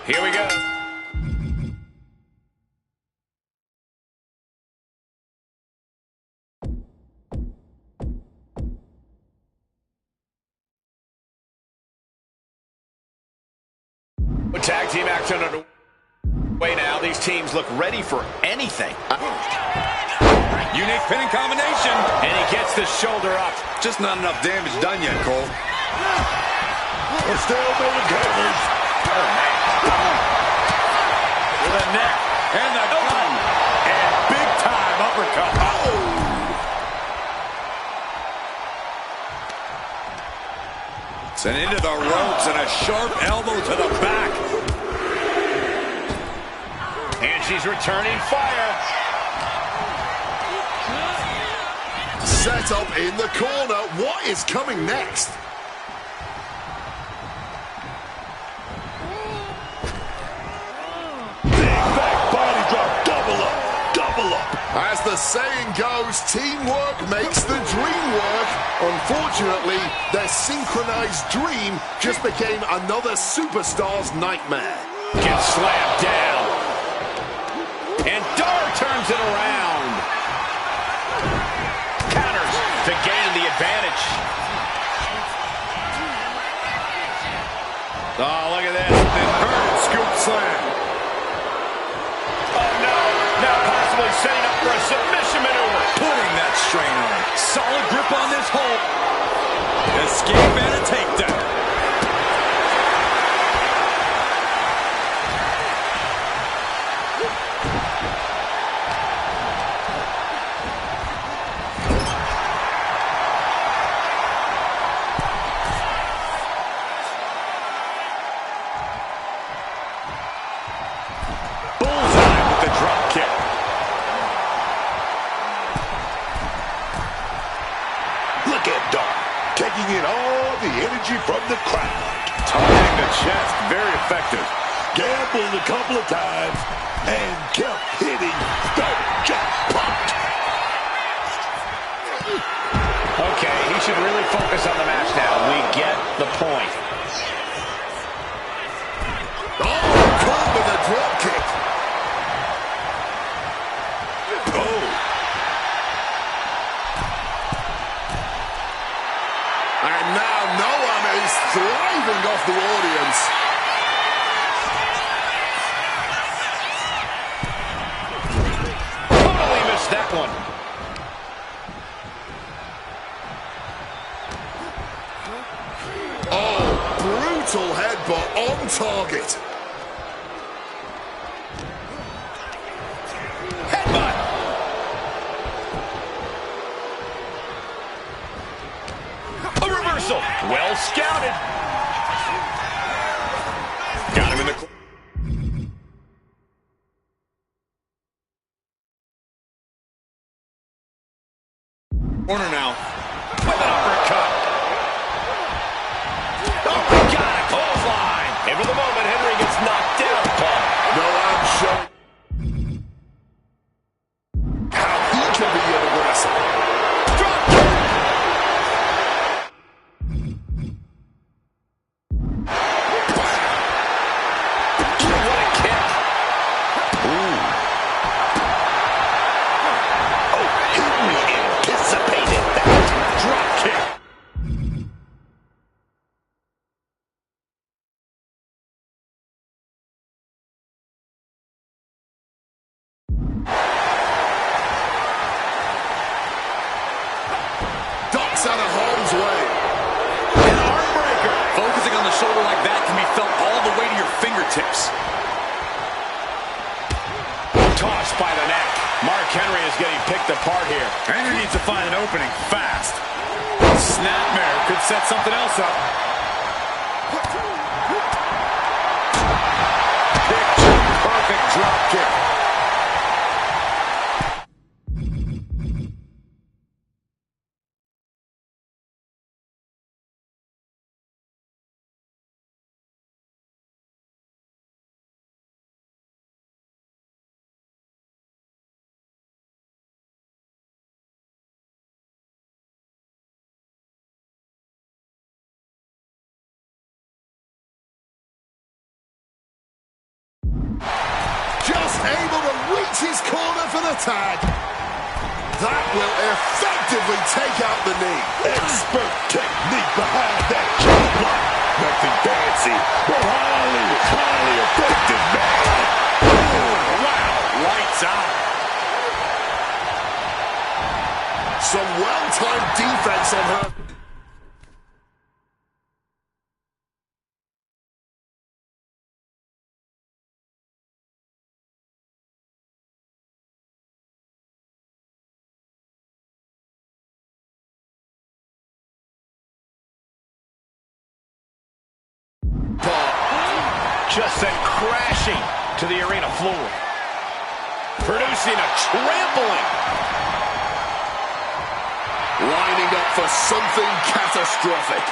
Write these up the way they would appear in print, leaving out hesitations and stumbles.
Here we go. Tag team action underway now. These teams look ready for anything. Unique pinning combination. And he gets the shoulder up. Just not enough damage done yet, Cole. We're still moving covers. Oh, man. With a neck. And the gun. And big time uppercut. Oh. Sent into the ropes and a sharp elbow to the back. And she's returning fire. Set up in the corner. What is coming next? Big back body drop. Double up. Double up. As the saying goes, teamwork makes the dream work. Unfortunately, their synchronized dream just became another superstar's nightmare. Gets slammed down. And Dar turns it around. Counters to gain the advantage. Oh, look at this. Inverted scoop slam. Oh, no. Now possibly setting up for a submission maneuver. Putting that strain on. Solid grip on this hold. Escape and a takedown. taking in all the energy from the crowd. Targeting the chest, very effective. Gambled a couple of times and kept hitting the jackpot. Okay, he should really focus on the match now. We get the point. Oh, caught with a drop kick. Oh. And now Noam is thriving off the audience. Totally missed that one. Oh, brutal headbutt on target. Headbutt. A reversal. Well scouted. Got him in the Corner now. with an uppercut. Oh, he got it. Clothesline. And for the moment, Henry gets knocked down, Paul. Noam showing how he can be an aggressor. Drop kick. What a kick. Ooh. Oh, Henry anticipated that. Drop kick. Ducks out of harm's way. An arm breaker. Focusing on the shoulder like that can be felt all the way to your fingertips. Tossed by the neck. Mark Henry is getting picked apart here. Henry needs to find an opening fast. Snapmare could set something else up. Picture perfect drop kick. Just able to reach his corner for the tag. That will effectively take out the knee. Expert technique behind that chop block. Nothing fancy, but highly effective, man. Wow, lights out. Some well-timed defense on her. Just sent crashing to the arena floor. Producing a trampling. Lining up for something catastrophic.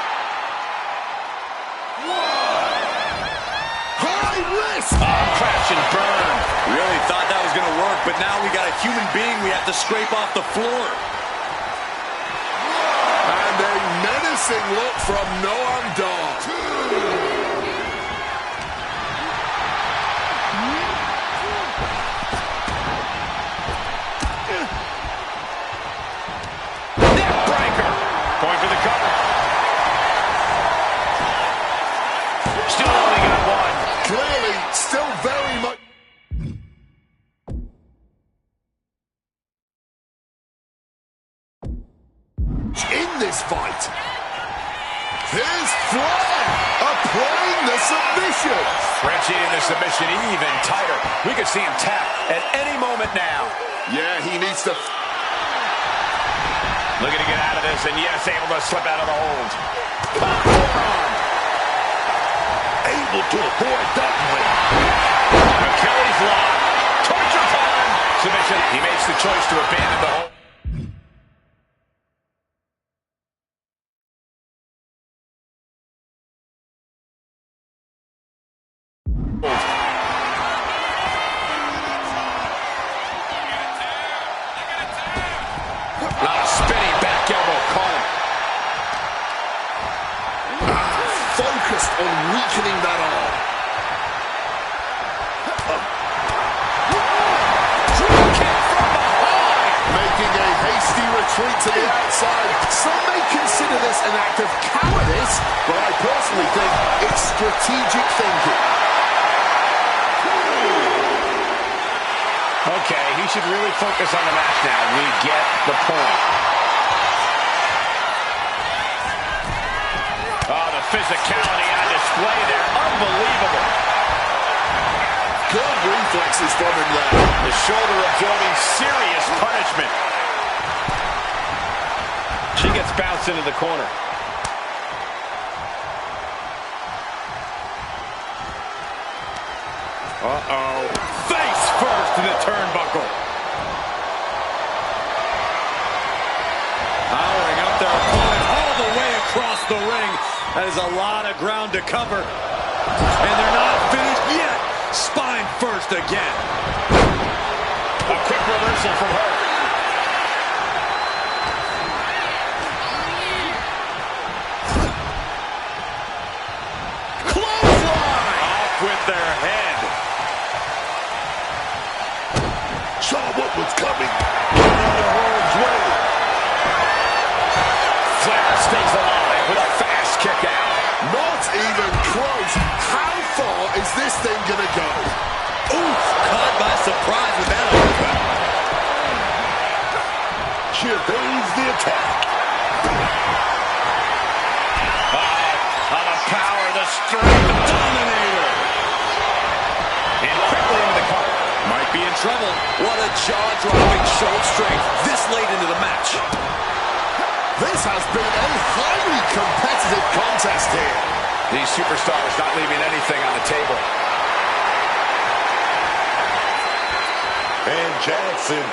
High risk! Crash and burn. Really thought that was going to work, but now we got a human being we have to scrape off the floor. And a menacing look from Noam Dar. Going for the cover. Still only got one. Clearly, still very much in this fight. Here's Fry applying the submission. Frenchie in the submission even tighter. We could see him tap at any moment now. Yeah, he needs to. Looking to get out of this, and yes, able to slip out of the hold. Able to avoid that one. Achilles lock. Torture time. Submission. He makes the choice to abandon the hold. on weakening that arm. Making a hasty retreat to the outside. Some may consider this an act of cowardice, but I personally think it's strategic thinking. Okay, he should really focus on the match now. We get the point. Oh, the physicality on display there. Unbelievable. Good reflexes from him there. The shoulder absorbing serious punishment. She gets bounced into the corner. Uh-oh. Face first in the turnbuckle. Powering up their opponent all the way across the ring. That is a lot of ground to cover. And they're not finished yet. Spine first again. A quick reversal from her. Clothesline! Off with their head. Saw what was coming. Get out of harm's way. Flair stays alive with a fast kick out. Not even close. How far is this thing gonna go? Oof! Caught by surprise with that uppercut. She evades the attack. The power, the strength, the dominator. And quickly into the cover. Might be in trouble. What a jaw-dropping show of strength this late into the match. This has been a highly competitive contest here. These superstars not leaving anything on the table. And Jackson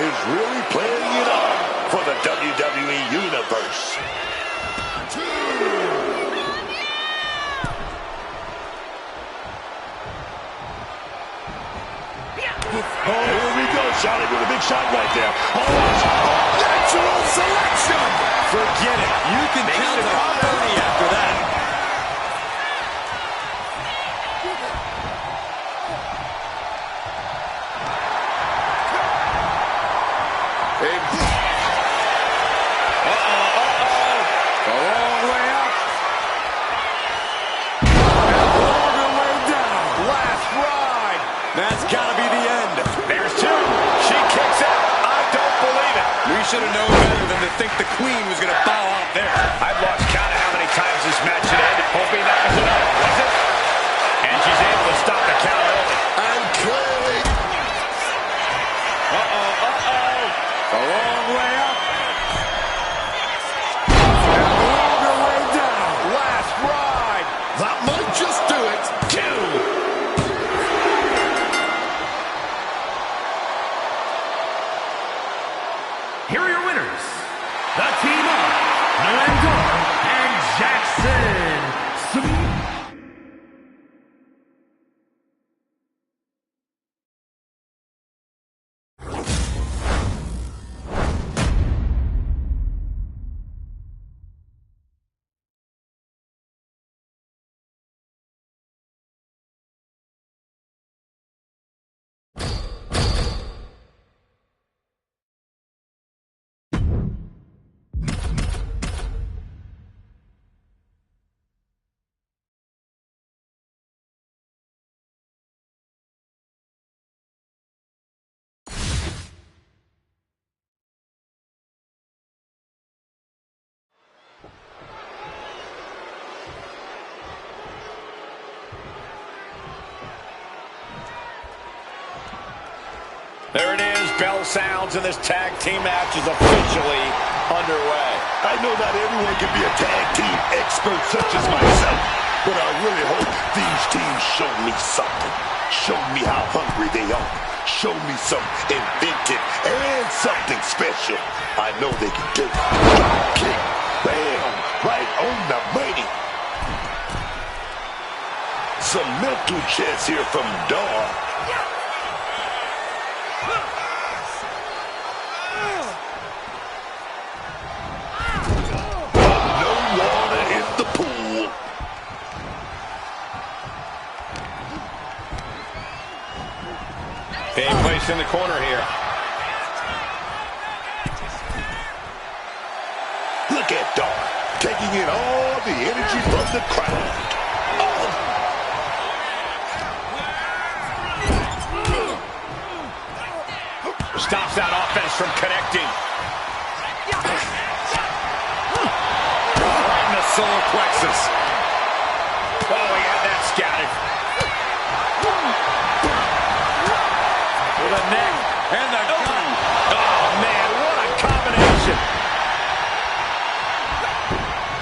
is really playing it up for the WWE Universe. Oh, here we go. Charlotte with a big shot right there. Oh, natural selection. Forget it. You can count to 30 after that. A long way up. All the way down. Last ride. That's got to be the end. There's two. She kicks out. I don't believe it. We should have known better than to think the Queen was going to bow out there. I've lost count of how many times this match had ended, hoping that was enough. Was it? And she's able to stop the count early. And clearly. A long way up. And a longer way down. Last ride. That might just do it. Two. Here are your winners, the team of Noandor and Jackson. There it is. Bell sounds and this tag team match is officially underway. I know not everyone can be a tag team expert such as myself, but I really hope these teams show me something. Show me how hungry they are. Show me something inventive and something special. I know they can do it. Drop kick. Bam. Right on the money. Some mental chess here from Dar. in the corner here. Look at Dar, taking in all the energy from the crowd. Stops that offense from connecting. Right in the solar plexus. Oh, he had that scouted. With a neck and the gun. Oh, man, what a combination.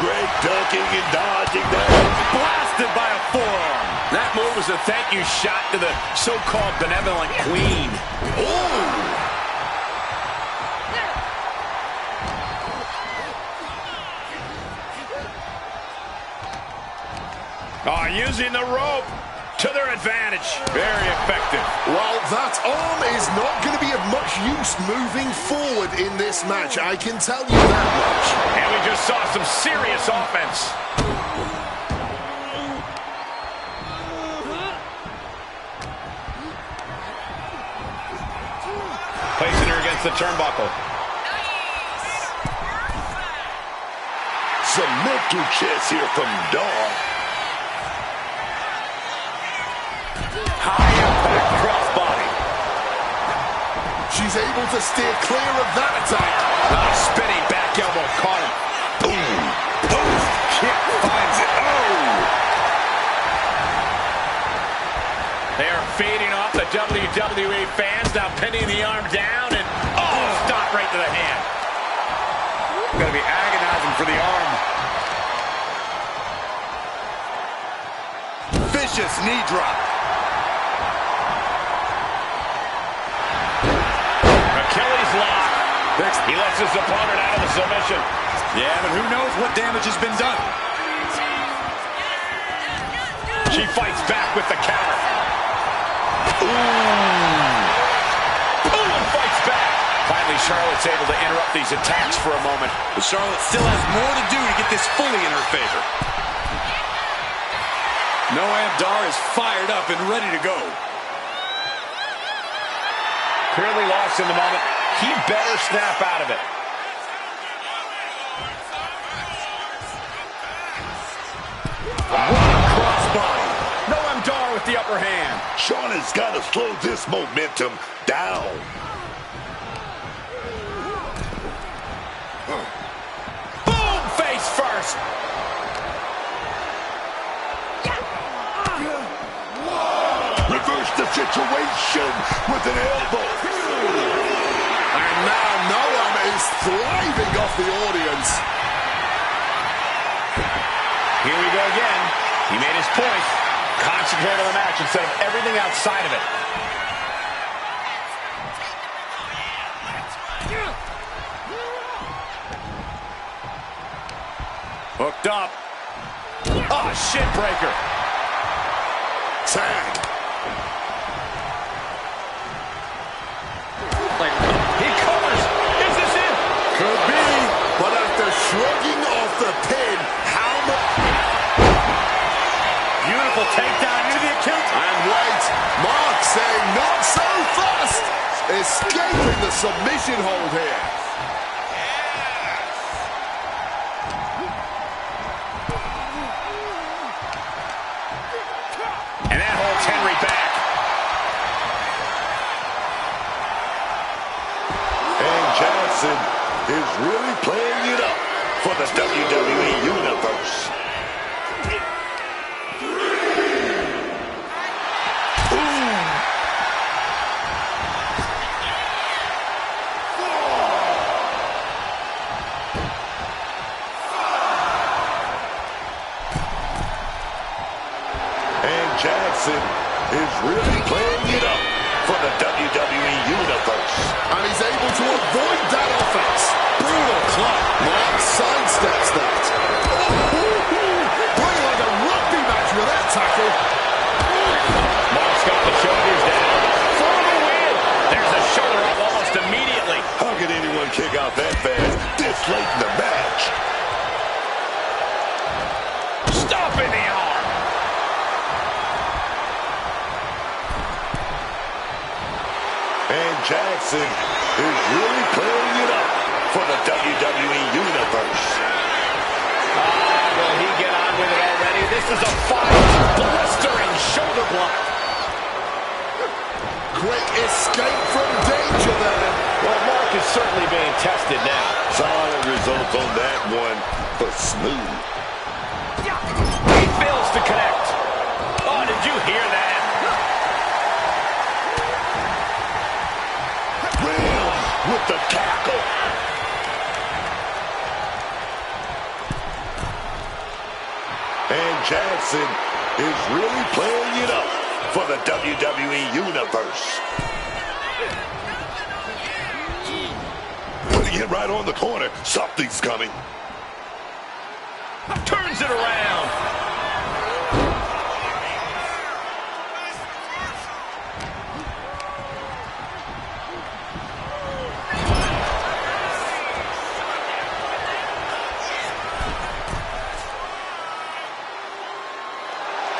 Great ducking and dodging there. Blasted by a forearm. That move was a thank you shot to the so-called benevolent queen. Ooh. Oh, using the rope to their advantage. Very effective. Well, that arm is not going to be of much use moving forward in this match. I can tell you that much. And we just saw some serious offense. Placing her against the turnbuckle. Some mental chess here from Dar. High impact crossbody. She's able to steer clear of that attack. Spinning back elbow caught him. Ooh. Post kick finds it. Oh. They are feeding off the WWE fans, now pinning the arm down and stop right to the hand. Gonna be agonizing for the arm. Vicious knee drop. Achilles lock. He lets his opponent out of the submission. Yeah, but who knows what damage has been done. She fights back with the counter. Ooh, and fights back. Finally, Charlotte's able to interrupt these attacks for a moment. But Charlotte still has more to do to get this fully in her favor. Noam Dar is fired up and ready to go. Clearly lost in the moment. He better snap out of it. Crossbody. Noam Dar with the upper hand. Shauna's got to slow this momentum down. Boom! Face first. Reverse the situation with an elbow. And now Noam is thriving off the audience. Here we go again. He made his point. Concentrate on the match instead of everything outside of it. Hooked up. Oh, shit breaker. Tag. He covers. Is this it? Could be. But after shrugging off the pin, how much? Beautiful takedown into the Achilles. And wait, Mark saying not so fast. Escaping the submission hold here. And that holds Henry back. And Johnson is really playing it up for the WWE Universe. Jackson is really playing it up for the WWE Universe. And he's able to avoid that offense. Brutal club. Mark sidesteps that. Playing like a rugby match with that tackle. Mark's got the shoulders down for the win. There's a shoulder up almost immediately. How could anyone kick out that fast this late in the match? Stop in the arm. And Jackson is really playing it up for the WWE Universe. Will he get on with it already? This is a fire, blistering shoulder block. Quick escape from danger there. Well, Mark is certainly being tested now. Solid results on that one, but smooth. He fails to connect. Oh, did you hear that? Rim with the tackle. And Jackson is really playing it up for the WWE Universe. Putting it right on the corner. Something's coming. Turns it around.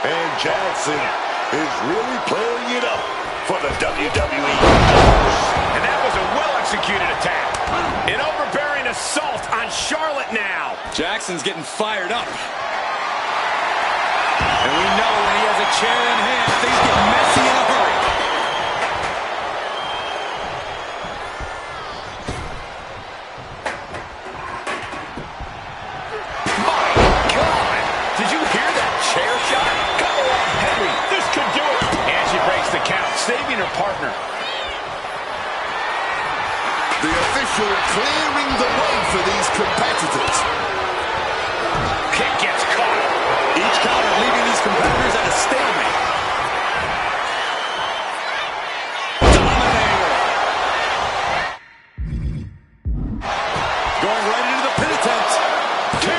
And Jackson is really playing it up for the WWE Universe. And that was a well-executed attack. An overbearing assault on Charlotte now. Jackson's getting fired up. And we know when he has a chair in hand, things get messy in a hurry. My God! Did you hear that chair shot? Come on, Henry. This could do it. And she breaks the count, saving her partner. The official clearing the way for these competitors. Kick gets caught. Each counter leaving these competitors at a stalemate. Dominator. Going right into the pin attempt. 2.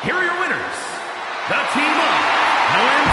Here are your winners. The team of Noam.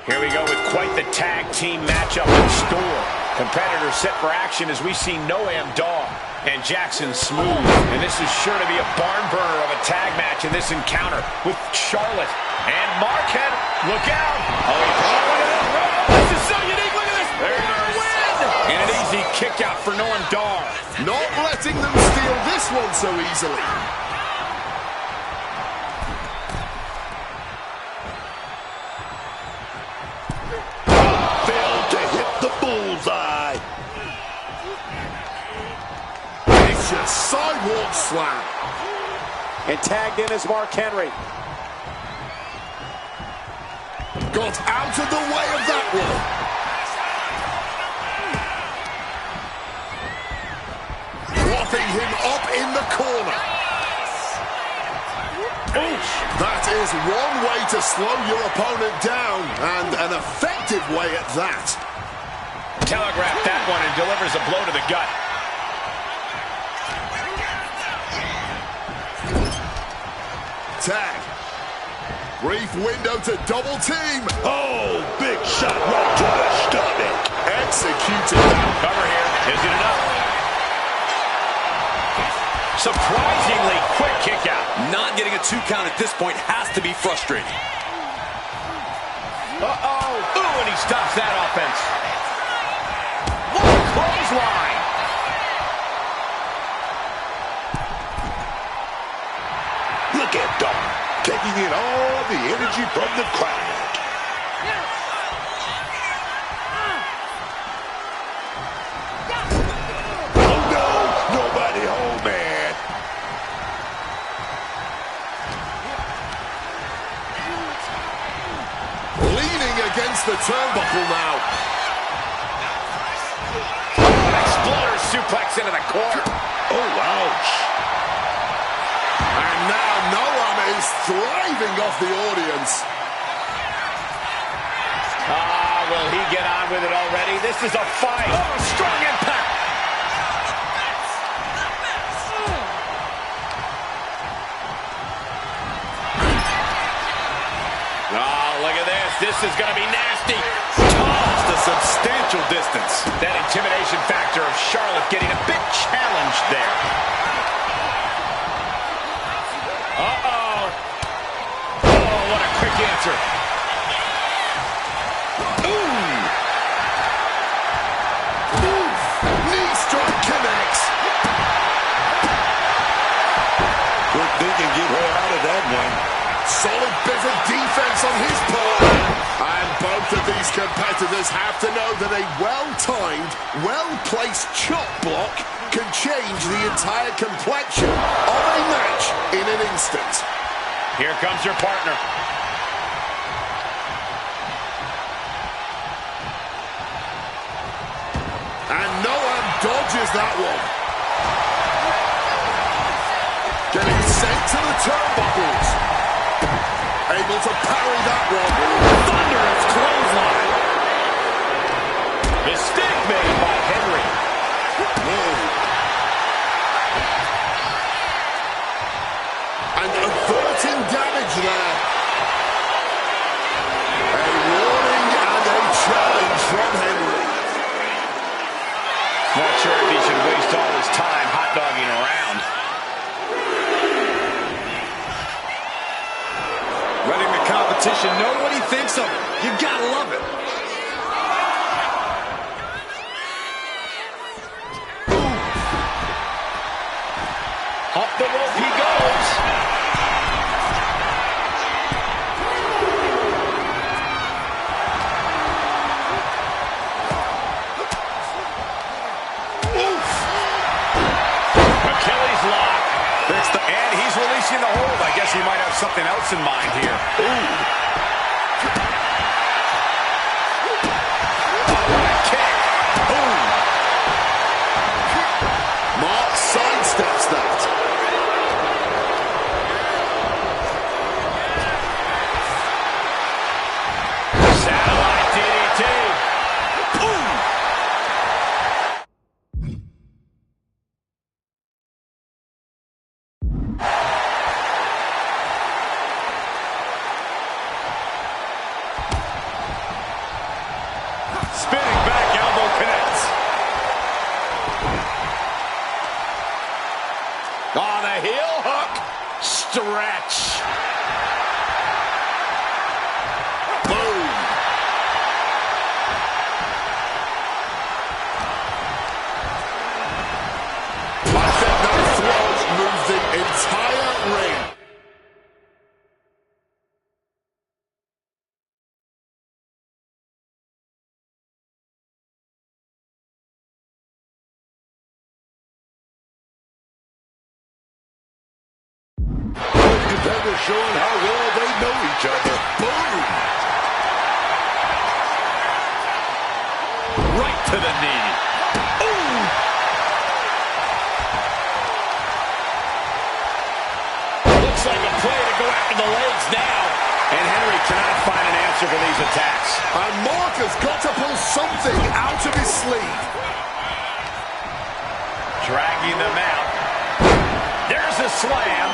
Here we go with quite the tag team matchup in store. Competitors set for action as we see Noam Dar and Jackson Smooth. And this is sure to be a barn burner of a tag match in this encounter with Charlotte and Marquette. Look out! Oh, this is so unique. Look at this. There's win! And an easy kick out for Noam Dar. Not letting them steal this one so easily. Failed to hit the bullseye. Vicious sidewalk slam. And tagged in is Mark Henry. Got out of the way of that one. Propping him up in the corner. That is one way to slow your opponent down, and an effective way at that. Telegraphed that one and delivers a blow to the gut. Tag. Brief window to double team. Oh, big shot right to the stomach. Executed. Cover here. Is it enough? Surprisingly quick kick out. Not getting a 2 count at this point has to be frustrating. Uh-oh. Ooh, and he stops that offense. What a clothesline. Look at Dar, taking in all the energy from the crowd. Oh no, nobody home, man. Leaning against the turnbuckle now. suplex into the corner. Oh, ouch. And now Noam is thriving off the audience. Will he get on with it already? This is a fight. Oh, strong impact. Oh, look at this. This is going to be nasty. Tossed a substantial distance. That intimidation factor of Charlotte getting a bit challenged there. Uh-oh. Oh, what a quick answer. Knee strike connects. Good thinking, get her out of that one. Solid bit of defense on his part. And both of these competitors have to know that a well-timed, well-placed chop block can change the entire complexion of a match in an instant. Here comes your partner. And Noam dodges that one. Getting sent to the turnbuckles. Able to parry that one. Thunderous clothesline. Mistake made by Henry. And averting damage there. A warning and a challenge from Henry. Not sure if he should waste all his time hot-dogging around. Letting the competition know what he thinks of him. You gotta love it. Up the rope he goes. Achilles lock. And he's releasing the hold. I guess he might have something else in mind here. Ooh. Oh, what a kick. Boom. Mark sidesteps that. Satellite DDT. Boom. Spinning back elbow connects. On a heel hook. Stretch. Boom. I think that throw moved the entire ring. Competitors showing how well they know each other. Boom! Right to the knee. Ooh. Looks like a play to go after the legs now. And Henry cannot find an answer for these attacks. And Mark has got to pull something out of his sleeve. Dragging them out. There's a slam.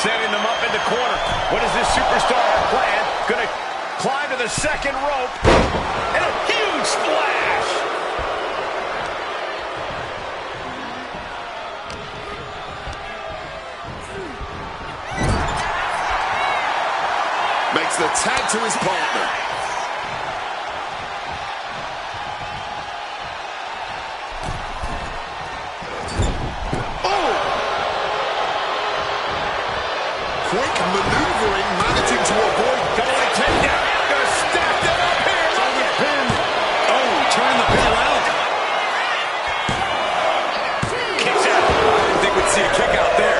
Setting them up in the corner. What does this superstar have planned? Gonna climb to the second rope. And a huge splash. Makes the tag to his partner. Quick maneuvering, managing to avoid Going takedown. Gonna stack that up here. Look at him. Oh, turn the pin around. Kicks out. I didn't think we'd see a kick out there.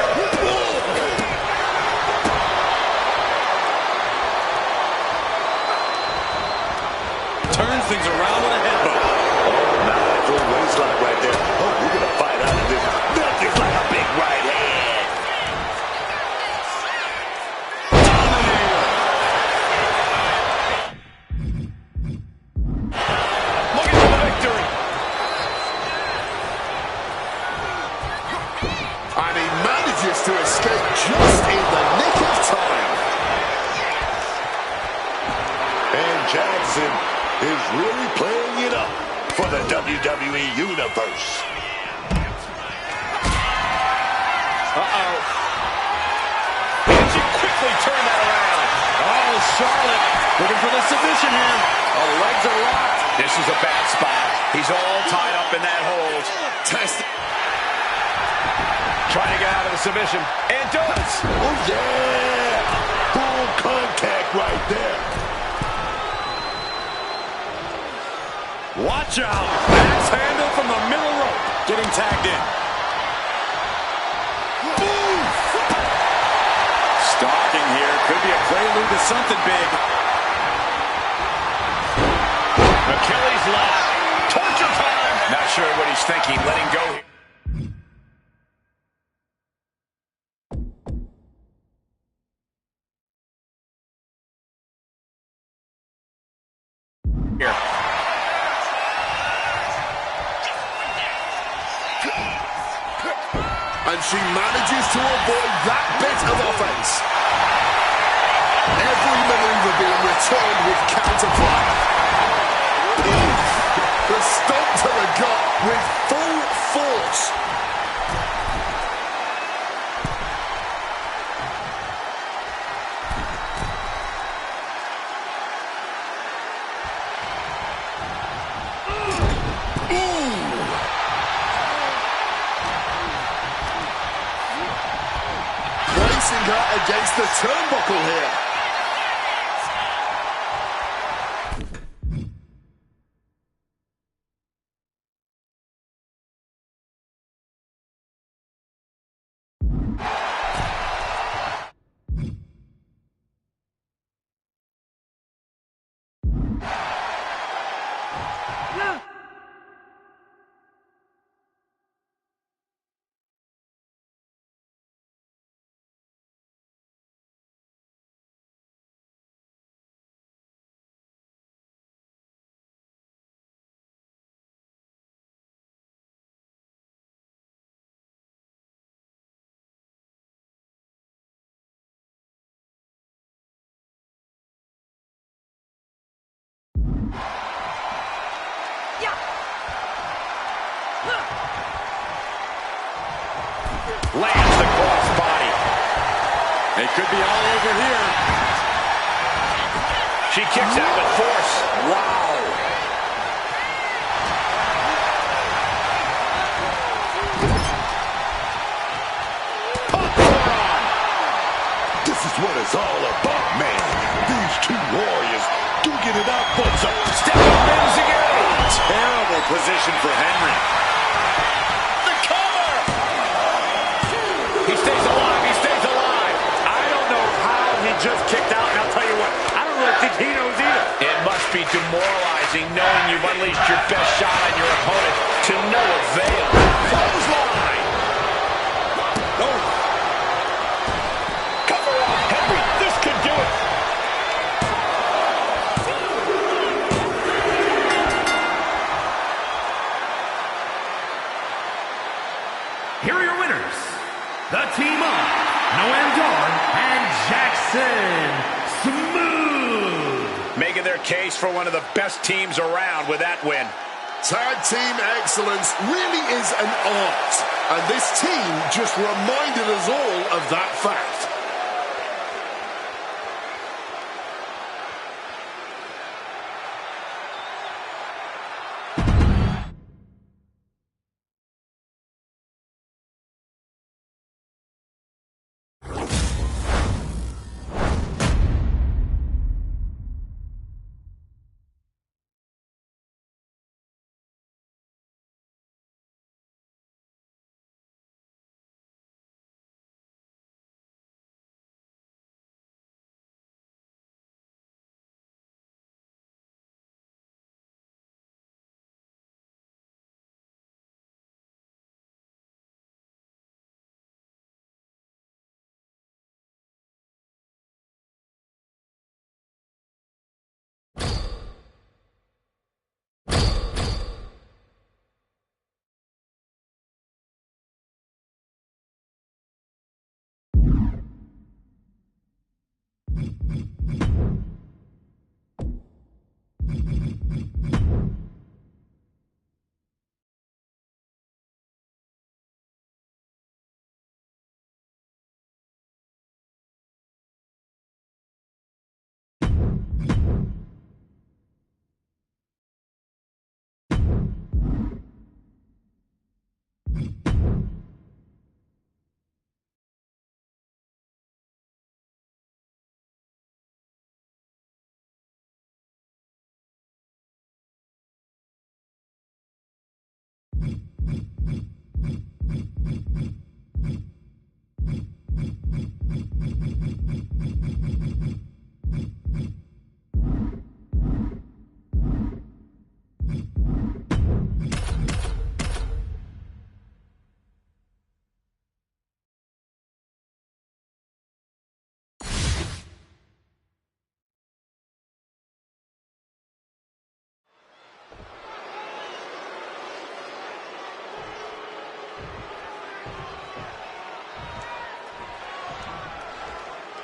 Turns things around with a headbutt. Oh, nah, full waistlock right there. Oh, we're gonna fight. manages to escape just in the nick of time. And Jackson is really playing it up for the WWE Universe. Uh-oh. Can she quickly turn that around? Oh, Charlotte looking for the submission here. Oh, legs are locked. This is a bad spot. He's all tied up in that hold. Test. Trying to get out of the submission. And does. Oh, yeah! Full contact right there. Watch out. Axe handle from the middle rope. Getting tagged in. Stalking here. Could be a prelude to something big. Achilles lock. Torture time. Not sure what he's thinking. Letting go. Here. And she manages to avoid that bit of offense. Every maneuver being returned with counterfire. The stomp to the gut with full force. Placing her against the turnbuckle here. Lands the crossbody. They could be all over here. She kicks out with force. Wow. Pop forearm. This is what it's all about, man. These two warriors duking it out for some. Step up, Enzuigiri. Terrible position for Henry. The cover. He stays alive. He stays alive. I don't know how he just kicked out, and I'll tell you what, I don't really think he knows either. It must be demoralizing knowing you've unleashed your best shot on your opponent to no avail. Clothesline. No. Cover up. Henry, this could do it. Here are your winners, the team of Noam Dar and Jackson Smooth. Making their case for one of the best teams around with that win. Tag team excellence really is an art. And this team just reminded us all of that fact.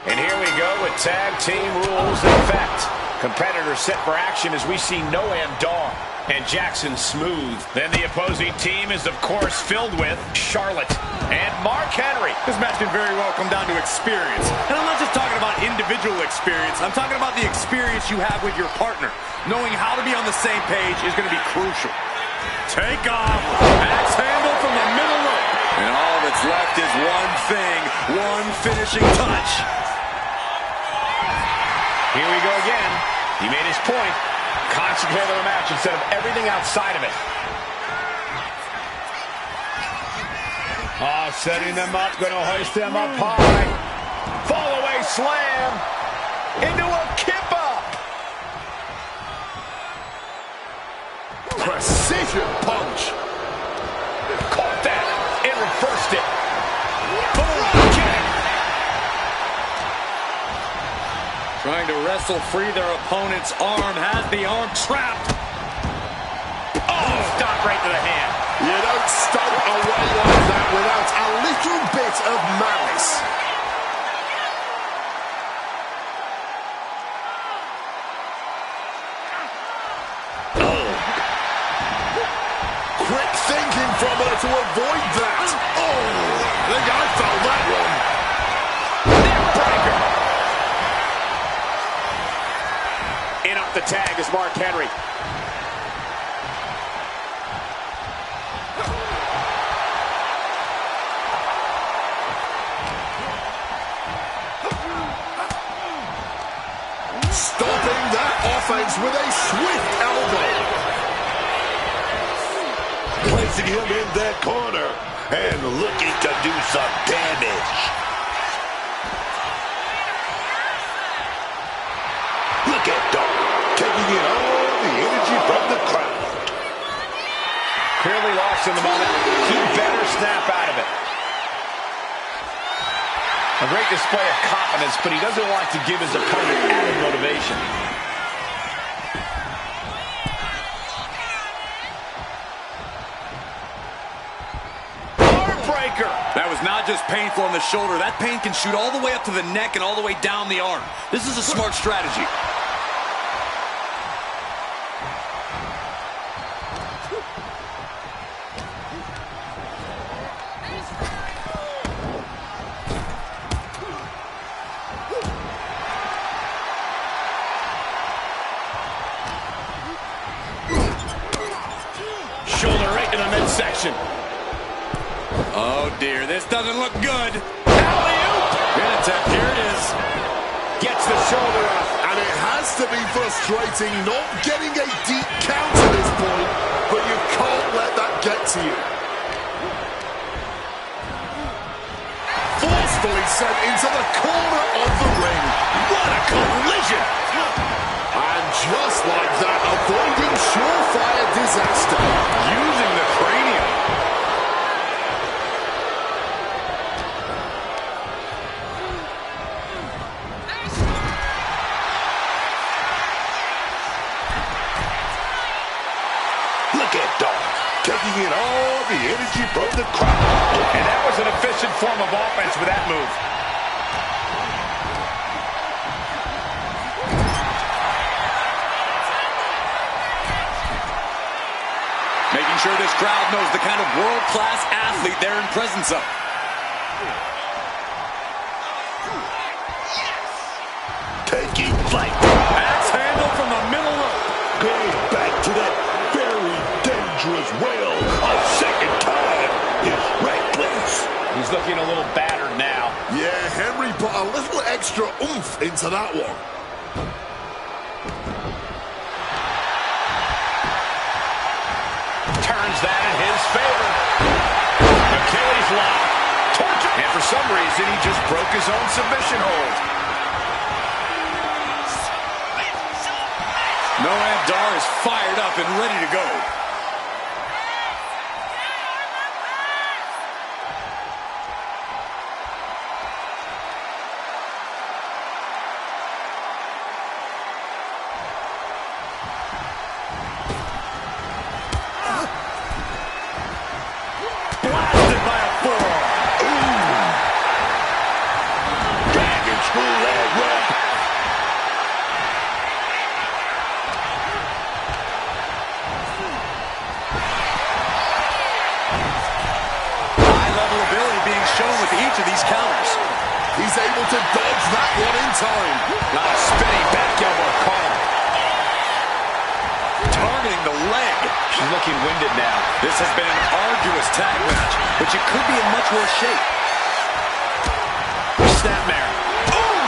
And here we go with tag team rules in effect. Competitors set for action as we see Noam Dar and Jackson Smooth. Then the opposing team is, of course, filled with Charlotte and Mark Henry. This match can very well come down to experience. And I'm not just talking about individual experience. I'm talking about the experience you have with your partner. Knowing how to be on the same page is going to be crucial. Take off. Axe handle from the middle rope. And all that's left is one thing, one finishing touch. Here we go again. He made his point. Concentrate on the match instead of everything outside of it. Oh, setting them up, going to hoist them up high. Fall away slam into a kip up. Precision punch. Caught that and reversed it. Boom, kick. Trying to wrestle free their opponent's arm, has the arm trapped. Oh, stop right to the hand. You don't stomp away like that without a little bit of malice. Oh. Quick thinking from her to avoid that. Oh, I think I felt that one. Neckbreaker. In up the tag is Mark Henry. Stopping that offense with a swift elbow. Placing him in that corner and looking to do some damage. Look at Dog taking in all the energy from the crowd. Clearly lost in the moment. He better snap out of it. A great display of confidence, but he doesn't want to give his opponent added motivation. Heartbreaker! That was not just painful on the shoulder. That pain can shoot all the way up to the neck and all the way down the arm. This is a smart strategy. Shoulder right in the midsection. Oh dear, this doesn't look good. Alley-oop! Pin attempt, here it is. Gets the shoulder up. And it has to be frustrating not getting a deep count at this point, but you can't let that get to you. Forcefully sent into the corner of the ring. What a collision! And just like that, avoiding surefire disaster. Using the cranium. Look at Dog taking in all the energy from the crowd. And that was an efficient form of offense with that move. sure this crowd knows the kind of world-class athlete they're in presence of. Taking flight. Axe handle from the middle rope. Going back to that very dangerous well a second time is reckless. He's looking a little battered now. Yeah, Henry put a little extra oomph into that one. Turns that in his favor. Achilles lock. Torture. And for some reason, he just broke his own submission hold. Noam Dar is fired up and ready to go. Blasted by a forearm. Ooh. Dragon screw leg whip. High-level ability being shown with each of these counters. He's able to dodge that one in time. Not a spinning back elbow caught him. Targeting the leg. She's looking winded now. This has been an arduous tag match, but you could be in much worse shape. Snapmare. Boom!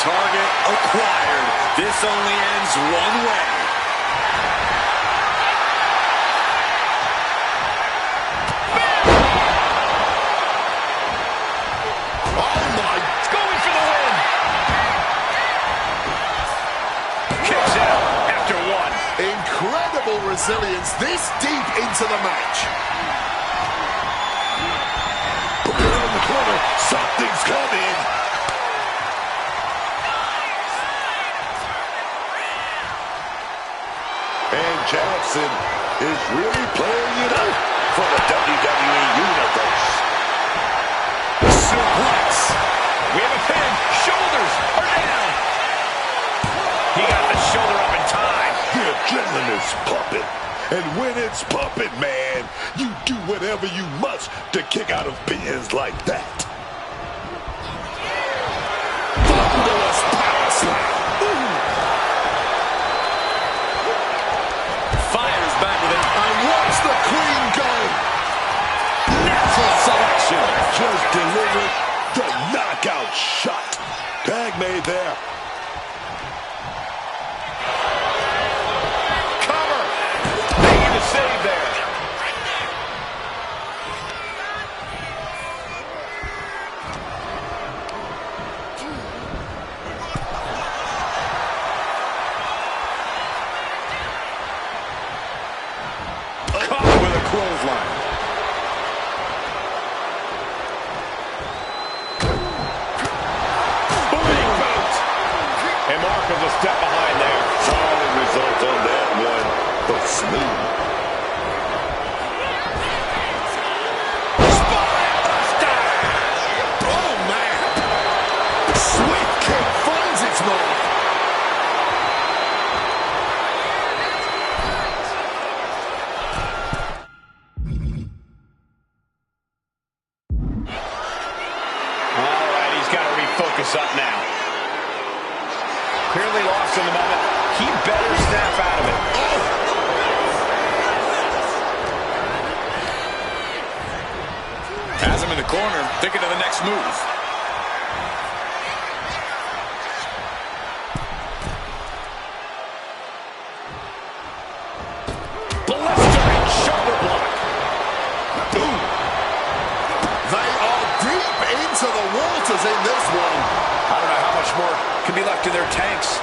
Target acquired. This only ends one way. Oh my! It's going for the win. Kicks out after one. Incredible resilience this deep into the match. Put it on the corner. Something's coming. And Jackson is really playing it up for the WWE Universe. Suplex. We have a pin. Shoulders are down. He got the shoulder up in time. The adrenaline is pumping. And when it's pumping, man, you do whatever you must to kick out of pins like that. Thunderous power slam. Fires back with it. And watch the queen go. Natural selection. Just delivered the knockout shot. Tag made there. Cover. Making the save there. Caught with a clothesline. Big boot. And Markham's a step behind there. Solid result on that one, but smooth. Oh man! Swift kick finds its mark. All right, he's got to refocus up now. Clearly lost in the moment. He better snap out of it. Has him in the corner, thinking of the next move. Blistering shoulder block. Ooh. They are deep into the waters in this one. I don't know how much more can be left in their tanks.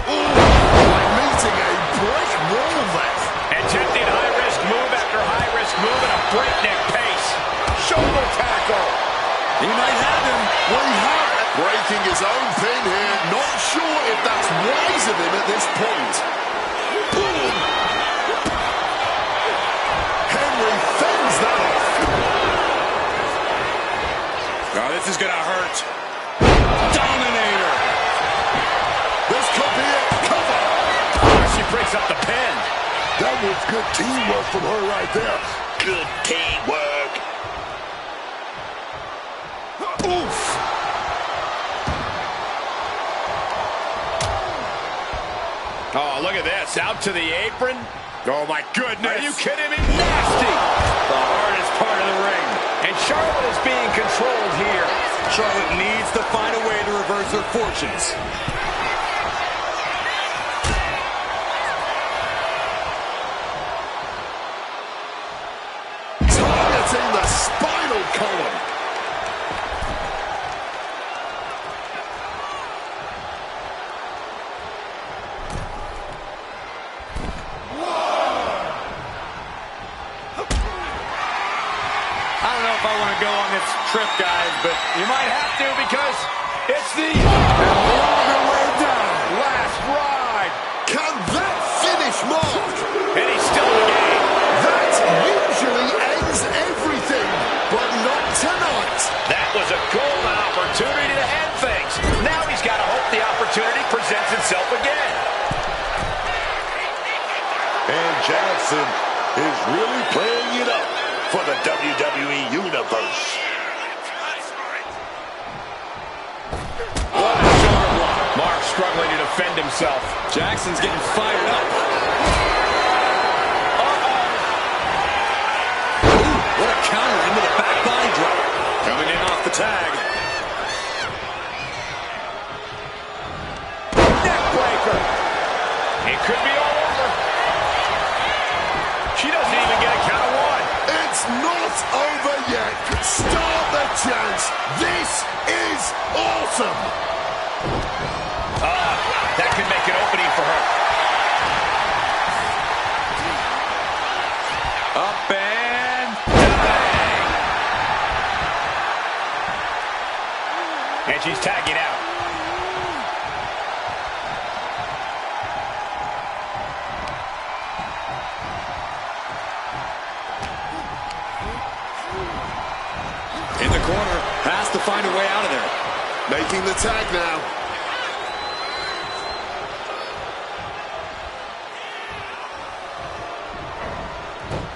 Like meeting a brick wall there. Attempting high-risk move after high-risk move at a breakneck pace. Shoulder tackle. He might have him. We have breaking his own pin here. Not sure if that's wise of him at this point. Boom. that off. Oh, this is going to hurt. Dominator. This could be it. Cover. Oh, she breaks up the pin. That was good teamwork from her right there. Good teamwork. Oof. Oh, look at this. Out to the apron. Oh, my goodness. Are you kidding me? Nasty. The hardest part of the ring. And Charlotte is being controlled here. Charlotte needs to find a way to reverse her fortunes. Targeting the spinal column. I don't know if I want to go on this trip, guys, but you might have to because it's the longer way down. Last ride. Can that finish Mark? And he's still in the game. That usually ends everything, but not tonight. That was a golden opportunity to end things. Now he's got to hope the opportunity presents itself again. And Jackson is really playing it up for the WWE Universe. What a shoulder block. Mark struggling to defend himself. Jackson's getting fired up. Ooh, what a counter into the back body drop. Coming in off the tag. Neckbreaker. It could be all over. She doesn't even get a count of one. It's not over yet. Start the chance. This is awesome. That could make an opening for her. Up and Bang. And she's tagging out. in the corner. Has to find a way out of there. Making the tag now.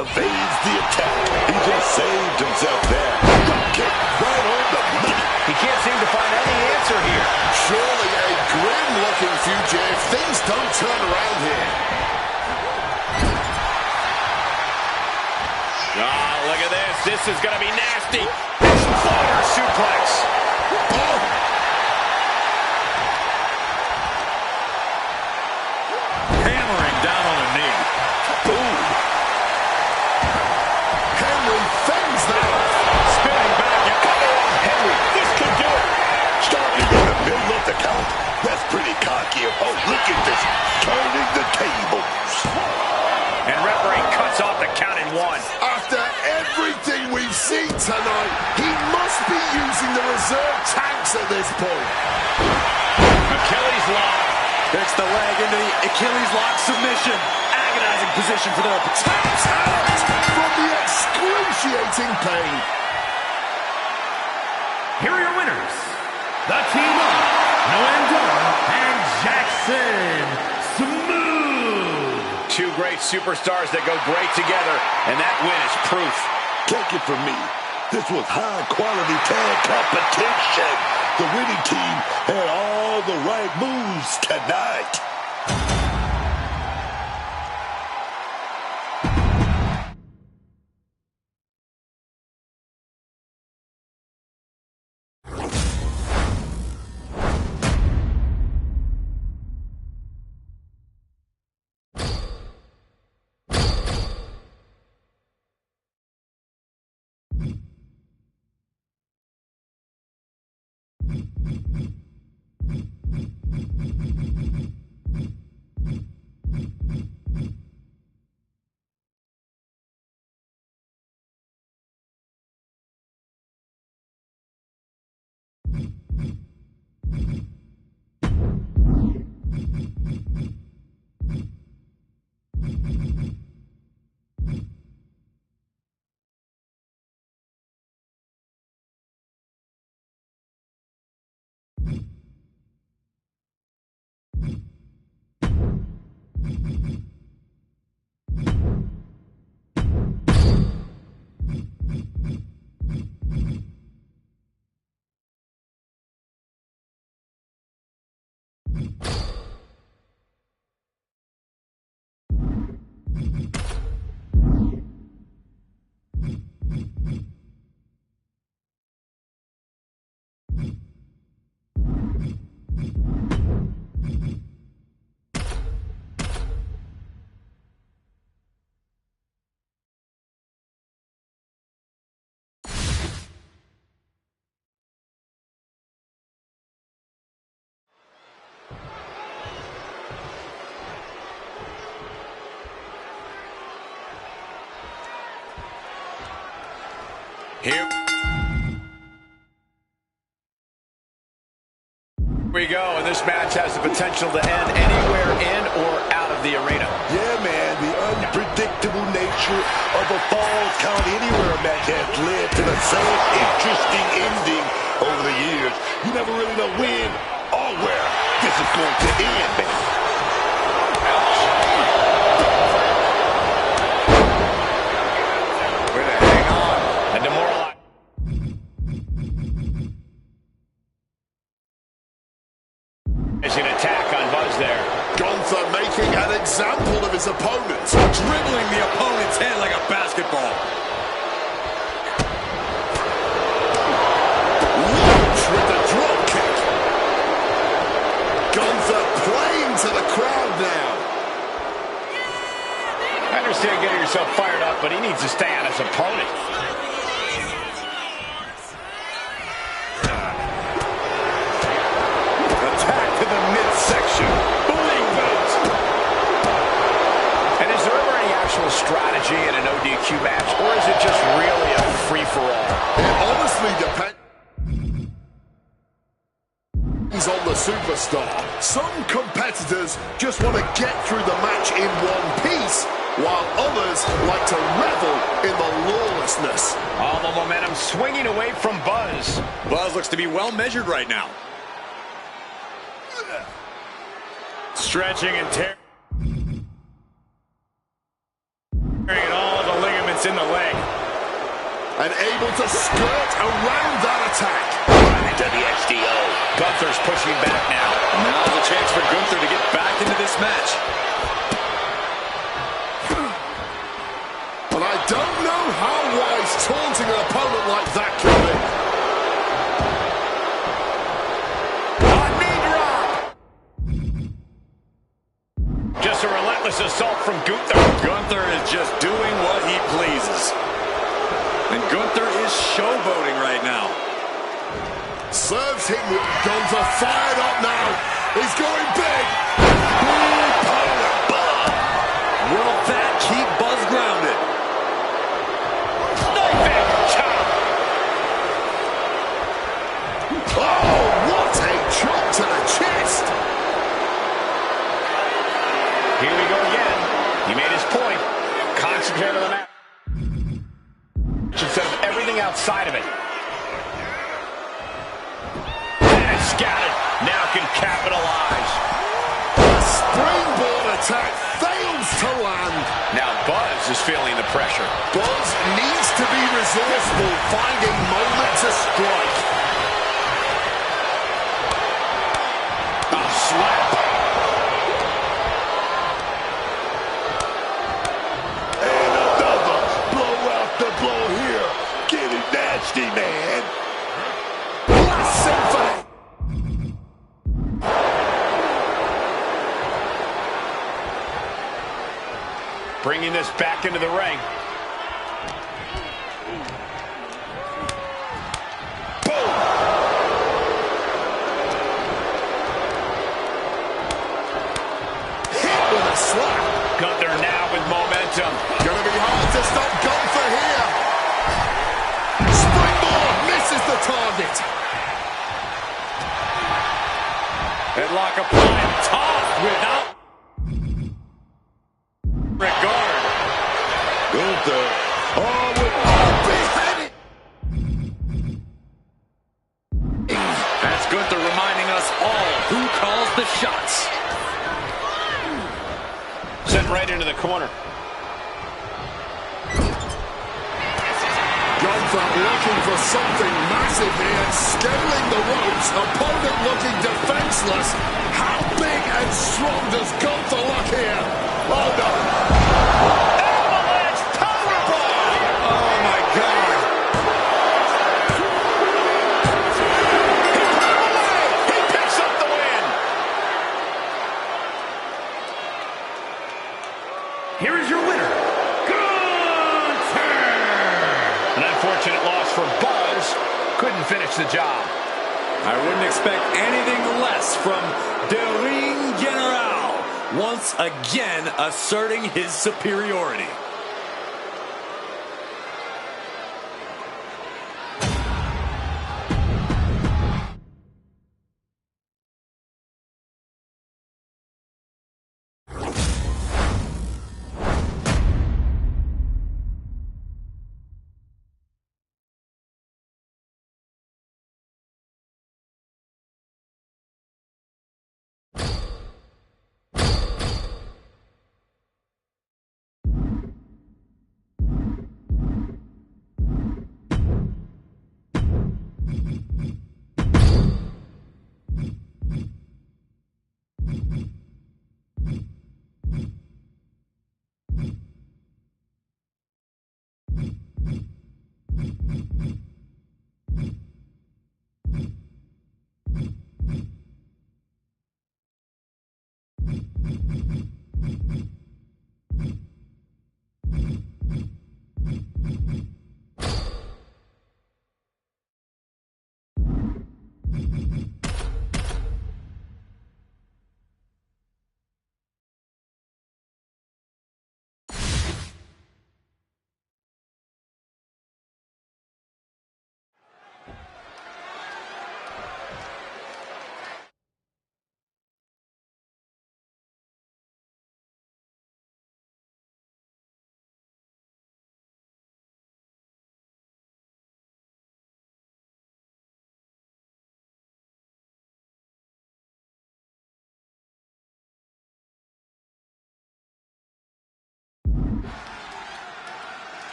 Evades the attack. He just saved himself there. Kick right on the money. He can't seem to find any answer here. Surely a grim-looking future if things don't turn around here. Oh, look at this. This is going to be nasty. Exploder suplex. Oh! Hammering down on a knee. Boom! Henry fends that. Spinning back. And come on, Henry. This could do it. Starting in the middle of the count. That's pretty cocky. Oh, look at this. Turning the tables. And referee cuts off the count in one. After everything we've seen tonight, he must be using the reserve tanks at this point. Achilles lock. Picks the leg into the Achilles lock submission. Agonizing position for the Taps out from the excruciating pain. Here are your winners. The team of Noam Dar and Jackson Smooth. Two great superstars that go great together, and that win is proof. Take it from me. This was high-quality tag competition. The winning team had all the right moves tonight. Here we go, and this match has the potential to end anywhere in or out of the arena. Yeah, man, the unpredictable nature of a Falls Count Anywhere match has led to the same interesting ending over the years. You never really know when or where this is going to end, man. Making an example of his opponent. Dribbling the opponent's head like a basketball. Launch with the drop kick. Gunther playing to the crowd now. I understand getting yourself fired up, but he needs to stay on his opponent. Attack to the midsection. Strategy in an ODQ match, or is it just really a free-for-all? It honestly depends on the superstar. Some competitors just want to get through the match in one piece, while others like to revel in the lawlessness. All the momentum swinging away from Buzz. Buzz looks to be well measured right now. Stretching and tearing all the ligaments in the leg. And able to skirt around that attack. Into the XDO. Gunther's pushing back now. Now's a chance for Gunther to get back into this match. But I don't know how wise taunting an opponent like that can be. Just a relentless assault from Gunther. Gunther is just doing what he pleases. And Gunther is showboating right now. Serves him with Gunther fired up now. He's going big. Will that keep Buzz grounded? Oh, what a chop to the chest. Here we go again. He made his point. Concentrate on the match instead of everything outside of it. And scattered. Now can capitalize. The springboard attack fails to land. Now Buzz is feeling the pressure. Buzz needs to be resourceful, finding moment to strike. A slap. Blow here. Get it nasty, man. Last symphony. Bringing this back into the ring. Boom. Hit with a slap. Gunther now with momentum. Gonna be hard to stop Gunther here. Springboard misses the target. Headlock applied, tossed without regard. Gunther, with Beheaded. That's Gunther reminding us all who calls the shots. Sent right into the corner. Gunther looking for something massive here, scaling the ropes, opponent looking defenseless. How big and strong does Gunther look here? Oh no. Avalanche powerbomb! Oh my God. He picks up the win! Here is your winner, Gunther! An unfortunate loss for Buzz. Couldn't finish the job. I wouldn't expect anything less from the Ring General, once again asserting his superiority.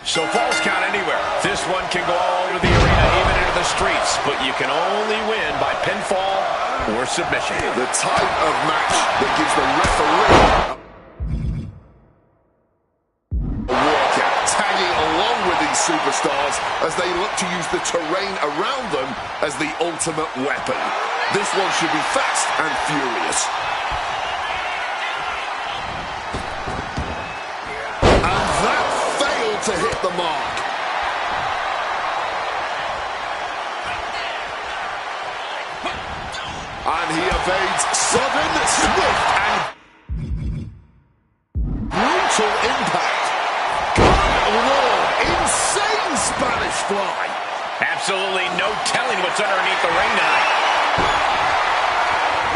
So falls count anywhere. This one can go all over the arena, even into the streets, but you can only win by pinfall or submission. The type of match that gives the referee a workout, tagging along with these superstars as they look to use the terrain around them as the ultimate weapon. This one should be fast and furious. To hit the mark. And he evades sudden, swift, and brutal impact. Good Lord, insane Spanish fly. Absolutely no telling what's underneath the ring tonight.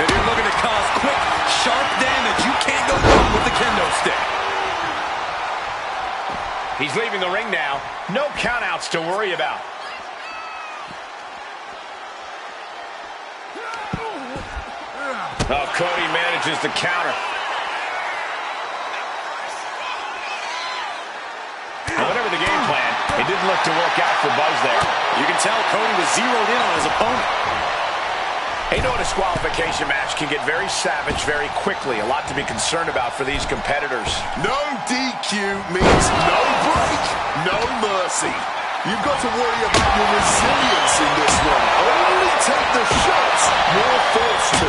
If you're looking to cause quick, sharp damage, you can't go wrong with the kendo stick. He's leaving the ring now. No countouts to worry about. Oh, Cody manages to counter. And whatever the game plan, it didn't look to work out for Buzz there. You can tell Cody was zeroed in on his opponent. Hey, you know, a disqualification match can get very savage very quickly. A lot to be concerned about for these competitors. No DQ means no break, no mercy. You've got to worry about your resilience in this one. Only take the shots you're forced to.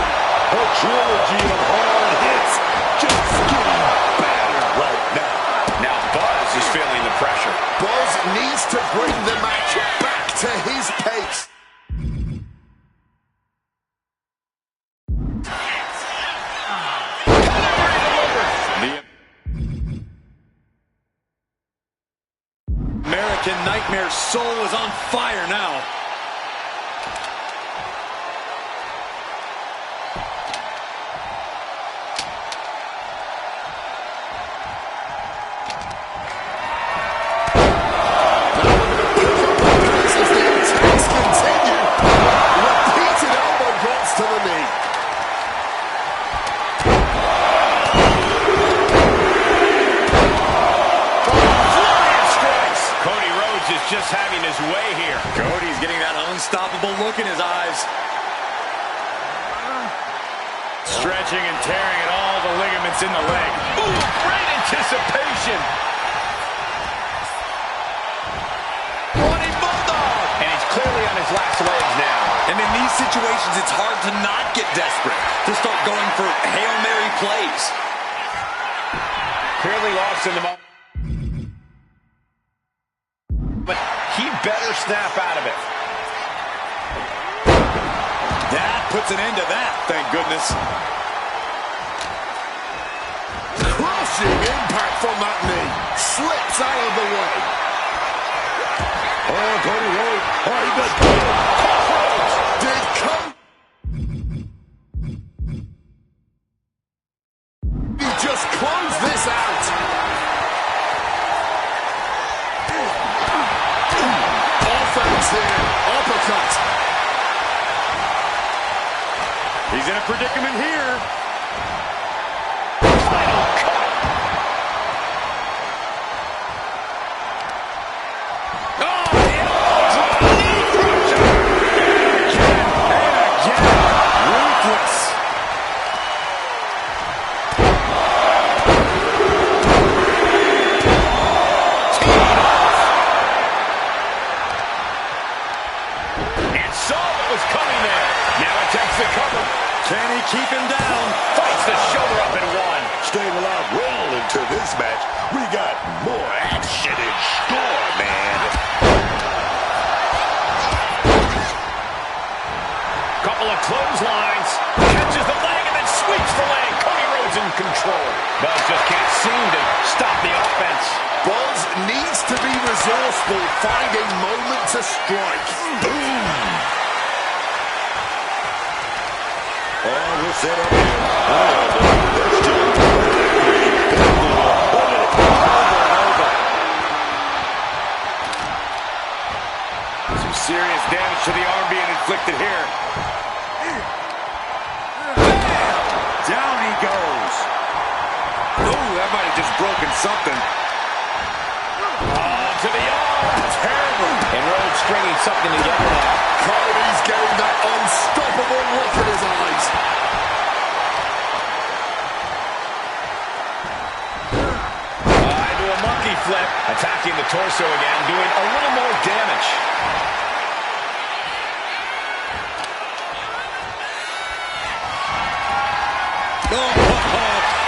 A trilogy of hard hits just getting battered right now. Now Buzz is feeling the pressure. Buzz needs to bring the match back to his pace. Nightmare's soul is on fire now. As the attacks continue, repeated elbow drops to the knee. Rhodes is just having his way here. Cody's getting that unstoppable look in his eyes. Stretching and tearing at all the ligaments in the leg. Ooh, great anticipation. Running bulldog. And he's clearly on his last legs now. And in these situations, it's hard to not get desperate, to start going for Hail Mary plays. Clearly lost in the moment. But he better snap out of it. That puts an end to that, thank goodness. Crushing impact from that knee. Slips out of the way. Oh, Cody Rhodes. Oh, he got Crossroads. Did come. He just closed this out. Offense here. Uppercut. He's in a predicament here. Can he keep him down? Fights the shoulder up and one. Staying alive well into this match. We got more action in store, man. Couple of clotheslines. Catches the leg and then sweeps the leg. Cody Rhodes in control. Buzz just can't seem to stop the offense. Buzz needs to be resourceful. Find a moment to strike. Boom. Oh, we're set up here. Some serious damage to the arm being inflicted here. Down he goes. Oh, that might have just broken something. To the arm. Terrible. And Rhodes stringing something together now. Cody's getting that unstoppable look in his eyes. Into a monkey flip. Attacking the torso again, doing a little more damage.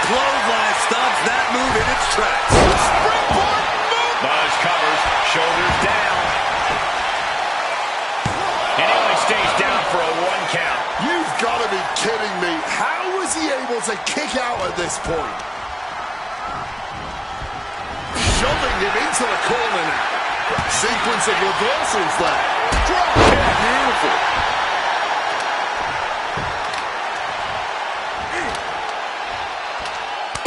Clothesline stops that move in its tracks. Springboard move. Buzz covers, shoulders down. And he only stays down for a 1 count. You've got to be kidding me. How was he able to kick out at this point? Shoving him into the corner now. Sequence of reversals there. Drop kick. Beautiful.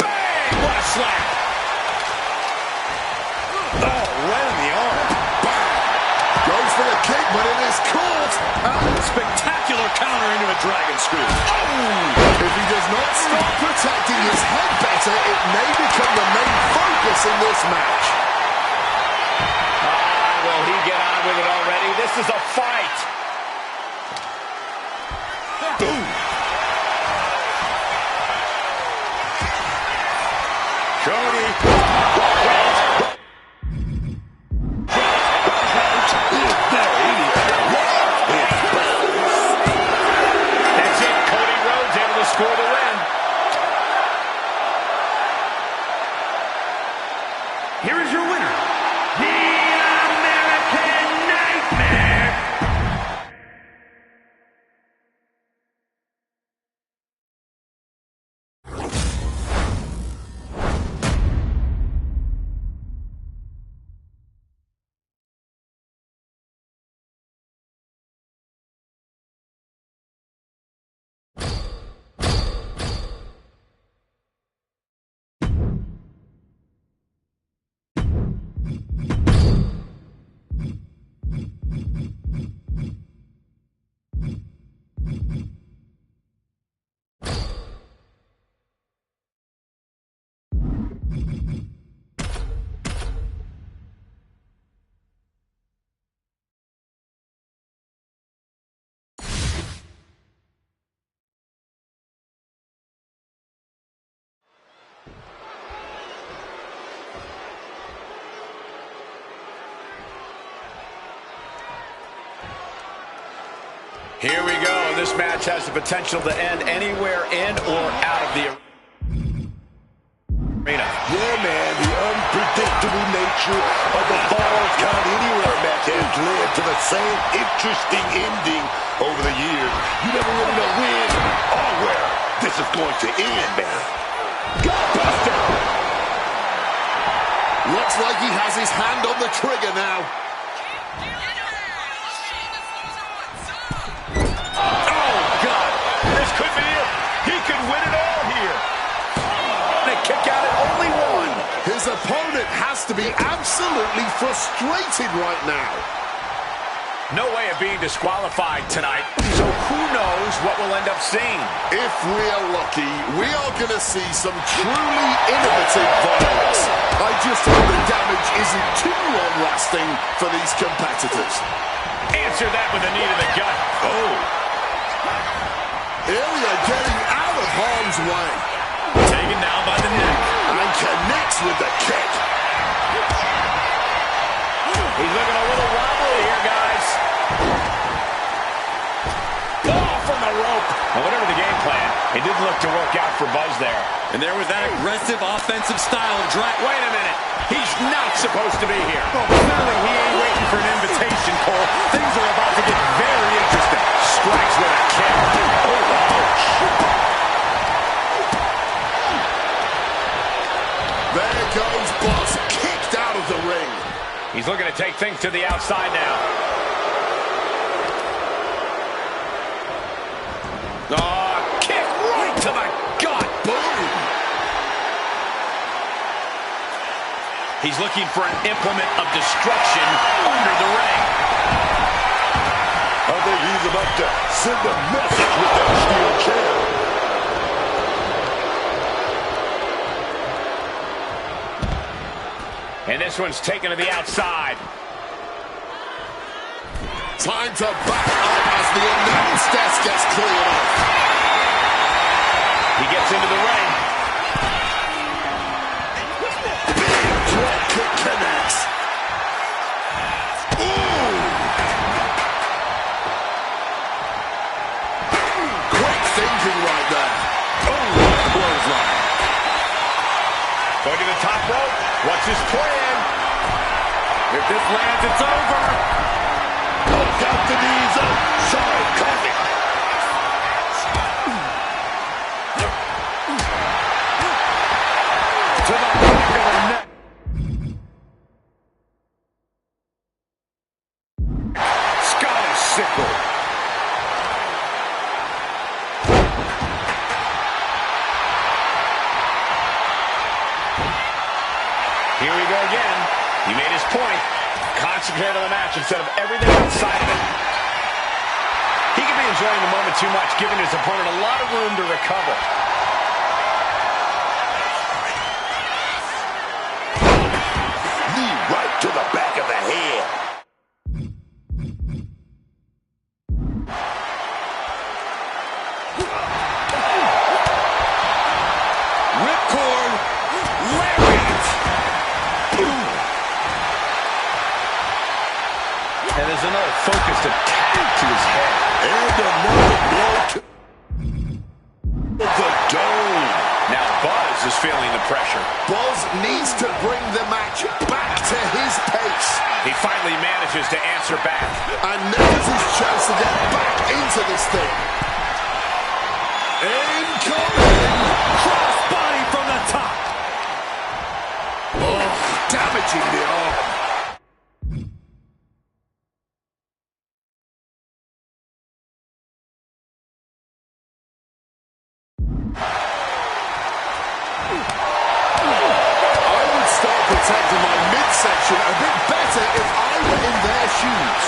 Bang! What a slap. Oh, right in the arm. Bang. Goes for the kick, but it is caught. Spectacular counter into a dragon screw. Oh! If he does not start protecting his head better, it may become the main focus in this match. Will he get on with it already? This is a fight. Boom. Cody. That's it. Cody Rhodes able to score the win. Here is your winner, the American Nightmare, Here we go. This match has the potential to end anywhere in or out of the arena. Yeah, man, the unpredictable nature of the Falls Count Anywhere match has led to the same interesting ending over the years. You never really know when or where this is going to end, man. Gutbuster! Looks like he has his hand on the trigger now. Oh, God. This could be it. He could win it all here. And a kick out at only one. His opponent has to be absolutely frustrated right now. No way of being disqualified tonight, so who knows what we'll end up seeing. If we're lucky, we are going to see some truly innovative violence. I just hope the damage isn't too long-lasting for these competitors. Answer that with a knee to the gut. Oh. Ilya getting out of harm's way. Taken down by the neck. And connects with the kick. He's looking a little wobbly here, guys. Oh, from the rope. Well, whatever the game plan, it didn't look to work out for Buzz there. And there was that aggressive offensive style of drag. Wait a minute. He's not supposed to be here. Well, clearly he ain't waiting for an invitation, Cole. Things are about to get very interesting. Strikes with a kick. Oh, ouch. There goes Buzz, kicked out of the ring. He's looking to take things to the outside now. Oh, kick right to the gut. Boom. He's looking for an implement of destruction under the ring. I think he's about to send a message with that steel chair. And this one's taken to the outside. Time to back up as the announce desk gets cleared off. He gets into the ring. Big drop kick connects. Ooh. Quick thinking right there. Oh, clothesline. Going to the top rope. What's his plan? If this lands, it's over. Oh, got the knees up. Sorry, coffee. To the back of the neck. Scottish sickle. Here we go again. He made his point. Concentrate on the match instead of everything outside of it. He could be enjoying the moment too much, giving his opponent a lot of room to recover. Knee right to the back of the head. Ripcord. Lariat. And there's another focused attack to his head. And another blow to the dome. Now Buzz is feeling the pressure. Buzz needs to bring the match back to his pace. He finally manages to answer back. And now's his chance to get back into this thing. Incoming! Crossbody from the top. Oh, damaging the arm. I would start protecting my midsection a bit better if I were in their shoes.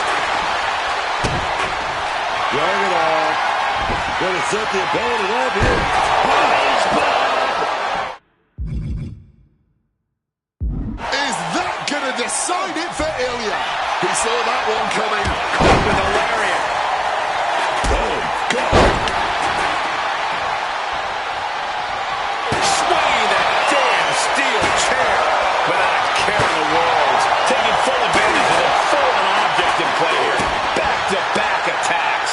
Drag it off. Gonna set the opponent up here. Nice blood. Is that gonna decide it for Ilya? He saw that one coming. Caught with a lariat. Oh, God. Swinging that damn steel chair without a care in the world. Taking full advantage of the fallen object in play here. Back-to-back attacks.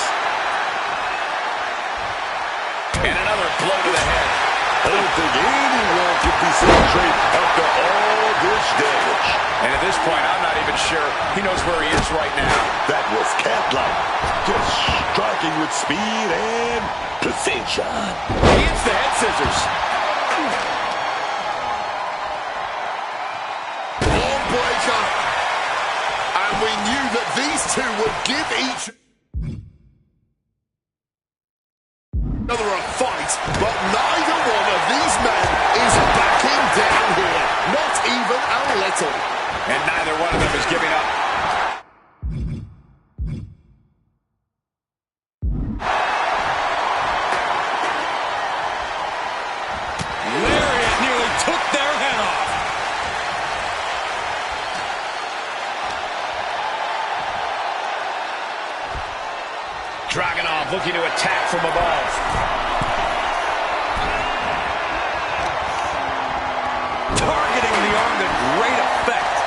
point, I'm not even sure he knows where he is right now. That was cat-like. Just striking with speed and precision. He hits the head scissors. Arm breaker. And we knew that these two would give each other a fight, but neither one of these men is backing down here. Not even a little. And neither one of them is giving up. Lariat nearly took their head off. Dragunov looking to attack from above. Targeting the arm to great effect.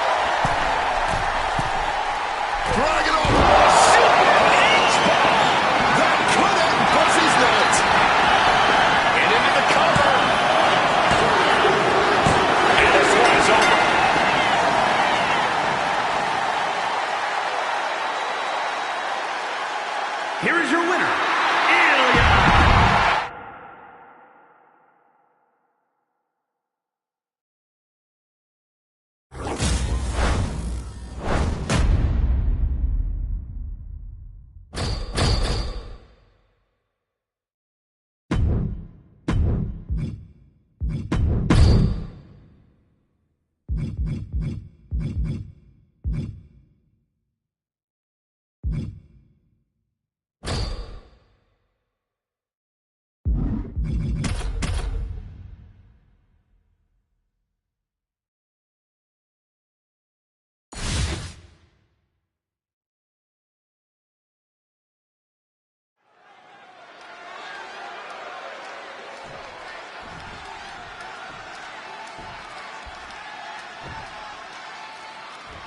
Dragunov. H-bomb. That could end Buzz's night. And into the cover. And this one is over. Here is your winner, Ilya.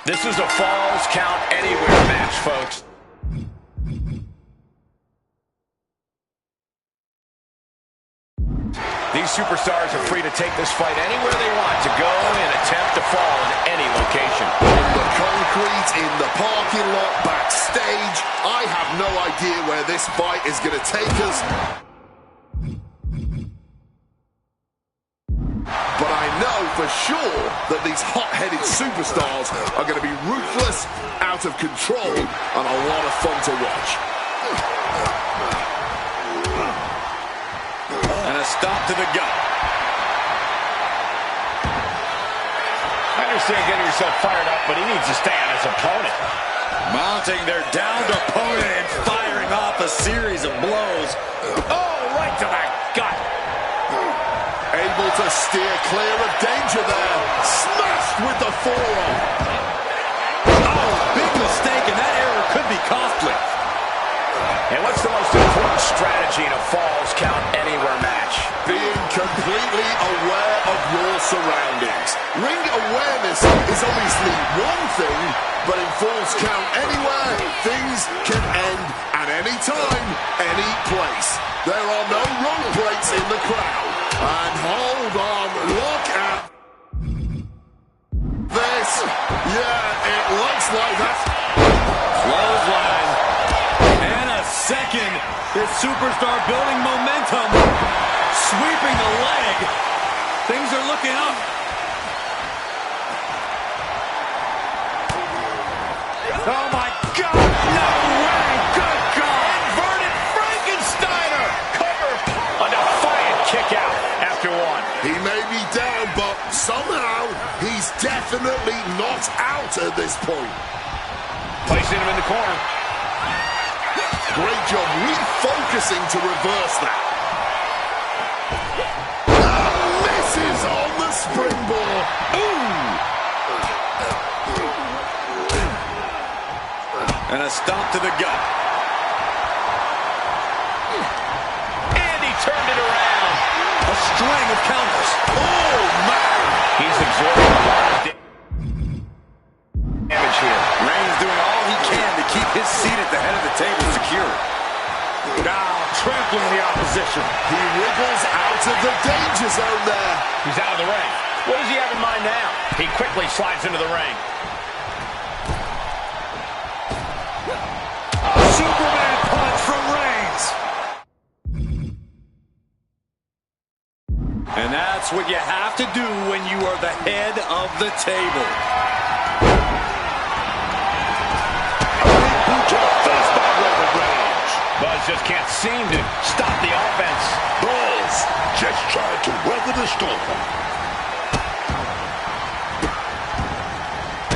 This is a Falls Count Anywhere match, folks. These superstars are free to take this fight anywhere they want to go and attempt to fall in any location. On the concrete, in the parking lot, backstage. I have no idea where this fight is going to take us. But I know for sure that these hot-headed superstars are going to be ruthless, out of control, and a lot of fun to watch. And a stop to the gut. I understand getting yourself fired up, but he needs to stay on his opponent. Mounting their downed opponent and firing off a series of blows. Oh, right to the gut. Able to steer clear of danger there. Smashed with the forearm. Oh, big mistake, and that error could be costly. And what's the most important strategy in a Falls Count Anywhere match? Being completely aware of your surroundings. Ring awareness is obviously one thing, but in Falls Count Anywhere, things can end at any time, any place. There are no rope breaks in the crowd. And hold on, look at this. Yeah, it looks like that. Clothesline. And a second. This superstar building momentum. Sweeping the leg. Things are looking up. Oh my God. No way. Good God. Inverted Frankensteiner. Cover. A defiant kick out after one. He may be down, but somehow he's definitely not out at this point. Placing him in the corner. Great job refocusing to reverse that. Misses on the springboard. Ooh! And a stop to the gut. And he turned it around. A string of counters. Oh, man! He's absorbing a lot of damage here. Reigns doing all he can to keep his seat at the head of the table secure. Now trampling the opposition. He wriggles out of the danger zone there. He's out of the ring. What does he have in mind now? He quickly slides into the ring. That's what you have to do when you are the head of the table. Boot to the face by Roman Reigns. Buzz just can't seem to stop the offense. Buzz just trying to weather the storm.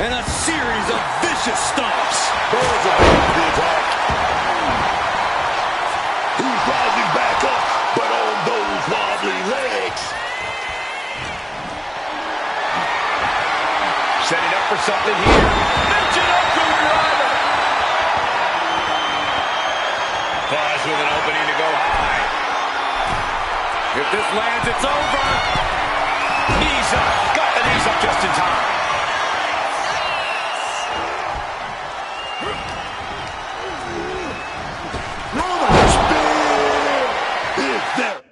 And a series of vicious stomps. Buzz evades the attack. He's rising back up, but on those wobbly legs. Setting up for something here. Mention up to the driver. Buzz with an opening to go high. If this lands, it's over. Knees up. Got the knees up just in time. Roman spear is there.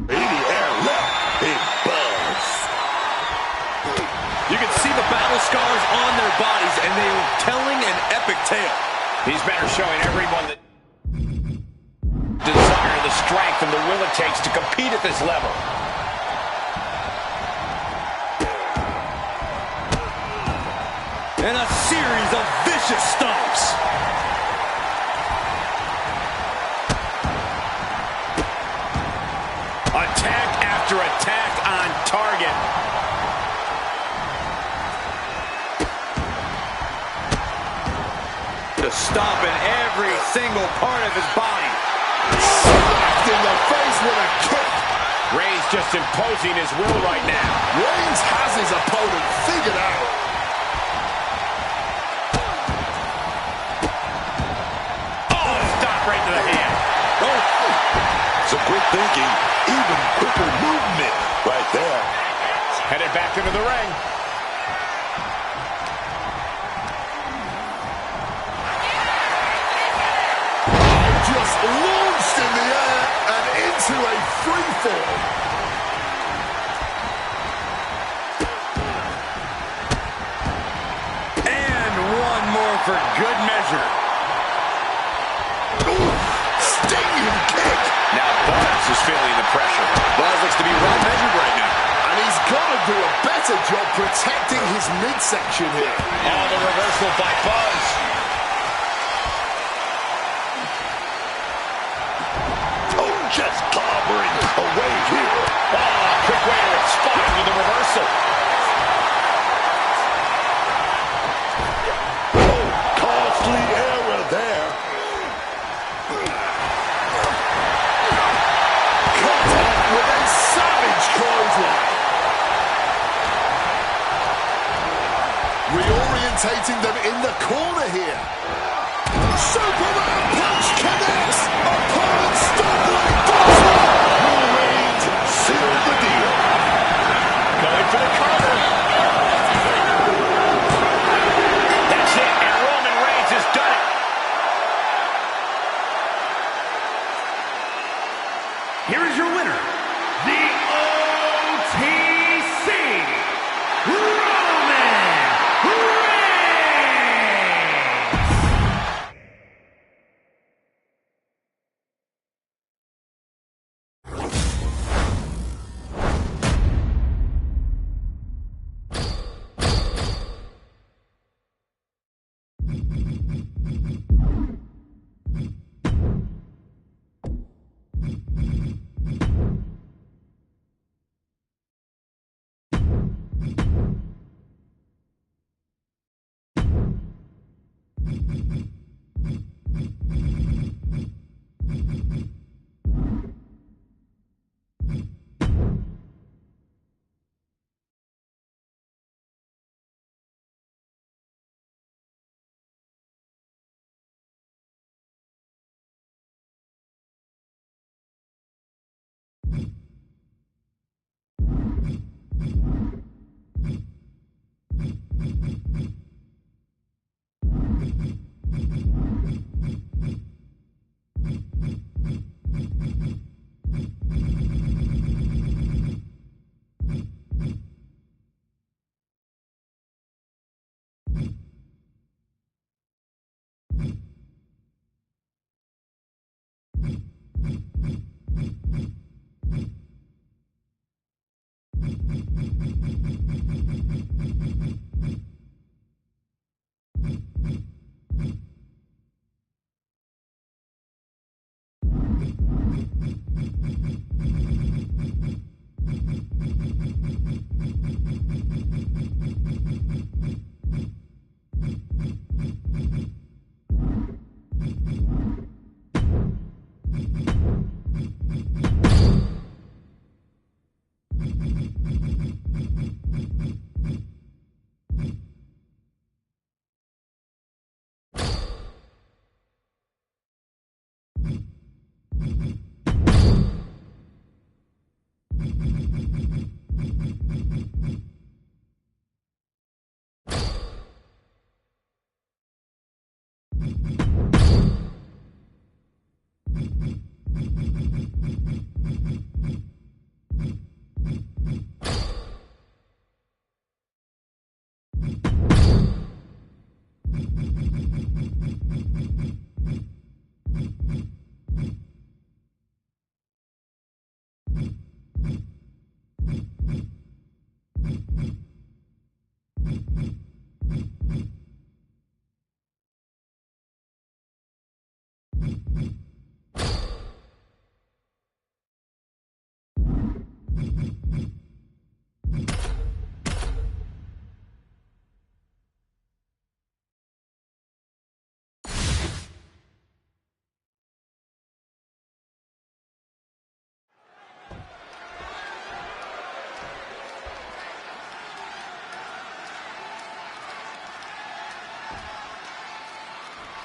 Any air left, big Buzz. You can see the battle scars on their bodies, and they are telling an epic tale. These men are showing everyone the desire, the strength, and the will it takes to compete at this level. And a series of vicious stomps. Attack after attack on target. To stop in every single part of his body. Slapped in the face with a kick. Reigns just imposing his will right now. Reigns has his opponent figured out. Oh, stop right to the hand. Oh, some quick thinking, even quicker movement right there. Headed back into the ring. Just launched in the air and into a free fall. And one more for good measure. Ooh, stinging kick. Now Buzz is feeling the pressure. Buzz looks to be well measured right now. And he's got to do a better job protecting his midsection here. Oh, the reversal by Buzz. Oh, just clobbering away here. Oh, quick way to respond with the reversal. Oh, costly error there. Contact with a savage clothesline. Reorientating them in the corner here. Superman punch connects. Opponent stumbling. Reigns sealed the deal. Going for the cover. That's it, and Roman Reigns has done it. Here is your winner, the OTC Roman Reigns.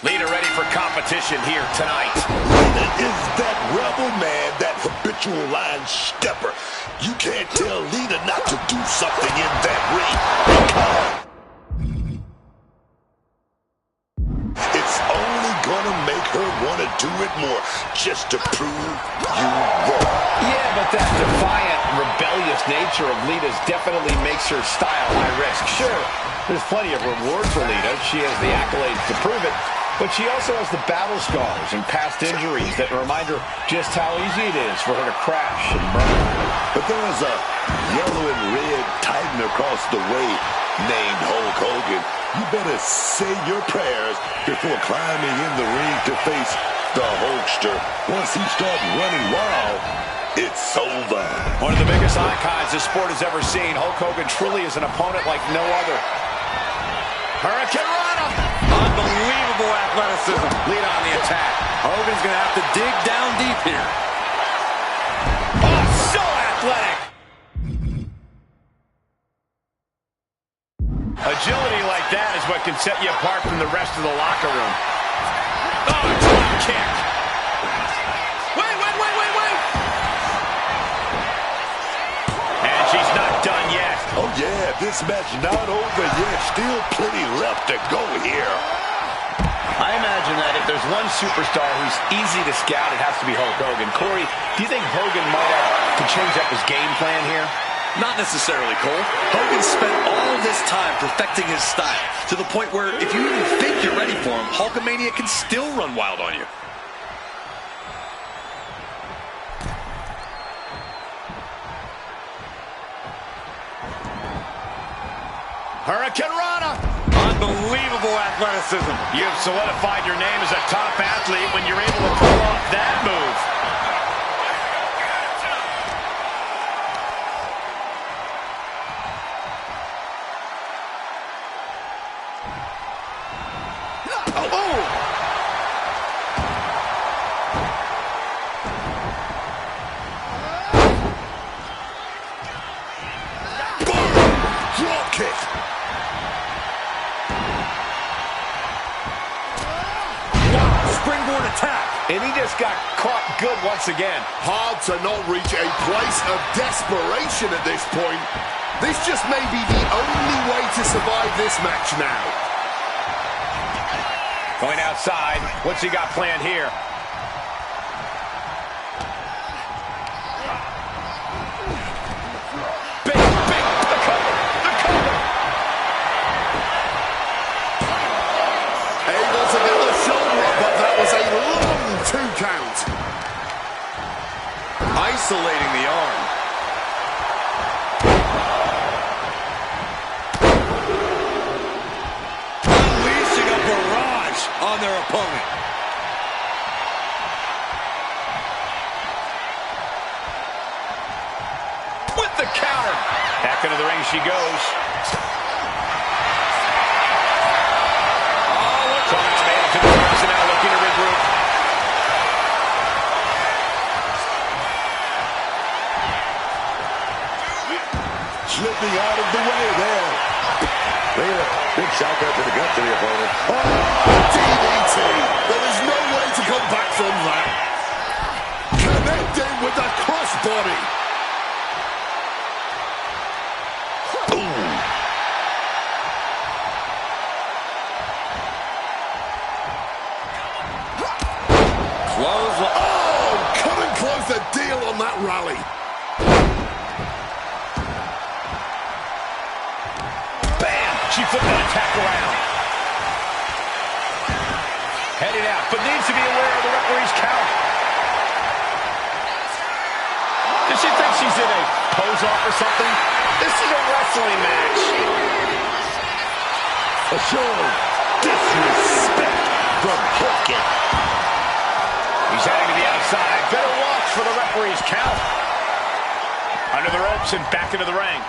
Lita ready for competition here tonight. Lita is that rebel man, that habitual line stepper. You can't tell Lita not to do something in that ring. It's only gonna make her want to do it more, just to prove you wrong. Yeah, but that defiant, rebellious nature of Lita's definitely makes her style high risk. Sure, there's plenty of reward for Lita. She has the accolades to prove it. But she also has the battle scars and past injuries that remind her just how easy it is for her to crash and burn. But there's a yellow and red titan across the way named Hulk Hogan. You better say your prayers before climbing in the ring to face the Hulkster. Once he starts running wild, it's over. One of the biggest icons this sport has ever seen. Hulk Hogan truly is an opponent like no other. Hurricane Rana! Unbelievable athleticism. Lead on the attack. Hogan's going to have to dig down deep here. Oh, so athletic! Agility like that is what can set you apart from the rest of the locker room. Oh, drop kick! Wait! And she's not done yet. Oh yeah, this match not over yet. Still plenty left to go here. I imagine that if there's one superstar who's easy to scout, it has to be Hulk Hogan. Corey, do you think Hogan might have to change up his game plan here? Not necessarily, Cole. Hogan spent all this time perfecting his style to the point where if you even think you're ready for him, Hulkamania can still run wild on you. Hurricane Rana! Unbelievable athleticism. You have solidified your name as a top athlete when you're able to pull off that move. Drop kick. Springboard attack. And he just got caught good once again. Hard to not reach a place of desperation at this point. This just may be the only way to survive this match now. Going outside. What's he got planned here? Big, the cover. Able to get the shoulder up, but that was a long 2 count. Isolating the arm. Unleashing a barrage on their opponent. With the counter. Back into the ring she goes. Somehow made it to the ropes and now looking to regroup. Slipping out of the way there. Later, big shot there to the gut to the opponent. Oh, DDT. There is no way to come back from that. Connecting with the crossbody. Couldn't close the deal on that rally. Bam! She flipped that attack around. Headed out, but needs to be aware of the referee's count. Does she think she's in a pose-off or something? This is a wrestling match. A show of disrespect from Hogan. He's heading to the outside. Better watch for the referee's count. Under the ropes and back into the ring.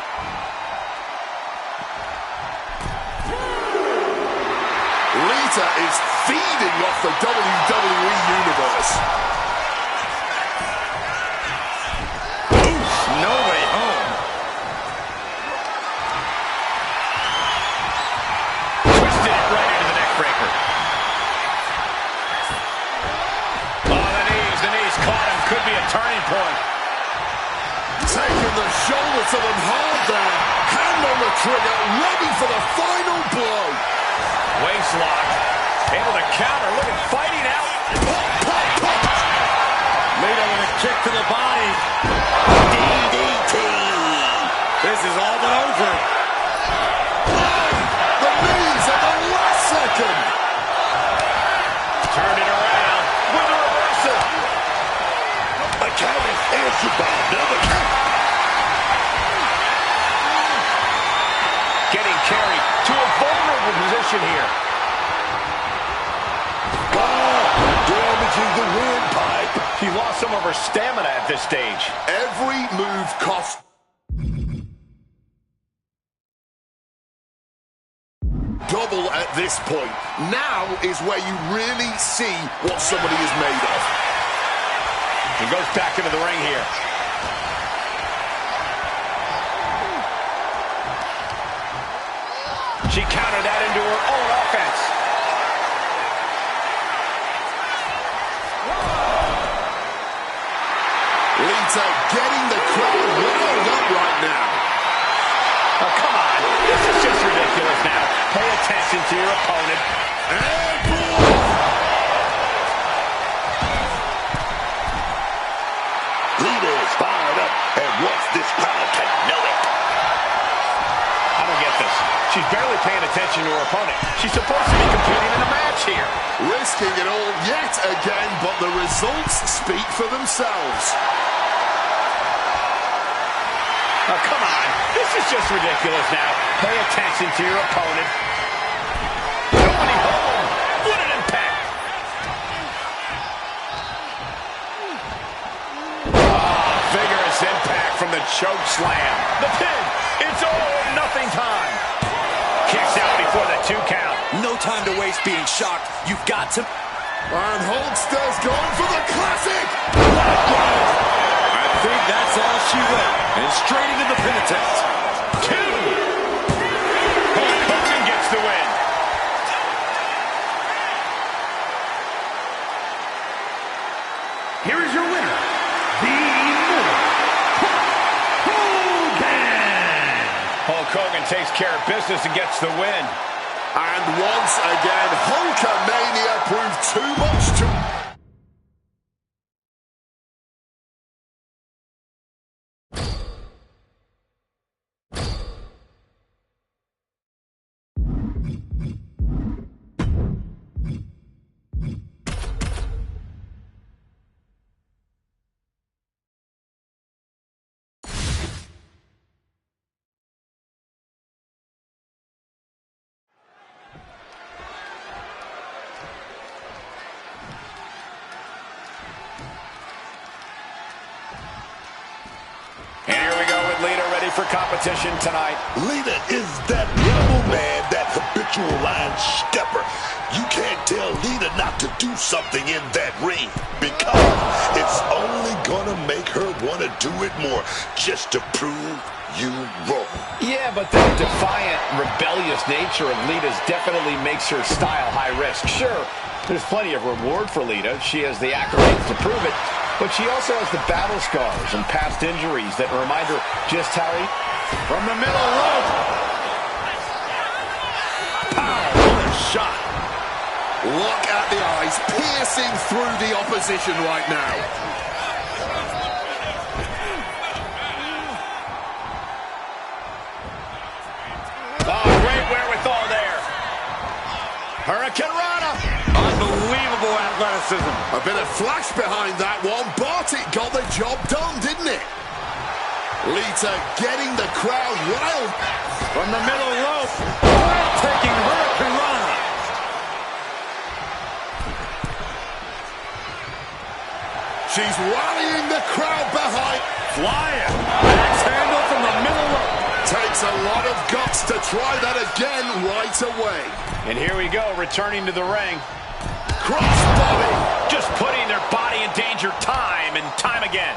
Lita is feeding off the WWE Universe. No way home. Twisted it right into the neck breaker. turning point. Taking the shoulder to them hard there. Hand on the trigger, ready for the final blow. Waist lock. Able to counter. Look at fighting out. Pop, pop, pop. Lita with a kick to the body. DDT. This is all but over. The knees at the last second. Turn it around with a reversal. A count is answered by another count. Getting carried to a vulnerable position here. Damaging the windpipe. She lost some of her stamina at this stage. Every move cost. Double at this point. Now is where you really see what somebody is made of. He goes back into the ring here. She countered that into her own offense. Lita getting the crowd riled up right now. Oh, come on. This is just ridiculous now. Pay attention to your opponent. And boom! Lita is fired up and wants this crowd to know it. I don't get this. She's barely paying attention to her opponent. She's supposed to be competing in a match here. Risking it all yet again, but the results speak for themselves. Oh, come on. This is just ridiculous now. Pay attention to your opponent. Going home. What an impact. Oh, vigorous impact from the choke slam. The pin. It's all or nothing time. Kicks out before the 2 count. No time to waste being shocked. You've got to... And Hulkster's going for the classic. I think that's all she went. And straight into the pin attempt. 2. Hulk Hogan gets the win. Here is your winner, the Immortal Hulk Hogan. Hulk Hogan takes care of business and gets the win. And once again, Hulkamania proved too much to... For competition tonight. Lita is that rebel man, that habitual line stepper. You can't tell Lita not to do something in that ring because it's only gonna make her want to do it more just to prove you wrong. Yeah, but the defiant, rebellious nature of Lita's definitely makes her style high risk. Sure, there's plenty of reward for Lita. She has the accolades to prove it. But she also has the battle scars and past injuries that remind her just how he... From the middle rope. Pow, what a shot. Look at the eyes piercing through the opposition right now. Oh, great wherewithal there. Hurricane Rana. Unbelievable athleticism. A bit of flash behind that one, but it got the job done, didn't it? Lita getting the crowd wild. From the middle rope. Breathtaking Hurricane Rana. She's rallying the crowd behind. Flying. Axe handle from the middle rope. Takes a lot of guts to try that again right away. And here we go, returning to the ring. Crossbody. Just putting their body in danger time and time again.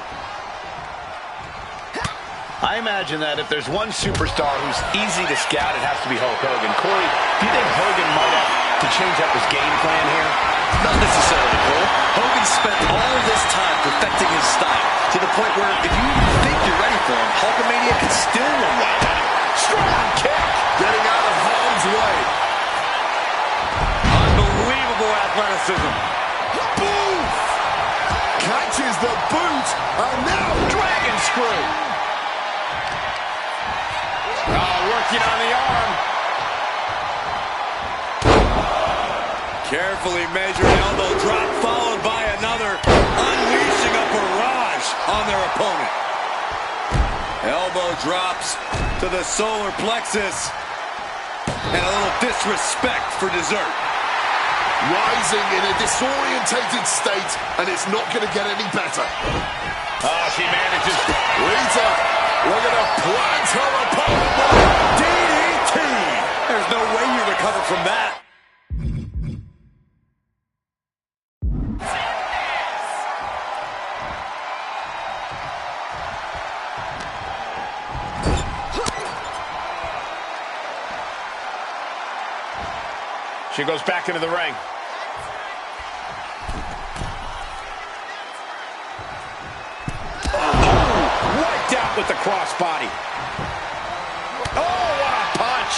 I imagine that if there's one superstar who's easy to scout, it has to be Hulk Hogan. Corey, do you think Hogan might have to change up his game plan here? Not necessarily, Cole. Hogan spent all this time perfecting his style to the point where if you even think you're ready for him, Hulkamania can still run wild on you. Strong kick. Getting out of harm's way. Unbelievable athleticism. Boom! Catches the boot, and now dragon screw. Working on the arm. Carefully measured elbow drop followed by another, unleashing a barrage on their opponent. Elbow drops to the solar plexus. And a little disrespect for dessert. Rising in a disorientated state, and it's not going to get any better. Oh, she manages. Rita, we're going to plant her opponent with DDT! There's no way you recover from that. She goes back into the ring. Oh, wiped out with the crossbody. Oh, what a punch.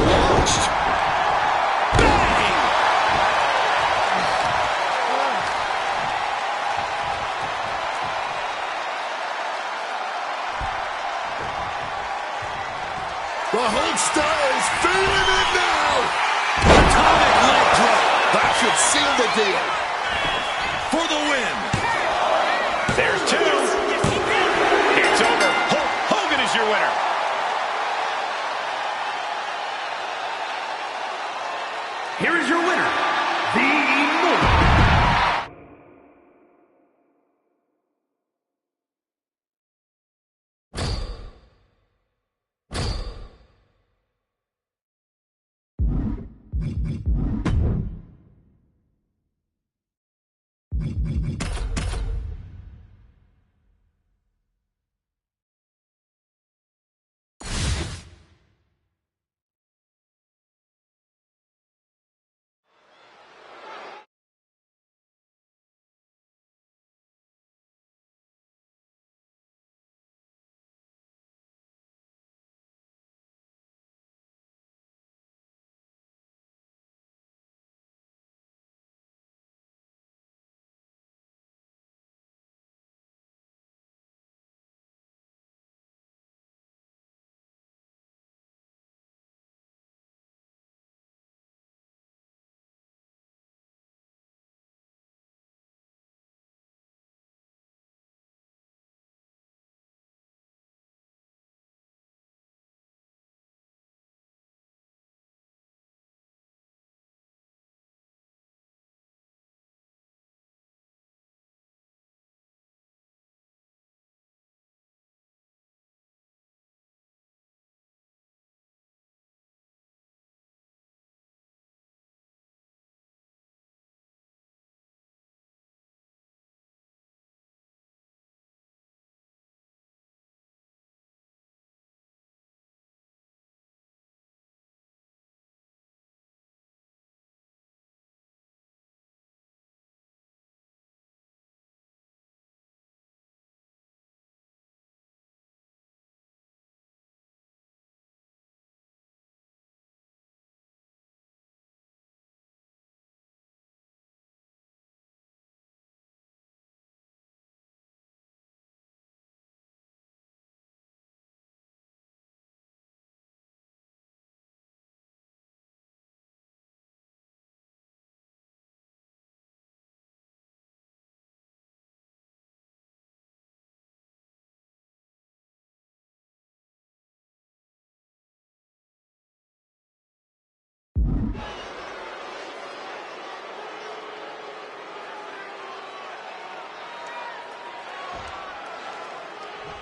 launched. The Hulkster is feeling it now. Atomic leg drop. That should seal the deal. For the win. There's two. It's over. Hulk Hogan is your winner. Here is your winner, the Immortal.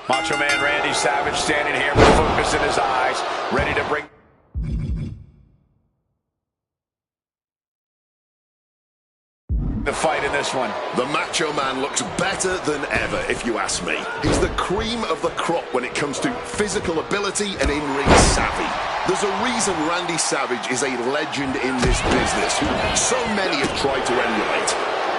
Macho Man Randy Savage standing here with focus in his eyes, ready to bring... The fight in this one. The Macho Man looks better than ever, if you ask me. He's the cream of the crop when it comes to physical ability and in-ring savvy. There's a reason Randy Savage is a legend in this business, who so many have tried to emulate.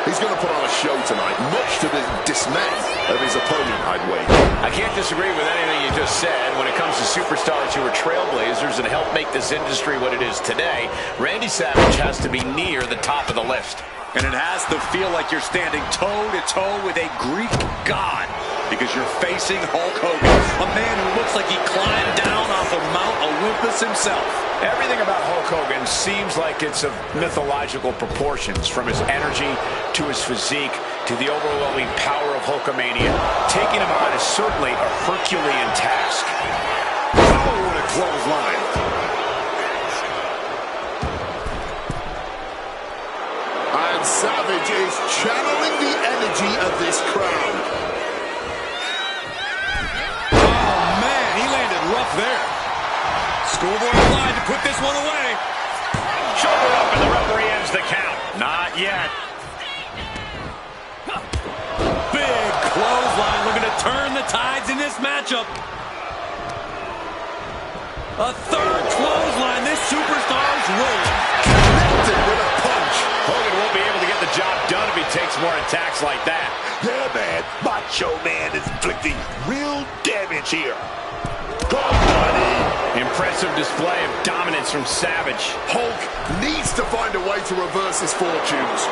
He's going to put on a show tonight, much to the dismay of his opponent, I'd wager. I can't disagree with anything you just said. When it comes to superstars who are trailblazers and help make this industry what it is today, Randy Savage has to be near the top of the list. And it has to feel like you're standing toe-to-toe with a Greek god, because you're facing Hulk Hogan, a man who looks like he climbed down off of Mount Olympus himself. Everything about Hulk Hogan seems like it's of mythological proportions, from his energy to his physique to the overwhelming power of Hulkamania. Taking him on is certainly a Herculean task. Oh, what a clothesline. And Savage is channeling the energy of this crowd. Oh, man, he landed rough there. Schoolboy line to put this one away. Shoulder up, and the referee ends the count. Not yet. Big clothesline looking to turn the tides in this matchup. A third clothesline. This superstar's rolling. Connected with a punch. Hogan won't be able to get the job done if he takes more attacks like that. Yeah, man. Macho Man is inflicting real damage here. Go, buddy. Impressive display of dominance from Savage. Hulk needs to find a way to reverse his fortunes.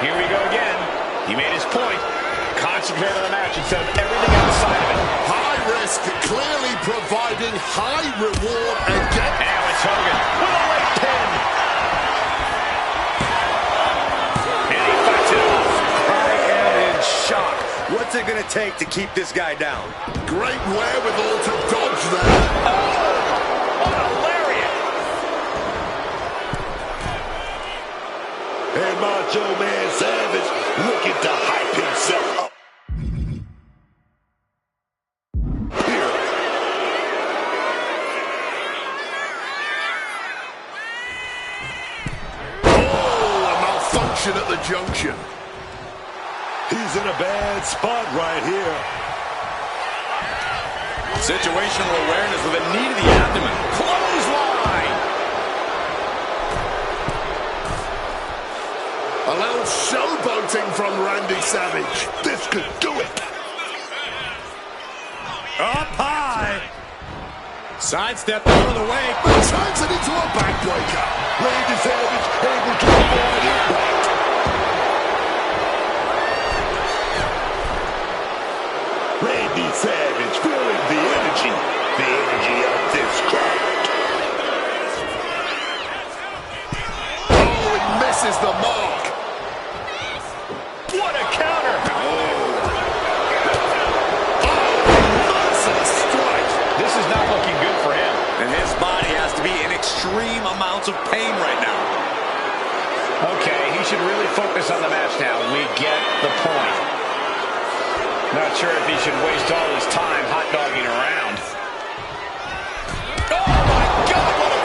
Here we go again. He made his point. Concentrate on the match instead of everything outside of it. High risk, clearly providing high reward again. Now it's Hogan with a leg pin. And he fights it off. I am in shock. What's it going to take to keep this guy down? Great wherewithal to dodge there. What a lariat. And Macho Man Savage looking to hype himself up. Here. Oh, a malfunction at the junction. He's in a bad spot right here. Situational awareness with a knee to the abdomen. Clothesline. A little showboating from Randy Savage. This could do it. Up high. Sidestep out of the way. Turns it into a backbreaker. Randy Savage able to avoid impact. Randy Savage feeling the energy of this crowd. Oh, he misses the mark. What a counter. Merciless strike. This is not looking good for him. And his body has to be in extreme amounts of pain right now. Okay, he should really focus on the match now. We get the point. Not sure if he should waste all his time hot-dogging around. Oh, my God, what a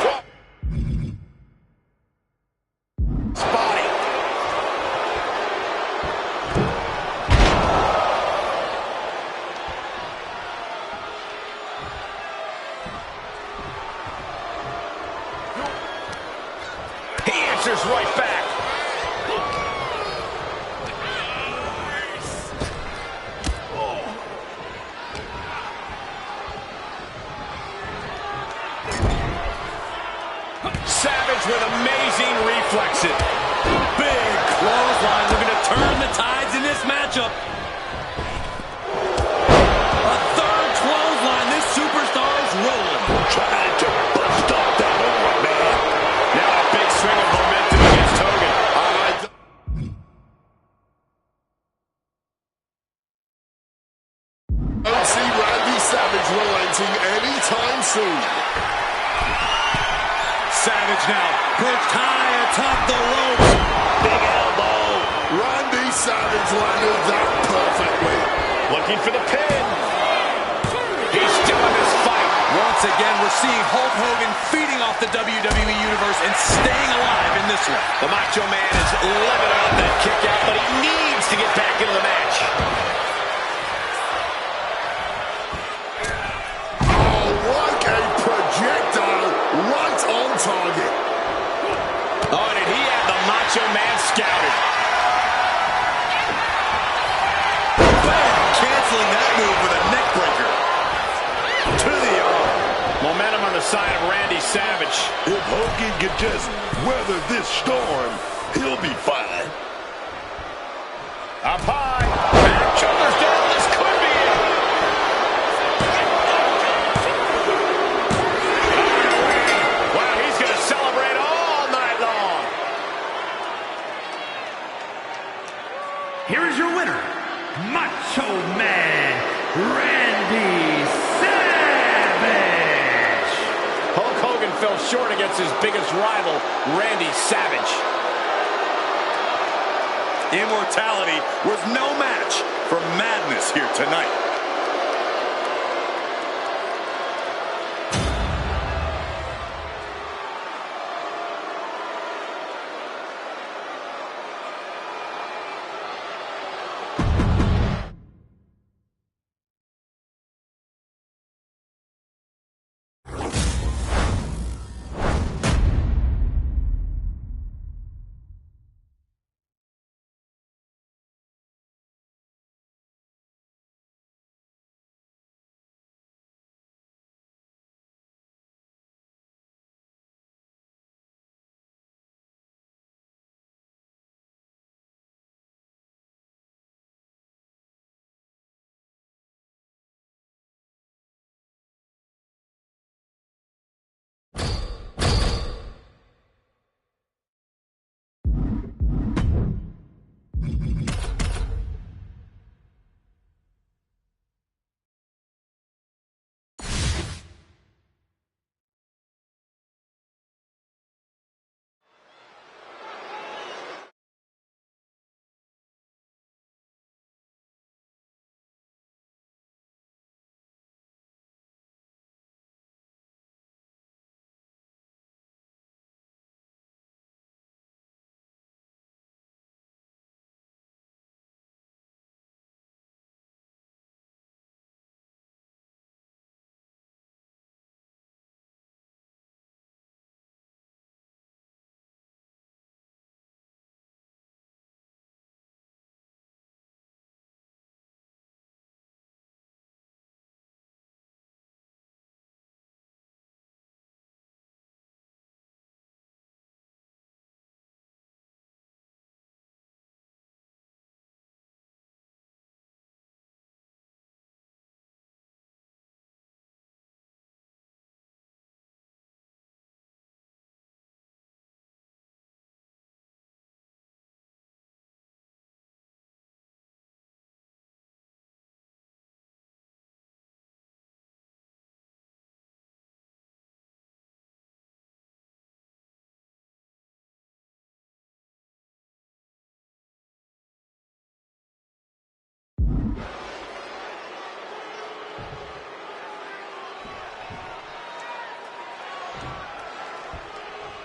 spotty. He answers right back. Savage with amazing reflexes. Big clothesline looking to turn the tides in this matchup. A third clothesline. This superstar's rolling. Trying to bust off that overman. Now a big swing of momentum against Hogan. Don't see Randy Savage relenting anytime soon. Savage now perched high atop the ropes. Big elbow. Randy Savage landed that perfectly. Looking for the pin. He's still in this fight. Once again, we're seeing Hulk Hogan feeding off the WWE Universe and staying alive in this one. The Macho Man is living off that kick out, but he needs to get back into the match. Oh, like a projectile right on target. Oh, did he have the Macho Man scouted? Canceling that move with a neck breaker. To the arm. Momentum on the side of Randy Savage. If Hogan can just weather this storm, he'll be fine. Up high. Back shoulders down. This could be it. Wow, he's going to celebrate all night long. Here is your winner, Macho Man Randy Savage. Hulk Hogan fell short against his biggest rival, Randy Savage. Immortality was no match for madness here tonight.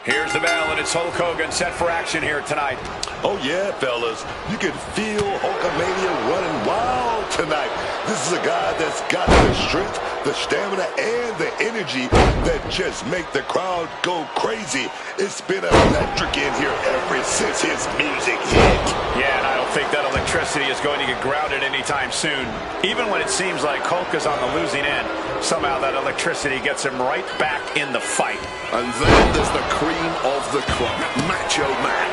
Here's the bell, and it's Hulk Hogan set for action here tonight. Oh, yeah, fellas. You can feel Hulkamania running wild tonight. This is a guy that's got the strength, the stamina, and the energy that just make the crowd go crazy. It's been electric in here ever since his music hit. Yeah, and I don't think that electricity is going to get grounded anytime soon. Even when it seems like Hulk is on the losing end, somehow that electricity gets him right back in the fight. And then there's the cream of the crop, Macho Man.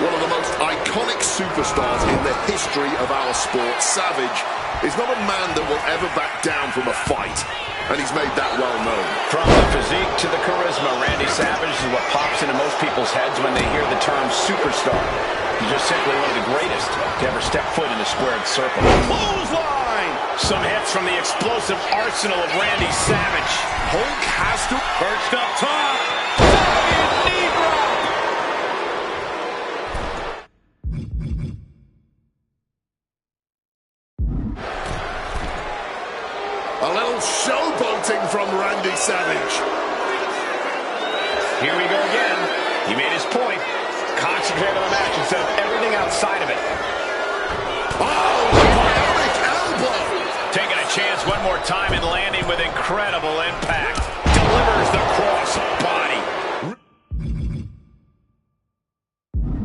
One of the most iconic superstars in the history of our sport. Savage is not a man that will ever back down from a fight, and he's made that well known. From the physique to the charisma, Randy Savage is what pops into most people's heads when they hear the term superstar. He's just simply one of the greatest to ever step foot in a squared circle. Clothesline! Some hits from the explosive arsenal of Randy Savage. Hulk has to perched up top. Knee drop! A little showboating from Randy Savage. Here we go again. He made his point. Concentrate on the match instead of everything outside of it. Oh, bionic elbow. Taking a chance one more time and landing with incredible impact. Delivers the cross body.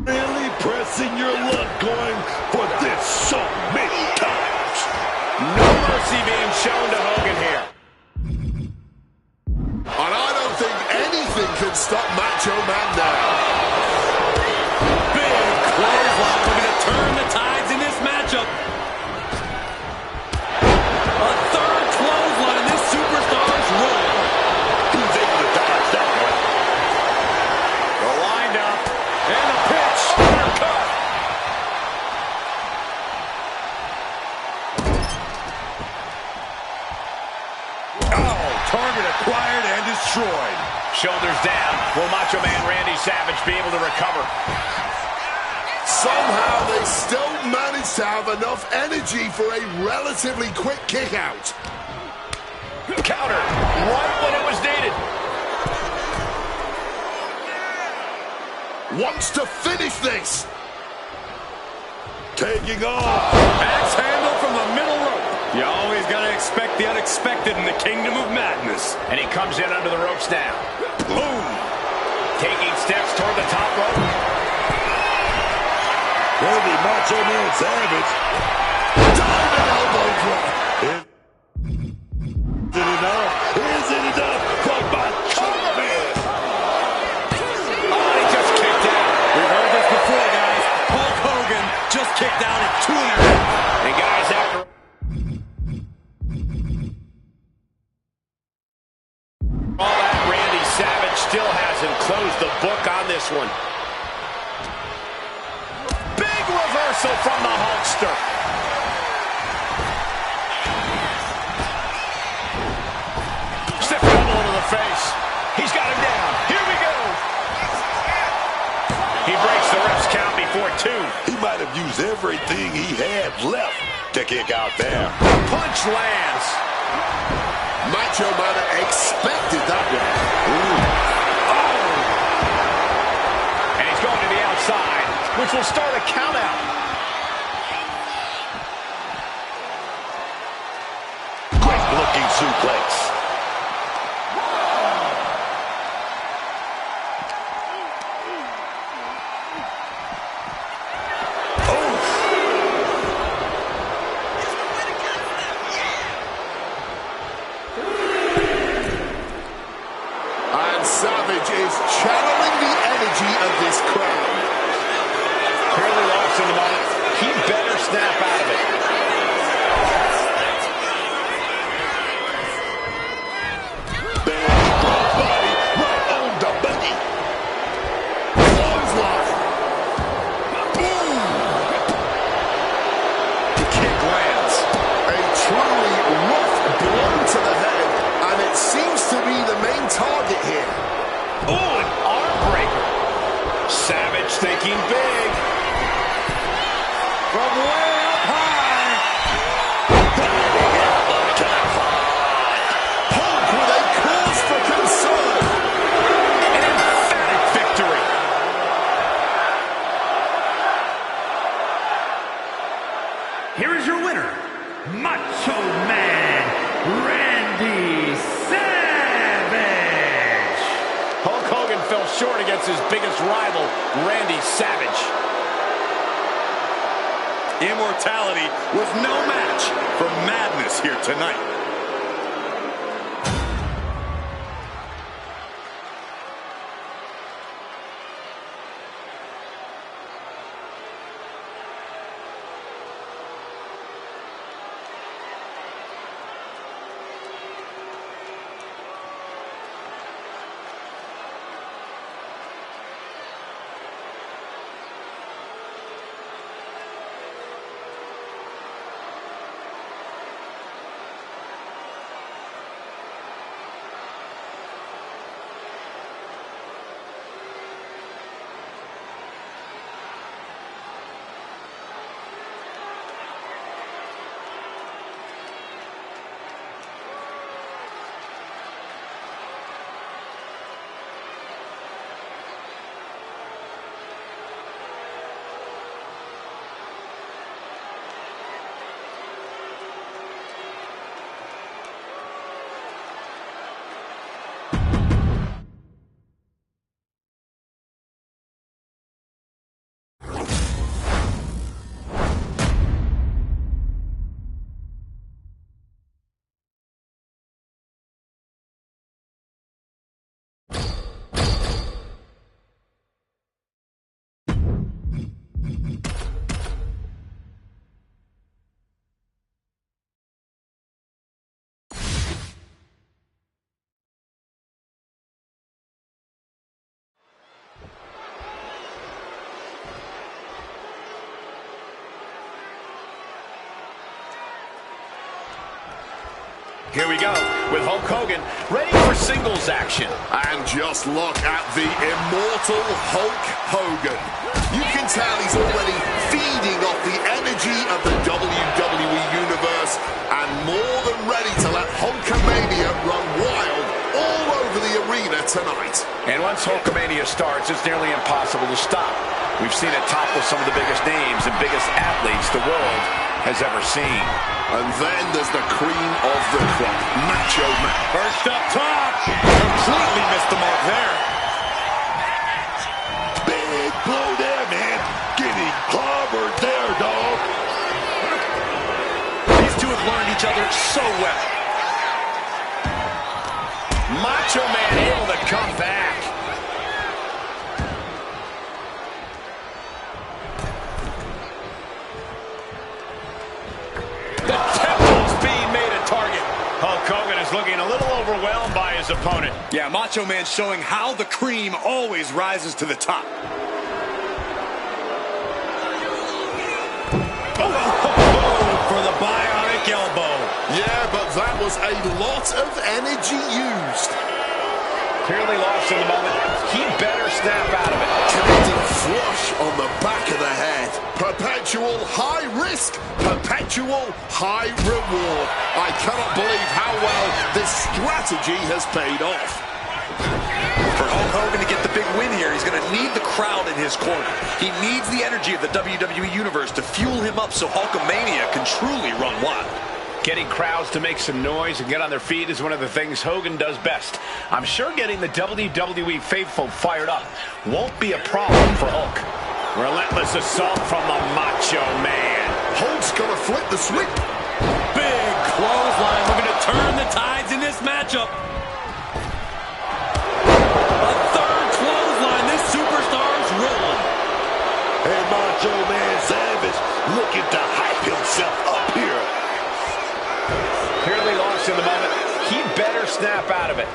Really pressing your luck, going for this so many times. No mercy being shown to Hogan here. And I don't think anything can stop Macho Man now. Big clothesline looking to turn the tides in this matchup. A third clothesline in this superstar's role. He's able to dodge that one. The wind up and the pitch. Uppercut. Oh, target acquired and destroyed. Shoulders down. Will Macho Man Randy Savage be able to recover? Somehow they still manage to have enough energy for a relatively quick kick out. Counter right when it was needed. Wants to finish this. Taking off. Axe handle from the middle rope. You always got to expect the unexpected in the Kingdom of Madness. And he comes in under the ropes now. Boom. Taking steps toward the top rope. Heavy Macho Man Savage. Diving elbow drop. Is it enough? Is it enough for Macho Man? Oh, he just kicked out. We've heard this before, guys. Hulk Hogan just kicked out at 2.5. And guys, after all that, Randy Savage still hasn't closed the book on this one. Big reversal from the Hulkster. Stiff elbow to the face. He's got him down. Here we go. He breaks the ref's count before 2. He might have used everything he had left to kick out there. Punch lands. Macho Man expected that one. And he's going to the outside, which will start a count out. Great looking suplex. And Savage is channeling the energy of this crowd. Clearly lost in the moment. He better snap out of it. Body right on the belly. Clothesline. Boom. The kick lands. A truly rough blow to the head, and it seems to be the main target here. Oh, an arm breaker. Savage thinking big. From way up high. Hulk with a cause for concern. An emphatic victory. Here is your winner, Macho Man Randy Savage. Hulk Hogan fell short against his biggest rival, Randy Savage. Immortality was no match for Madness here tonight. Here we go with Hulk Hogan ready for singles action. And just look at the immortal Hulk Hogan. You can tell he's already feeding off the energy of the WWE Universe and more than ready to let Hulkamania run wild all over the arena tonight. And once Hulkamania starts, it's nearly impossible to stop. We've seen it topple some of the biggest names and biggest athletes the world has ever seen. And then there's the cream of the crop, Macho Man. First up top. Completely missed the mark there. Big blow there, man. Getting clobbered there, dog. These two have learned each other so well. Macho Man able to come back. The temple's being made a target. Hulk Hogan is looking a little overwhelmed by his opponent. Yeah, Macho Man showing how the cream always rises to the top. For the bionic elbow. Yeah, but that was a lot of energy used. Clearly lost in the moment. He better snap out of it. Connecting flush on the back of the head. Perpetual high risk, perpetual high reward. I cannot believe how well this strategy has paid off. For Hulk Hogan to get the big win here, he's going to need the crowd in his corner. He needs the energy of the WWE Universe to fuel him up so Hulkamania can truly run wild. Getting crowds to make some noise and get on their feet is one of the things Hogan does best. I'm sure getting the WWE faithful fired up won't be a problem for Hulk. Relentless assault from the Macho Man. Hulk's gonna flip the switch. Big clothesline looking to turn the tides in this matchup. A third clothesline. This superstar's rolling. Hey, Macho Man Savage looking to hype himself up here. Clearly lost in the moment. He better snap out of it.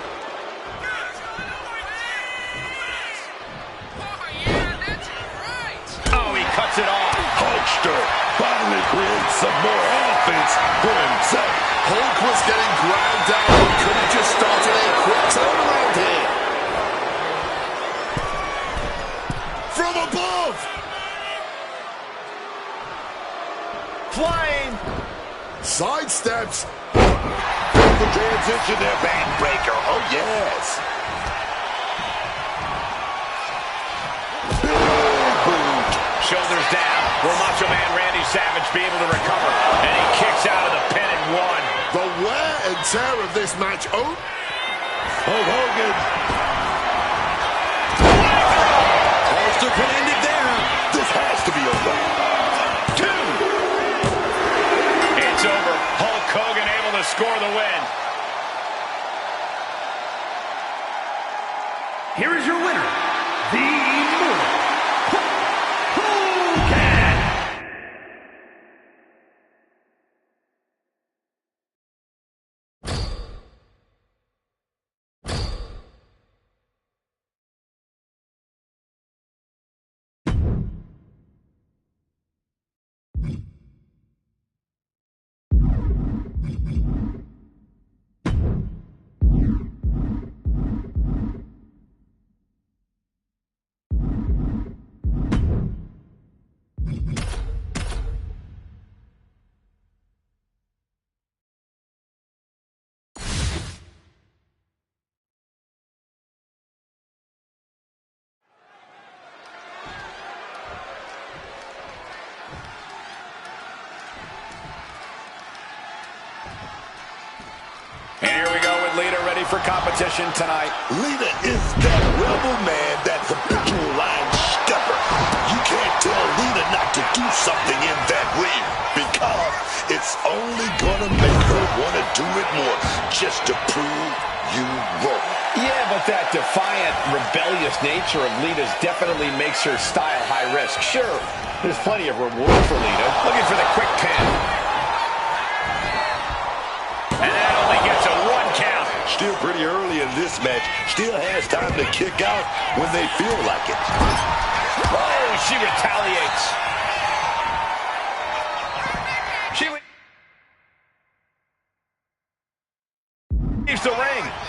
Oh, he cuts it off. Hulkster finally creates some more offense for himself. Hulk was getting ground down and could have just started a quick turnaround here. From above. Flying. Sidesteps. The transition there, backbreaker. Oh, yes. Big boot. Shoulders down. Will Macho Man Randy Savage be able to recover? And he kicks out of the pin and one. The wear and tear of this match. Oh, Hulk Hogan. Holster pin ended there. This has to be over. It's over. Hulk Hogan able to score the win. Here is your winner, the Immortal Hulk Hogan. And here we go with Lita ready for competition tonight. Lita is that rebel man, that habitual line stepper. You can't tell Lita not to do something in that ring because it's only gonna make her want to do it more just to prove you wrong. Yeah, but that defiant, rebellious nature of Lita's definitely makes her style high risk. Sure, there's plenty of reward for Lita. Looking for the quick pin. And that only gets a 1 count. Still pretty early in this match. Still has time to kick out when they feel like it. Oh, she retaliates.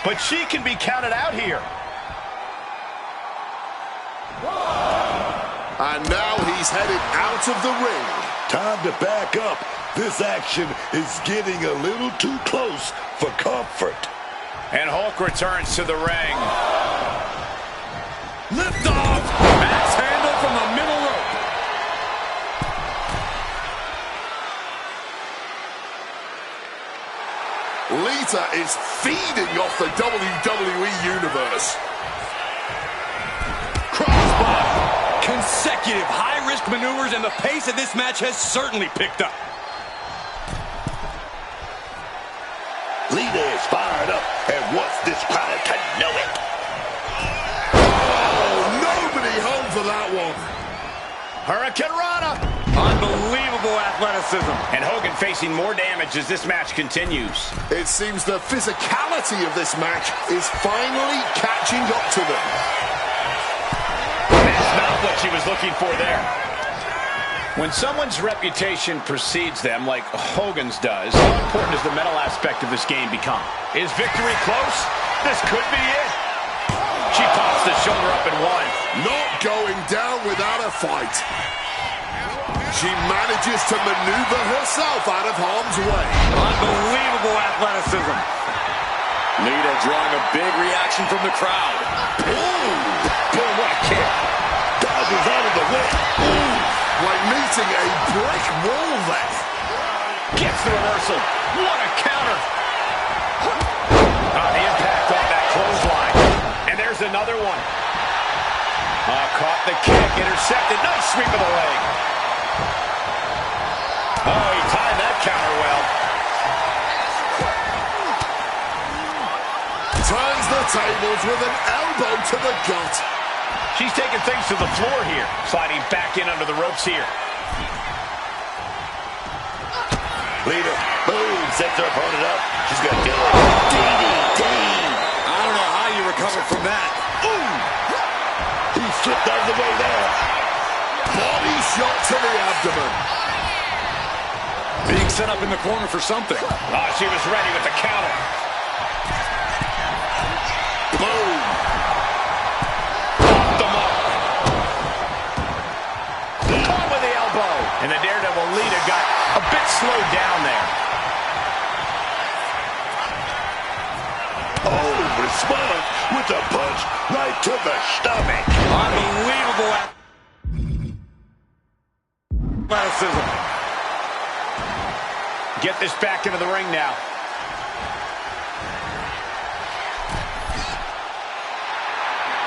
but she can be counted out here. And now he's headed out of the ring. Time to back up. This action is getting a little too close for comfort. And Hulk returns to the ring. Lift off! Axe handle from the middle rope. Lita is feeding off the WWE Universe. Crossbody. Consecutive high-risk maneuvers, and the pace of this match has certainly picked up. Lita is fired up and wants this crowd to know it. Oh, nobody home for that one. Hurricane Rana. Unbelievable athleticism. And Hogan facing more damage as this match continues. It seems the physicality of this match is finally catching up to them. That's not what she was looking for there. When someone's reputation precedes them, like Hogan's does, how important does the mental aspect of this game become? Is victory close? This could be it. She pops the shoulder up and one. Not going down without a fight. She manages to maneuver herself out of harm's way. Unbelievable athleticism. Lita drawing a big reaction from the crowd. Ooh, boy, what a kick. Dodges out of the way. Ooh, Like meeting a brick wall there. Gets the reversal. What a counter. The impact on that clothesline. And there's another one. Caught the kick. Intercepted. Nice sweep of the leg. Oh, he timed that counter well. Turns the tables with an elbow to the gut. She's taking things to the floor here. Sliding back in under the ropes here. Lita, boom, sets her opponent up. She's going to do it. DDT. I don't know how you recover from that. Ooh. He slipped out of the way there. Body shot to the abdomen. Being set up in the corner for something. She was ready with the counter. Boom. Caught with the elbow. And the Daredevil Lita got a bit slowed down there. Oh, response with a punch right to the stomach. Unbelievable athleticism. Get this back into the ring now.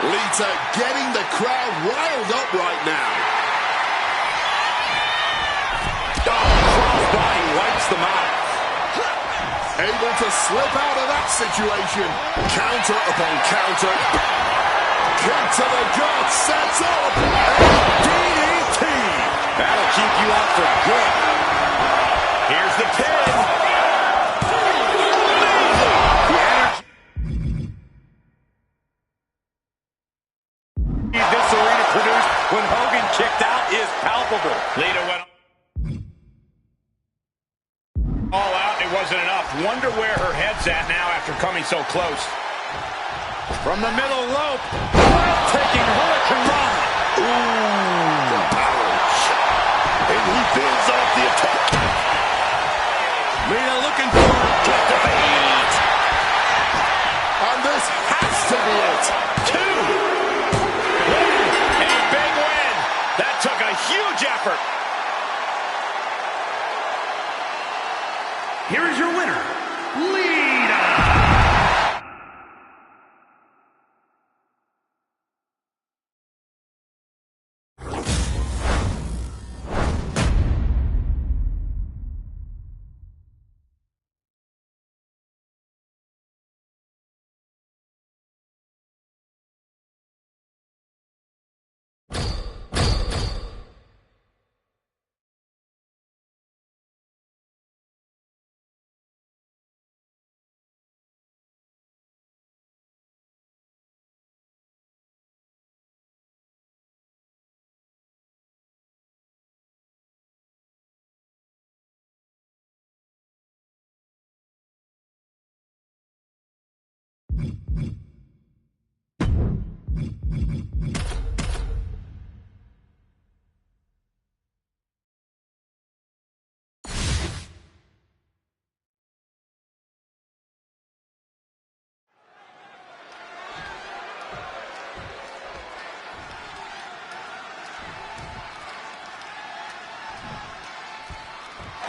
Lita getting the crowd riled up right now. Crossbody wipes them out. Able to slip out of that situation. Counter upon counter. Kick to the gut. Sets up. DDT. That'll keep you out for good. Here's the pin. This arena produced when Hogan kicked out is palpable. Lita went all out. It wasn't enough. Wonder where her head's at now after coming so close. From the middle rope, breathtaking Hurricane Rana. Ooh, ouch. And he builds off the attack. Lita looking for Get the feet. And this has to be it. Two. A big win. That took a huge effort. Here is your winner, Lita.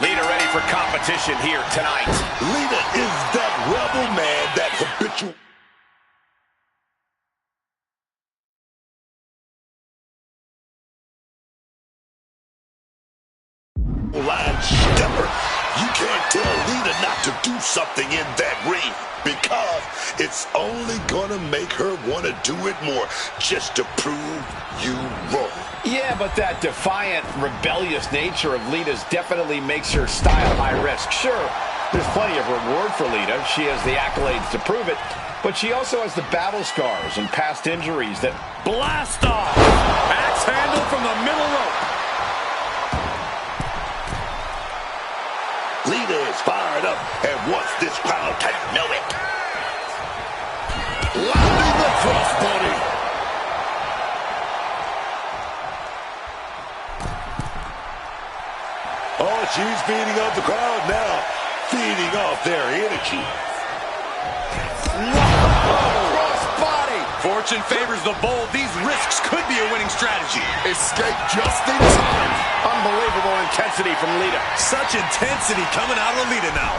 Lita ready for competition here tonight. Lita is that rebel man, that habitual line stepper. You can't tell Lita not to do something in that ring because it's only gonna make her want to do it more just to prove you wrong. Yeah, but that defiant, rebellious nature of Lita's definitely makes her style high risk. Sure, there's plenty of reward for Lita. She has the accolades to prove it, but she also has the battle scars and past injuries that Blast off! Axe handle from the middle rope. Lita is fired up and wants this crowd to know it. Landing the crossbody. Oh, she's feeding off the crowd now. Feeding off their energy. Crossbody. Fortune favors the bold. These risks could be a winning strategy. Escape just in time. unbelievable intensity from Lita. Such intensity coming out of Lita now.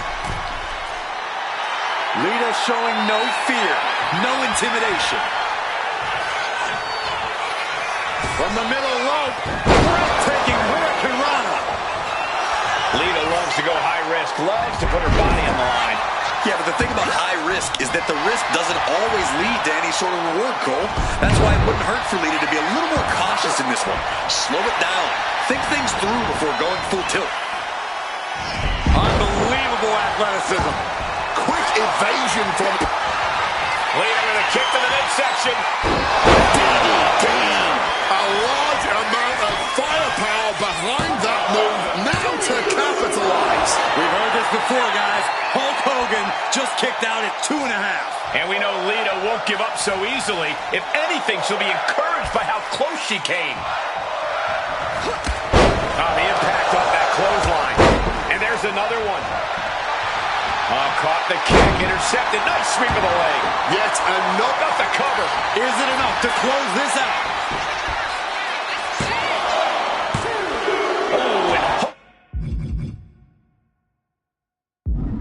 Lita showing no fear, no intimidation. From the middle rope, breathtaking Hurricane Rana. Lita loves to go high risk, loves to put her body on the line. Yeah, but the thing about high risk is that the risk doesn't always lead to any sort of reward, Cole. That's why it wouldn't hurt for Lita to be a little more cautious in this one. Slow it down. Think things through before going full tilt. Unbelievable athleticism. Quick evasion from... Lita with a kick to the midsection. A large amount of firepower behind that move. Now to capitalize. We've heard this before, guys. Hulk Hogan just kicked out at 2.5. And we know Lita won't give up so easily. If anything, she'll be encouraged by how close she came. Oh, the impact off that clothesline. And there's another one. Oh, caught the kick, intercepted. Nice sweep of the leg. Yet another... Got the cover. Is it enough to close this out?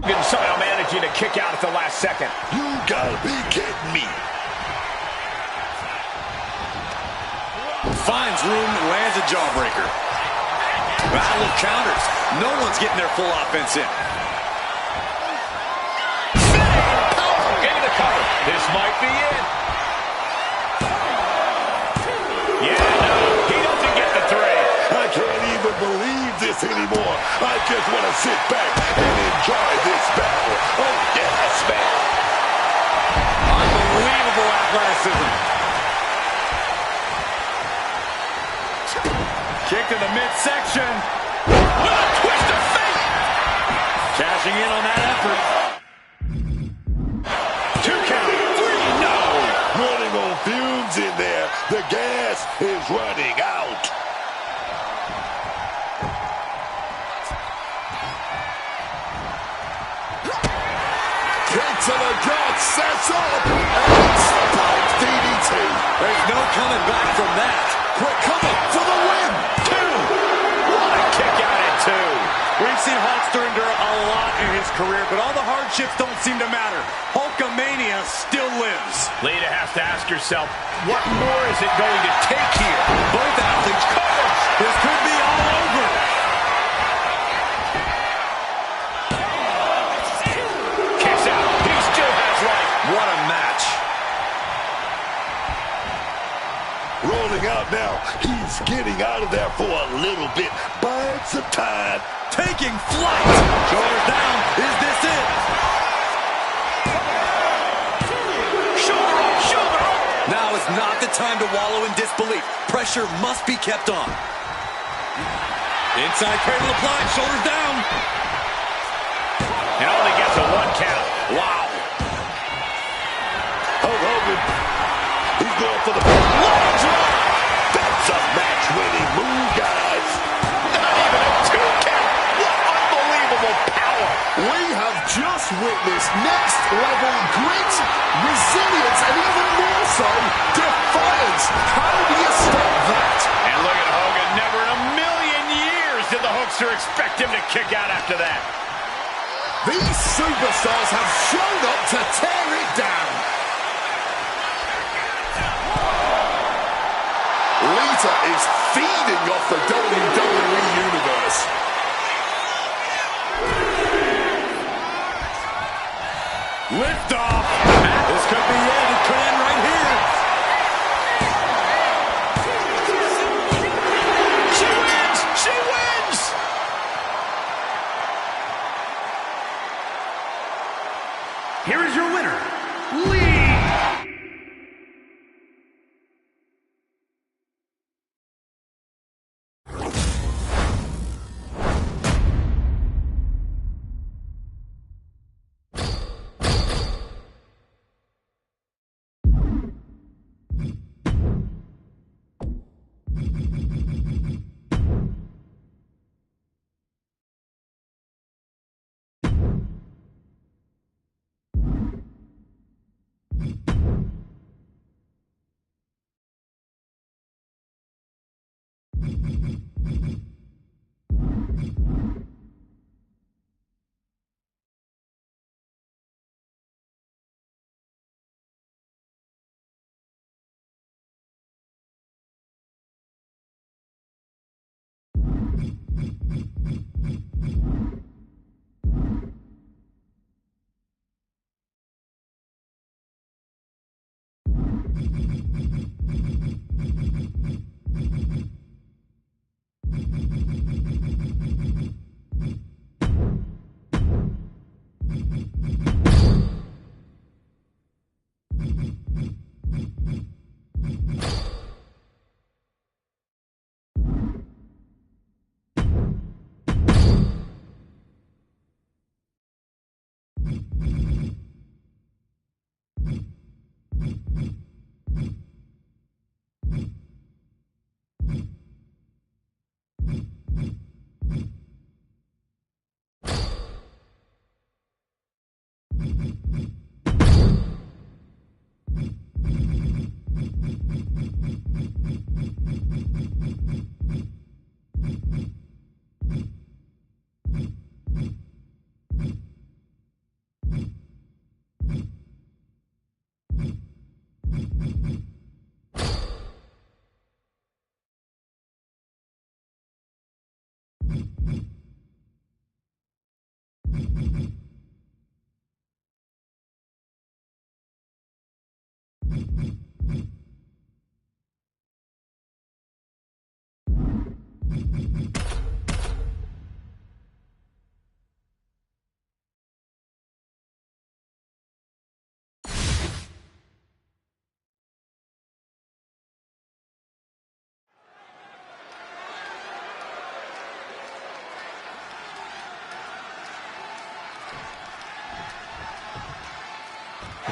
Hogan somehow managing to kick out at the last second. You gotta be kidding me. Finds room, lands a jawbreaker. Battle of counters. No one's getting their full offense in. Into the cover. This might be it. Yeah, no, he doesn't get the three. I can't even believe this anymore. I just want to sit back and enjoy this battle. Oh, yes, man. Unbelievable athleticism. Kick to the midsection. With a twist of fate. Cashing in on that effort. 2 count. 3, no. Running on fumes in there. The gas is running out. Kick to the gut, sets up, and spiked DDT. There's no coming back from that. Quick cover for the win. 2. What a kick out at 2. We've seen Hulkster endure a lot in his career, but all the hardships don't seem to matter. Hulkamania still lives. Lita has to ask herself, what more is it going to take here? Both athletes covers. This could be all over. Kicks out. He still has life. What a match. Rolling out now. He's getting out of there for a little bit. Buying some time. Taking flight. Shoulders down. Is this it? Shoulder up, shoulder up. Now is not the time to wallow in disbelief. Pressure must be kept on. Inside cradle applied. Shoulders down. And only gets a 1 count. Wow. for the leg drop. That's a match-winning move, guys. Not even a 2 count. What unbelievable power. We have just witnessed next-level grit, resilience, and even more so, defiance. How do you stop that? And look at Hogan. Never in a million years did the Hookster expect him to kick out after that. These superstars have shown up to tear it down. Lita is feeding off the WWE Universe. Lift off. This could be it. It could end right here. She wins! She wins! Here is your winner, Lee.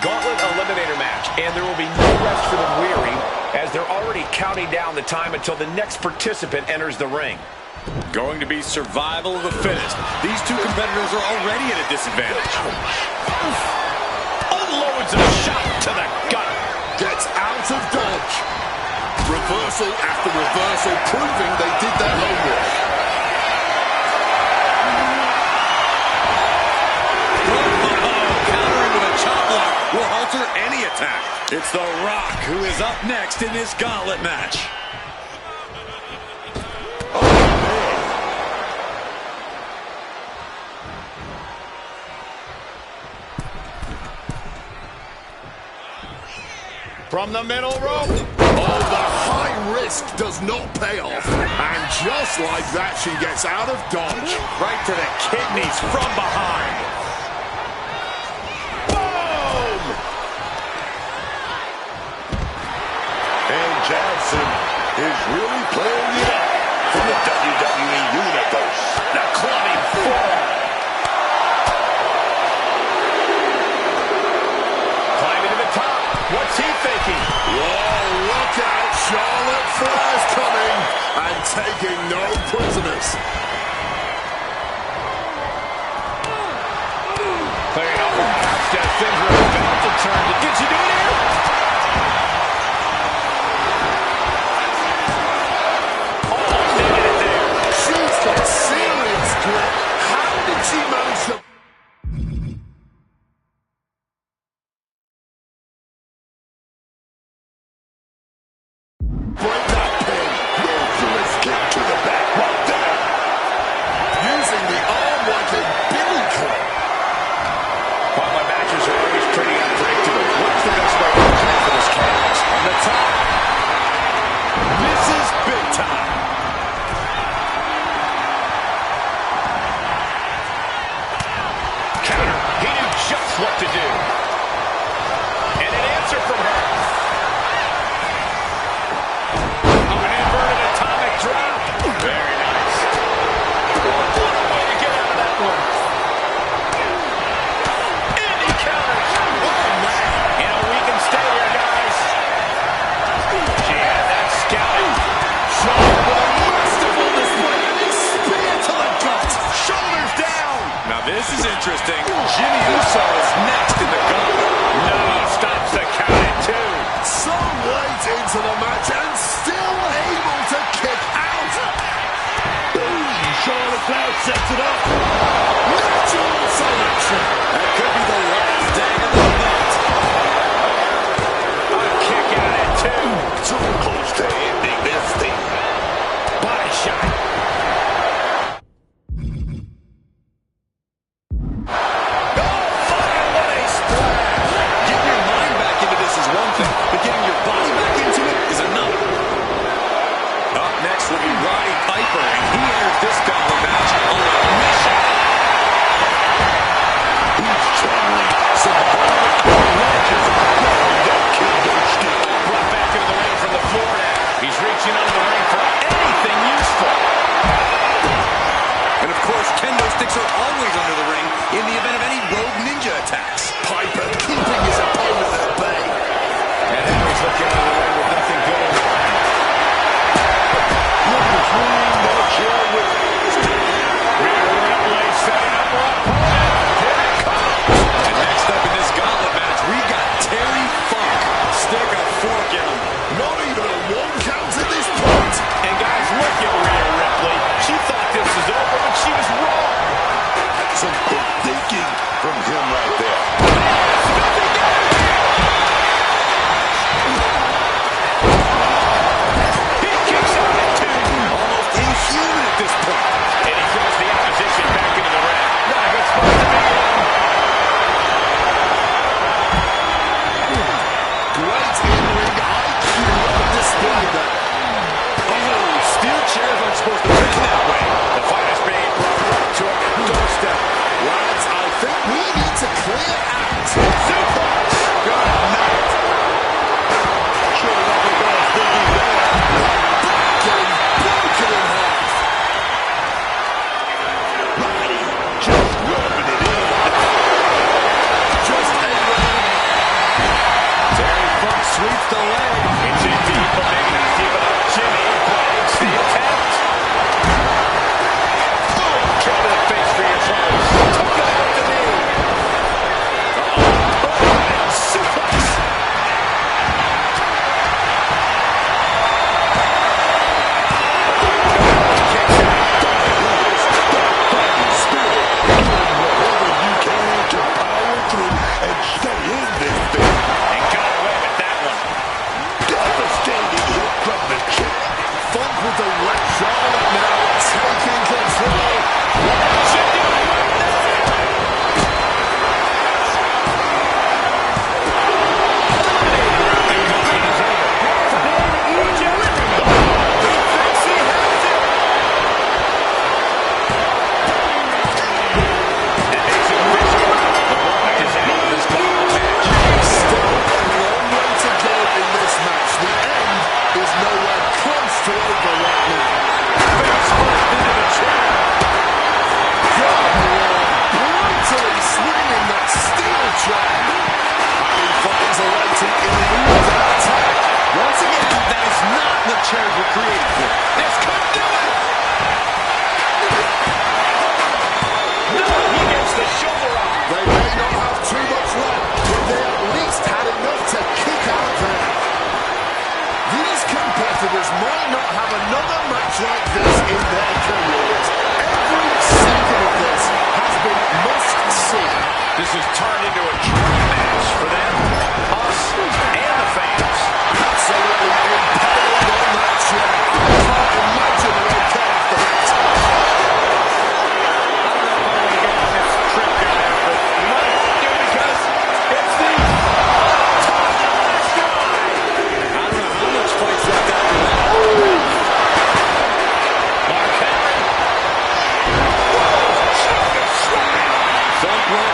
Gauntlet Eliminator match, and there will be no rest for the weary as they're already counting down the time until the next participant enters the ring. Going to be survival of the fittest. These two competitors are already at a disadvantage. Unloads a shot to the gut. Gets out of dodge. Reversal after reversal, proving they did their homework. Will alter any attack. It's The Rock who is up next in this gauntlet match. From the middle rope. Oh, the high risk does not pay off. And just like that, she gets out of dodge. Right to the kidneys from behind. Jackson is really playing it up for the WWE Universe. The clubbing forearm. Climbing to the top. What's he thinking? Whoa, prisoners. Clearing off the outstep, things are about to turn. Did she do it here? Almost taking it there. She's got serious grip. How did she manage to... break that pin? Ruthless kick to the back right there. Using the arm like a billy club. While my matches are always pretty unpredictable, what's the best way to prepare for this chaos? On the top. This is big time. Counter. He knew just what to do. And an answer from her. Oh, an inverted atomic drop. Very nice. What a way to get out of that one. And he counters. Oh, man. You know, we can stay here, guys. She had that scouting. Showing a masterful display of his spear to the gut. Shoulders down. Now this is interesting. Jimmy Uso is next in the gauntlet. No, stops the count at 2. So late into the match and still able to kick out. Charlotte Flair sets it up. Natural selection. That could be the last day of the night. A kick out at 2. Too close to ending this thing. Body shot. Getting your mind back into this is one thing, but getting your body back into it is another. Up next will be Roddy Piper, and he enters this gauntlet match on a mission. He's channeling some hard legends. That kid don't stick. Brought back into the ring from the floor now. He's reaching under the ring for anything useful. And of course, kendo sticks are always under the ring in the event of any rogue ninja attacks. Piper keeping his opponent at bay. And now he's looking under the ring with nothing good in mind. Look between the chair with Rhea Ripley setting up her opponent. Here it comes. And next up in this gauntlet match, we got Terry Funk. Stick a fork in him. Not even a one count at this point. And guys, look at Rhea Ripley. She thought this was over, but she was wrong. some quick thinking from him right there. He kicks out at 2. Almost inhuman at this point. And he throws the opposition back into the ring. Not a good spot to be in. Great in-ring IQ on display there. Oh, steel chairs aren't supposed to win that way. The fight is being brought right to a doorstep. Lads, I think we need to clear out. Suplex. Good night. Sure enough, he was thinking there. Getting broken in half.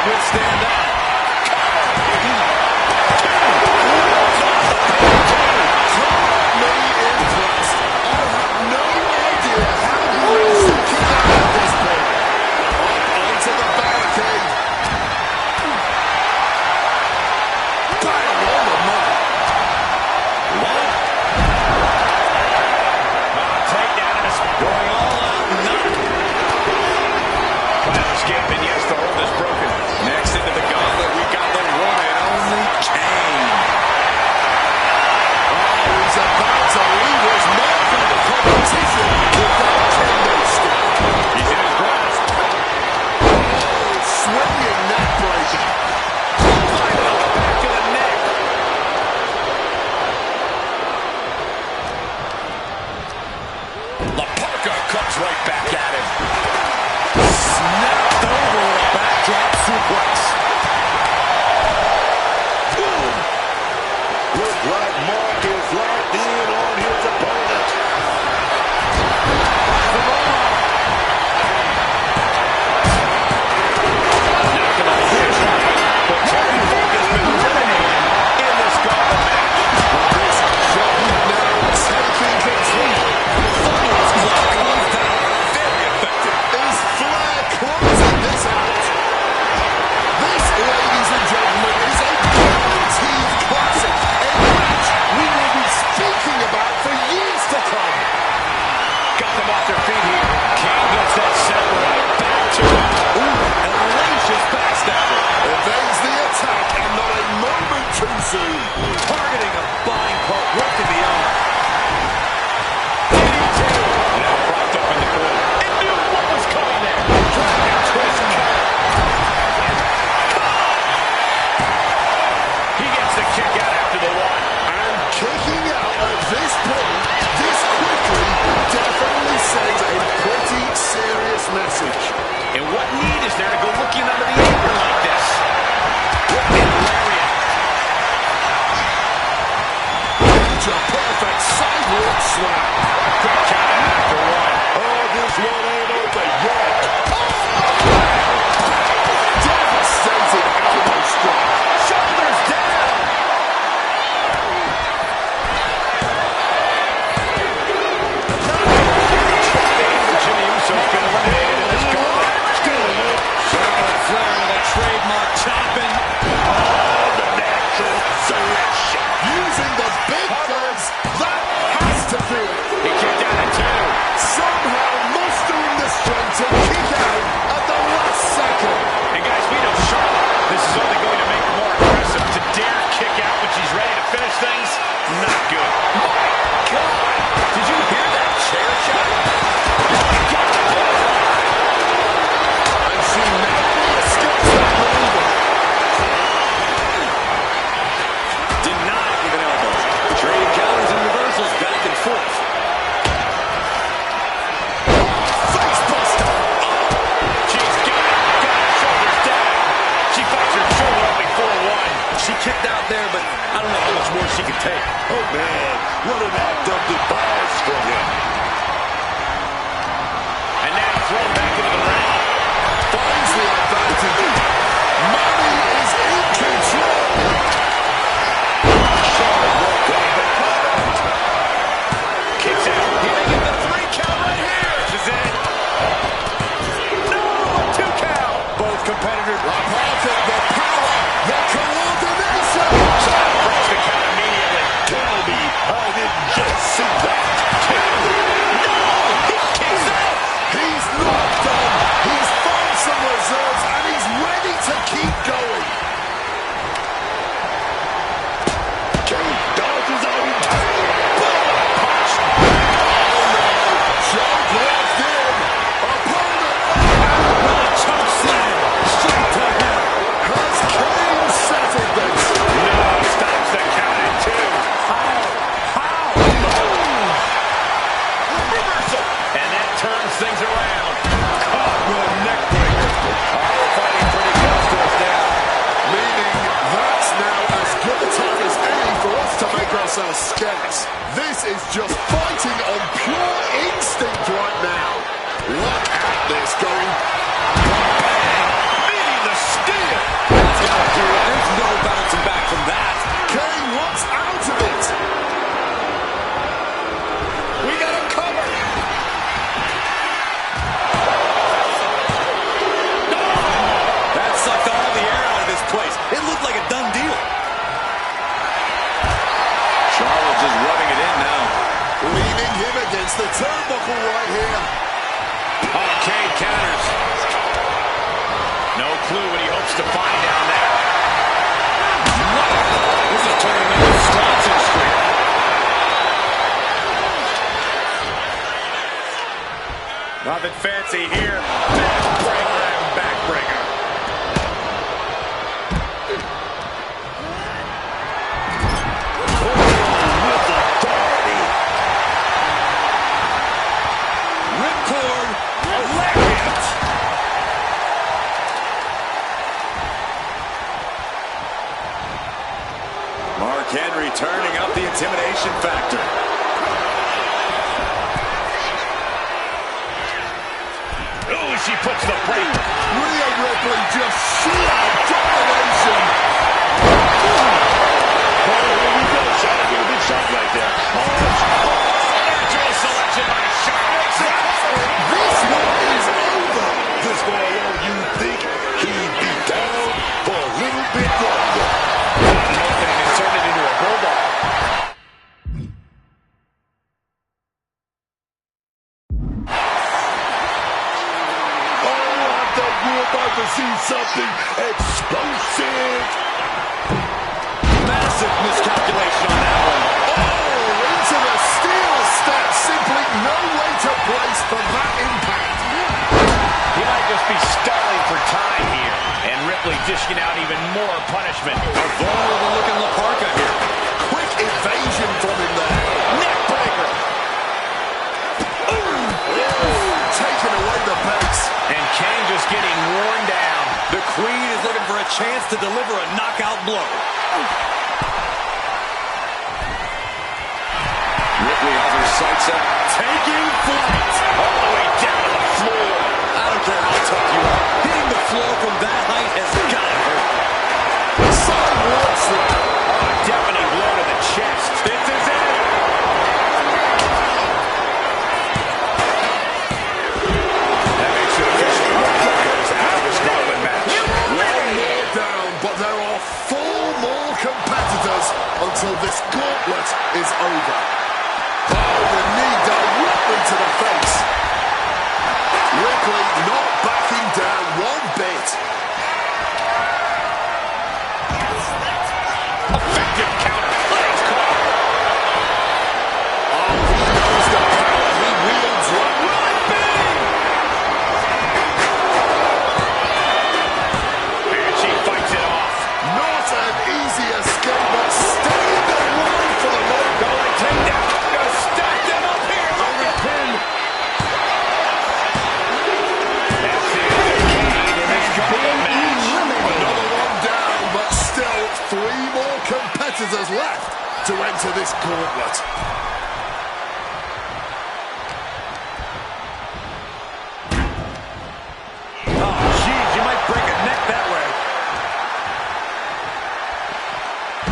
withstand that. Right back at him. Snapped over with a backdrop suplex. Looks like Mark is locked in on his opponent. Knocking on the head. But Terry Funk has been eliminated in this gauntlet match. This show now taking control. Closing this out. This, ladies and gentlemen, is a guaranteed classic. A match we will be speaking about for years to come. Got them off their feet here. King gets that set right back to him. Ooh, and launches backstabber. Evades the attack and not a moment too soon. Targeting a body part, working the arm. Now propped up in the corner. And knew what was coming there. Dragon twist counter. He gets the kick out after the one. And kicking out at this point, this quickly, definitely sends a pretty serious message. And what need is there to go looking under the apron like this? Whipping lariat. It's a perfect sidewalk slap. Quick count after one. Oh, this one ain't over yet. Devastating elbow strike. Shoulders down. Jimmy Uso's been eliminated in this gauntlet. Charlotte Flair with a trademark chopping. Oh, the natural selection. Using the big guns, that has to be it. He kicked out at two. Somehow mustering the strength to kick out at the last second. And guys, we know Charlotte. This is only going to make her more aggressive. To dare kick out when she's ready to finish things, not good. My God! Did you hear that chair shot? My God! And she narrowly escapes that maneuver. Denied with an elbow. Trading counters and reversals back and forth. Face buster. She's got her shoulders down. She fights her shoulder only 4-1. She kicked out there, but I don't know how much more she can take. Oh, man, what an act of defiance from him. And now thrown back into the ring. Finds the advantage. Money is in control. Charlotte won't come back. Kicks out. He may get the 3 count right here. This is it. No, a 2 count. Both competitors. The profit, the power, the coordination. Charlotte breaks the count immediately. Tell me I didn't just see that. No, he kicks out. He's not done. He's found some reserves and he's ready to keep going. King dodges out in time. Punch. Choke locked in. Opponent. Choke slam. Straight to him. Nothing fancy here. Backbreaker and backbreaker. Ripcord, lariat. Mark Henry turning up the intimidation factor. Oh, she puts the break. Rhea Ripley just sheer domination. Oh, here we go. Trying to get a big shot right there. Natural selection by Charlotte. This one is over. This one alone, you think he'd be down for a little bit longer. Open and turn it into a bulldog. Oh, I thought we were about to see something explosive. Massive miscalculation on that one. Oh, into the steel step. Simply no way to brace for that impact. He might just be stalling for time here. And Ripley dishing out even more punishment. A vulnerable looking La Parka here. Quick evasion from him there. Neckbreaker. Taking away the base. And Kane just getting worn down. The Queen is looking for a chance to deliver a knockout blow. Ripley has her sights set, taking flight. All the way down to the floor. I don't care how tough you are. Hitting the floor from that height has got to hurt. Definitely blow to the chest. This is it. That makes it official. Goes out of this gauntlet match. One more down, but there are 4 more competitors until this gauntlet is over. Oh, the knee directly to the face. Ripley not backing down one bit. Effective counter. Let's go. Oh, he knows the power he wields. What will it be? And she fights it off. Not an easy escape, but staying the line for the low. Going takedown. Gonna stack them up here. Look at him. That's it. Kane in this gauntlet match. Another one down, but still 3 more competitors left to enter this gauntlet. Oh, geez, you might break a neck that way.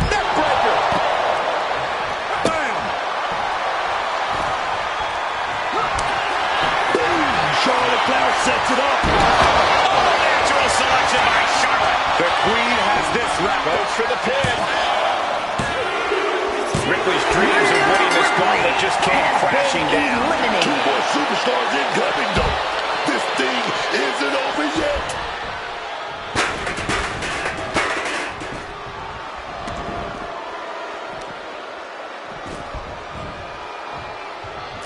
Neckbreaker. Bam! Charlotte Flair sets it up. Oh, natural selection by Charlotte. The Queen has this wrapped. Goes for the pin. Ripley's dreams of winning this gauntlet just came crashing down. 2 more superstars incoming, though. This thing isn't over yet.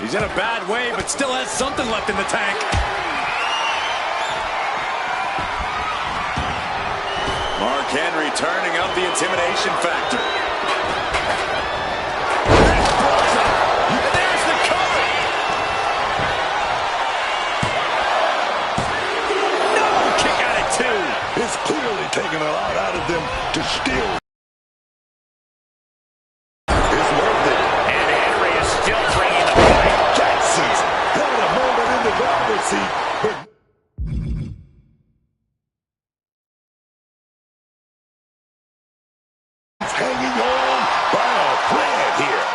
He's in a bad way, but still has something left in the tank. Mark Henry turning up the intimidation factor. And there's the cover. No, kick out at 2. It's clearly taking a lot out of them to steal. It's worth it. And Henry is still bringing the fight. Jackson's had a moment in the driver's seat, but he's hanging on by a thread here.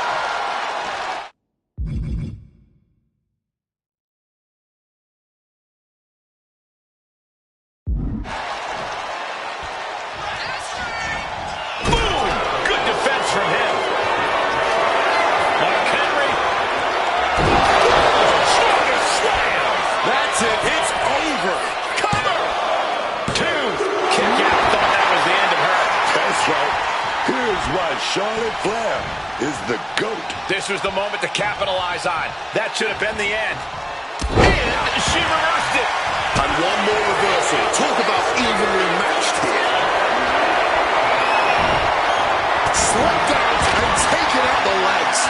Boom! Good defense from him. Mark Henry. Shoulder slam. That's it. It's over. Cover. 2. Kick out. Thought that was the end of her. That's right. Here's why Charlotte Flair is the GOAT. This was the moment to capitalize on. That should have been the end. And She reversed it. And one more reversal. Talk about evenly matched here. Slipped out and taken out the legs.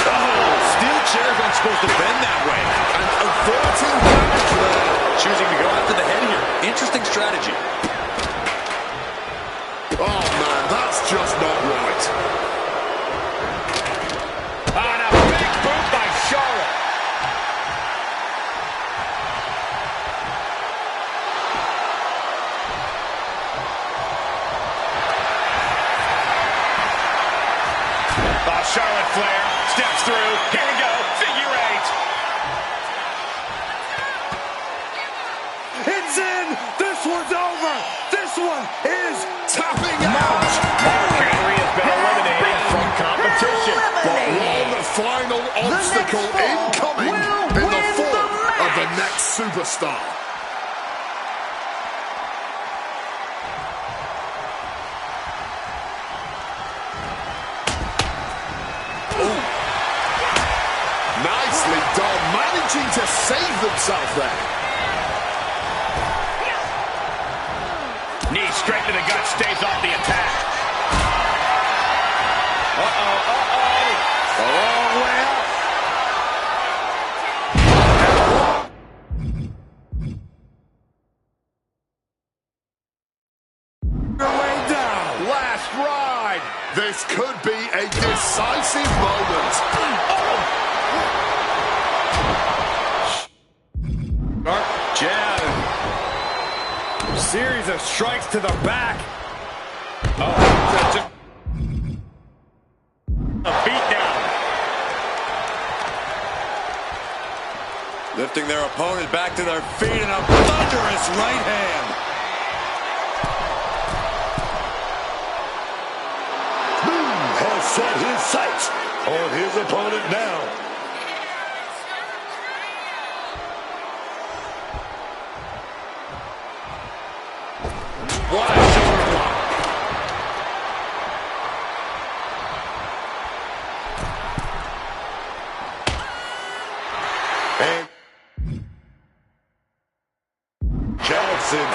Oh, steel chairs aren't supposed to bend that way. And averting damage there. Choosing to go after the head here. Interesting strategy. Oh, man, that's just not right. On a big boot by Charlotte. Charlotte Flair steps through. Here we go. Figure eight. It's in. This one's over. This one is Tapping out. Mark Henry has been eliminated from competition. But one final obstacle incoming in the form of the next superstar. Nicely done, managing to save themselves there. Knee straight to the gut, stays off the attack. a long way up. Way down. Last ride. This could be a decisive moment. Jab. Series of strikes to the back. That's a beat down. Lifting their opponent back to their feet in a thunderous right hand. Has set his sights on his opponent now. What a shoulder block. And Jackson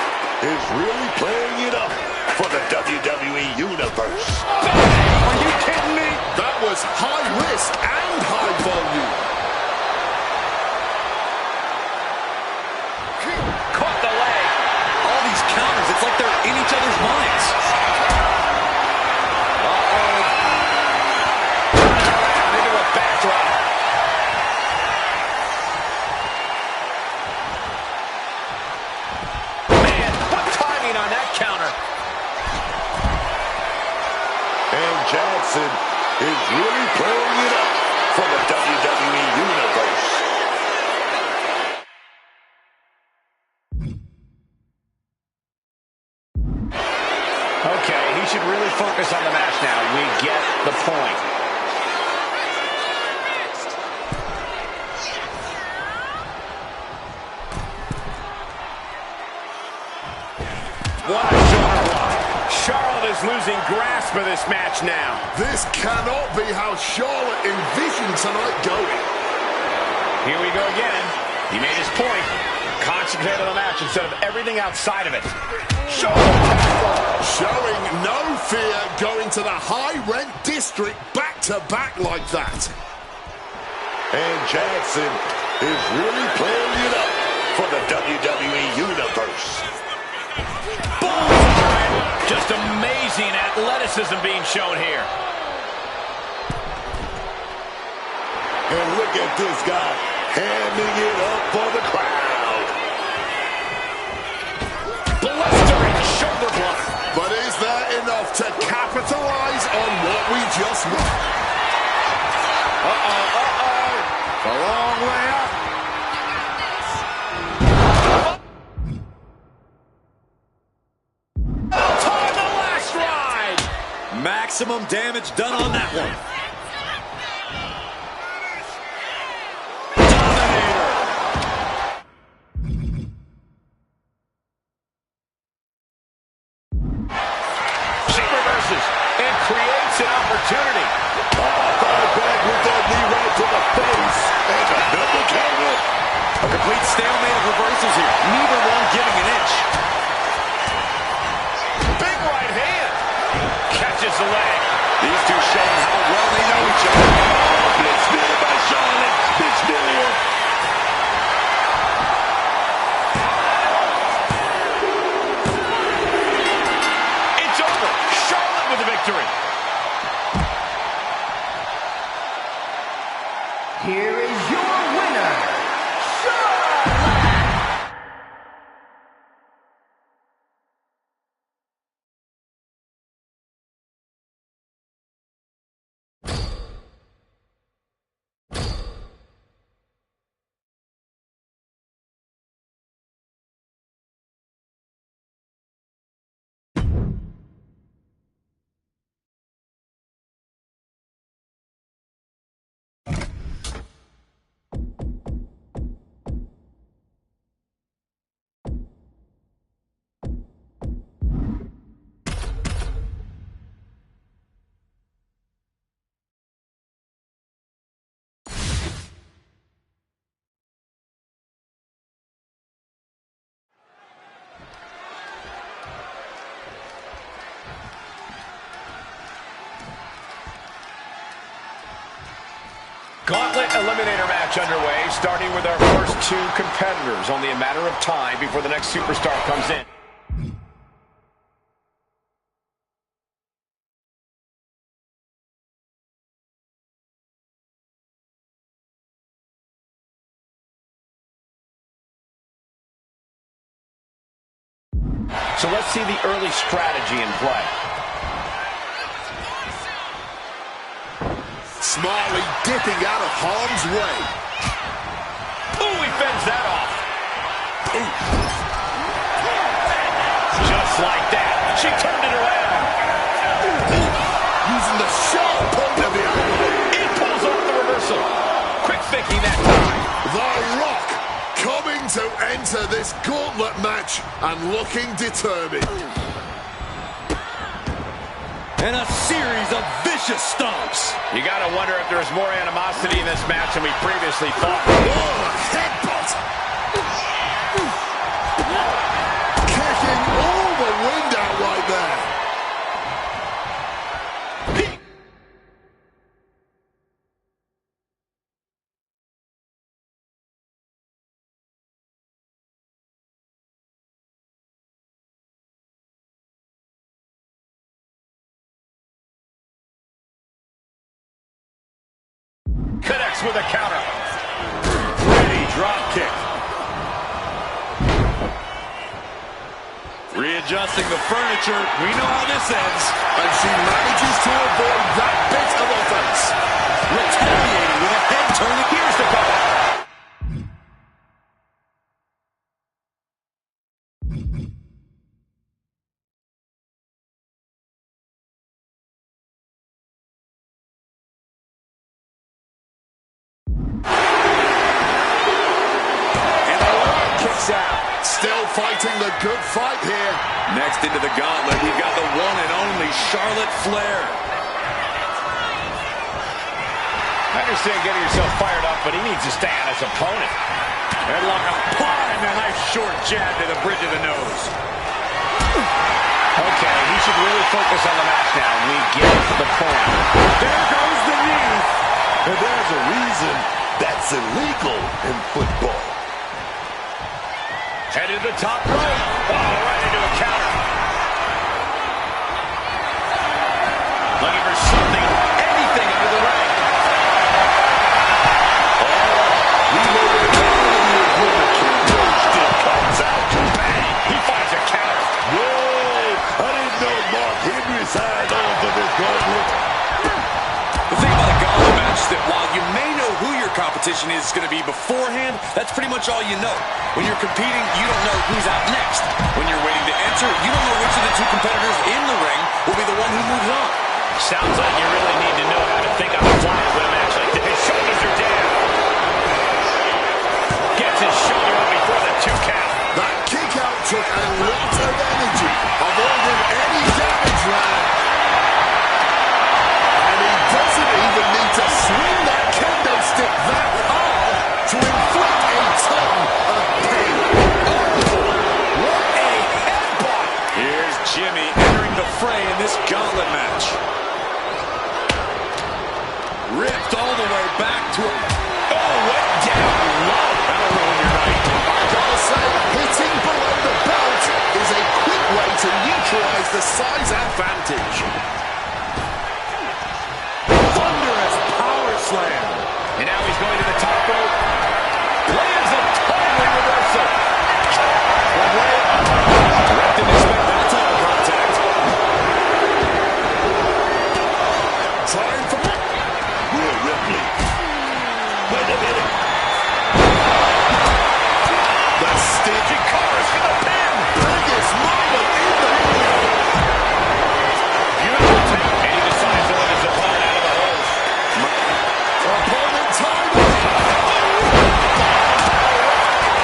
is really playing it up for the WWE Universe. Are you kidding me? That was high risk and high volume. Caught the leg. All these counters, it's like they're in each other's minds. Into a backdrop. Man, what timing on that counter. And Jackson is really playing it up for the WWE Universe. Okay, he should really focus on the match now. We get the point. What a shoulder block. Charlotte is losing grasp of this match now. This cannot be how Charlotte envisioned tonight going. Here we go again. He made his point. Concentrate on the match instead of everything outside of it. Showing no fear going to the high-rent district back-to-back like that. And Jackson is really playing it up for the WWE Universe. Just amazing athleticism being shown here. And look at this guy handing it up for the crowd. Blistering shoulder block. But is there enough to capitalize on what we just won? A long way up. Time the last ride. Maximum damage done on that one. She reverses and creates an opportunity. here is your winner, Charlotte! Gauntlet Eliminator match underway, starting with our first two competitors. Only a matter of time before the next superstar comes in. So let's see the early strategy in play. Smartly dipping out of harm's way. Ooh, he fends that off. Just like that, she turned it around. Using the sharp point of the elbow. He pulls off the reversal. Quick thinking that time. The Rock coming to enter this gauntlet match and looking determined. And a series of vicious stomps. You gotta wonder if there's more animosity in this match than we previously thought. Oh, headbutt! Kicking all the wind out right there. Connects with a counter. Ready drop kick. Readjusting the furniture. We know how this ends. And she manages to avoid that bit of offense. Retaliating with a head turn. Here's the cover. Still fighting the good fight here. Next into the gauntlet, we've got the one and only Charlotte Flair. I understand getting yourself fired up, but he needs to stay on his opponent. Headlock applied and a nice short jab to the bridge of the nose. Okay, he should really focus on the match now. We get the point. There goes the knee. And there's a reason that's illegal in football. Headed to the top rope. Oh, right into a counter. Looking for something, anything under the ring. Still comes out. Bang! He finds a counter. Whoa! I didn't know Mark Henry signed on for this gauntlet. The thing about a gauntlet match is that while you may know who your competition is going to be beforehand, that's pretty much all you know. When you're competing, you don't know who's out next. When you're waiting to enter, you don't know which of the two competitors in the ring will be the one who moves on. Sounds like you really need to know how to think on the fly to win a match like this. His shoulders are down. Gets his shoulder up before the 2 count. That kick out took a lot of energy, avoiding any damage there. And he doesn't even need to swing that kendo stick that hard to inflict a ton of pain. What a headbutt! Here's Jimmy entering the fray in this gauntlet match. Ripped all the way back to him. Oh, went down low. That'll ruin your night. I gotta say, hitting below the belt is a quick way to neutralize the size advantage. Thunderous power slam. And now he's going to the top rope. Lands a timely reversal. Didn't expect that type of contact. Time for Rhea Ripley. Wait a minute. The staging cars for the pin. Biggest moment in the ring. Beautiful take. And he decides to let his opponent out of the hole. Opponent time.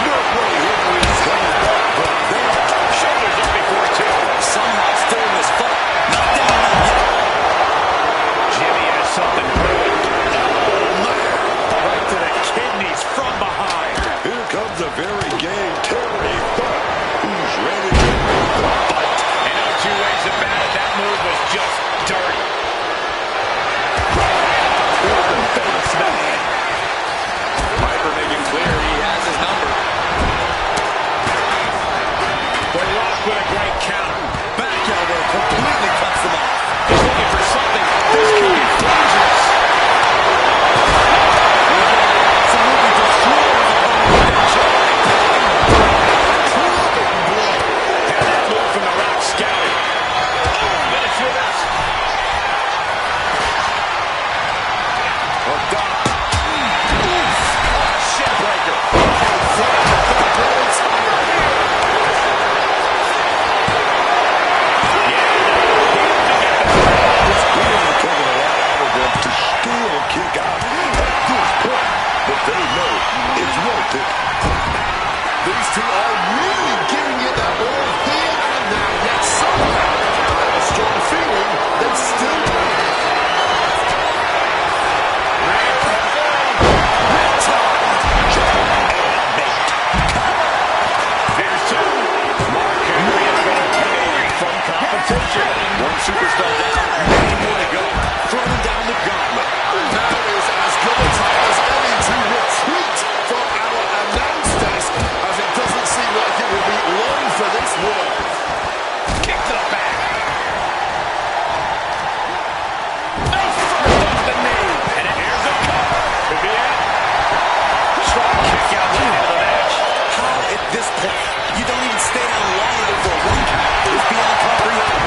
No way Henry is coming back from there. Shoulders up before two. Somehow still in this fight. Not down yet. Jimmy has something brewing. Right to the kidneys from behind. Here comes a very game Terry Funk, who's ready to make the fight. And no two ways about it. That move was just dirty. For the face, man. Piper making clear he has his number. The Rock with a great counter. Back elbow completely cuts them off. He's looking for something. This could be dangerous. Absolutely destroys his opponent. And that move from the Rock scouting. Finish with this. Hooked up. Shin breaker. It's really taking a lot out of them to still kick out at this point, but they know it's worth it. These two are really giving it their all here and now, yet somehow I have a strong feeling they still Here's two. Mark Henry has been eliminated from competition. One superstar down, many more to go. Throwing down the gauntlet. Now is as good a time as any to retreat from our announce desk, as it doesn't seem like it will be long for this one. Kick to the back. Face first off the knee. And here's a cover. Could be it. Strong kick out to the end of the match. How at this point you don't even stay down long enough for a one count is beyond comprehension.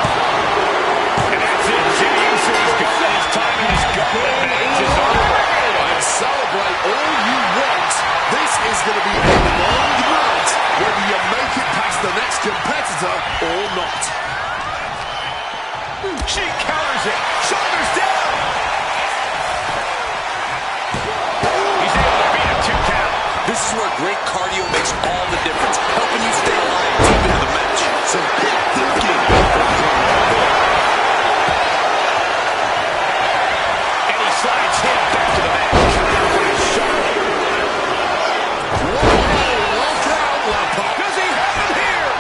And that's it. Jimmy Uso's got his timing is gone. The match is over. And celebrate all you want. This is going to be a long night, whether you make it past the next competitor or not. She counters it. Shoulders down. He's able to beat a 2 count. This is where great cardio makes all the difference, helping you stay alive deep into the match. Some big thinking. And he slides him back to the mat. Countered by Charlotte. Whoa, look out, Lampard. Does he have him here?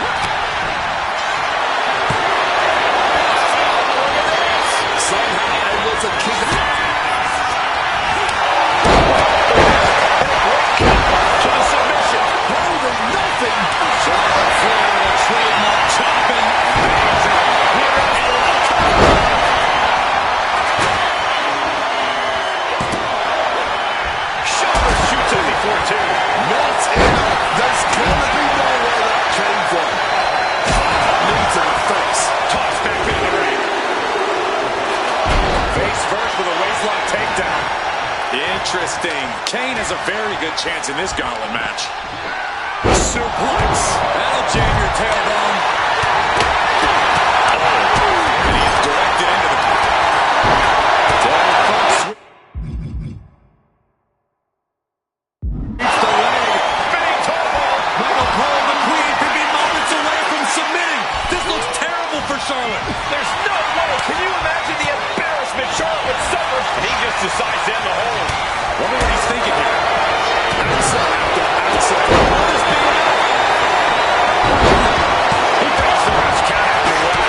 Somehow able to kick out. To the submission. Holding nothing. Charlotte Flair with a trademark chopping. Shoulder shoots it before two. Not in. There's going to be no way that came from. Knee to the face. Toss back into the ring. Face first with a waistlock takedown. Interesting. Kane has a very good chance in this gauntlet match. Suplex. That'll jam your tailbone. And he's directed into the Spinning toe hold. Michael Cole, the queen, could be moments away from submitting. This looks terrible for Charlotte. There's no way. Can you imagine the embarrassment Charlotte would suffer? And he just decides to end the hold. Wonder what he's thinking here. Answer after answer. Will this be enough? He fakes the rush count after one.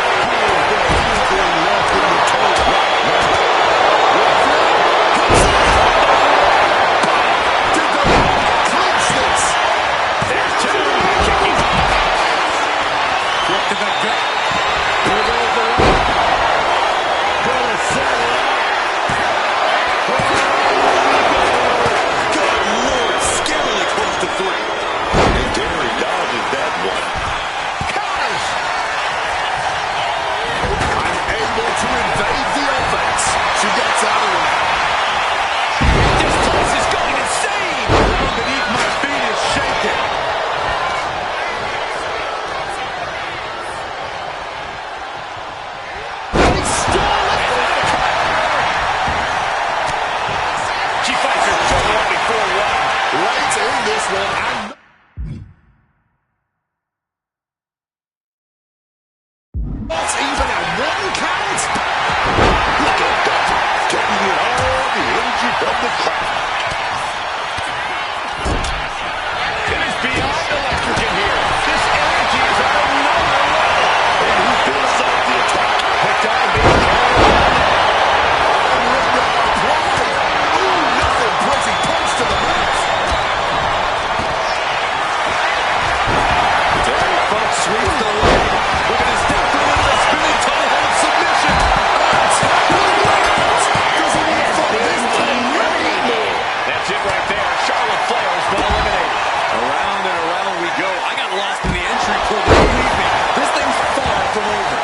go. I got lost in the entry pool, but believe me, this thing's far from over.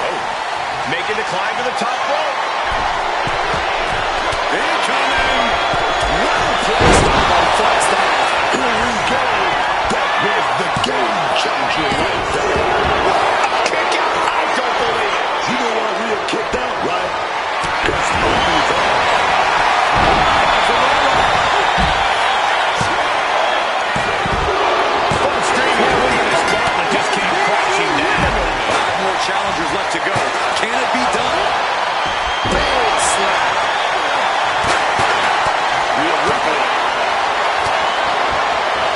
Oh, making the climb to the top rope. Incoming! Well placed on the first off. Here we go. That was the game changer right there. Kick out. I don't believe it. You know why we are kicked out, right? Because movies are. Full stream here. Look at this gauntlet just came crashing down. 5 more challengers left to go. Can it be done? Big slap. Real Ripley.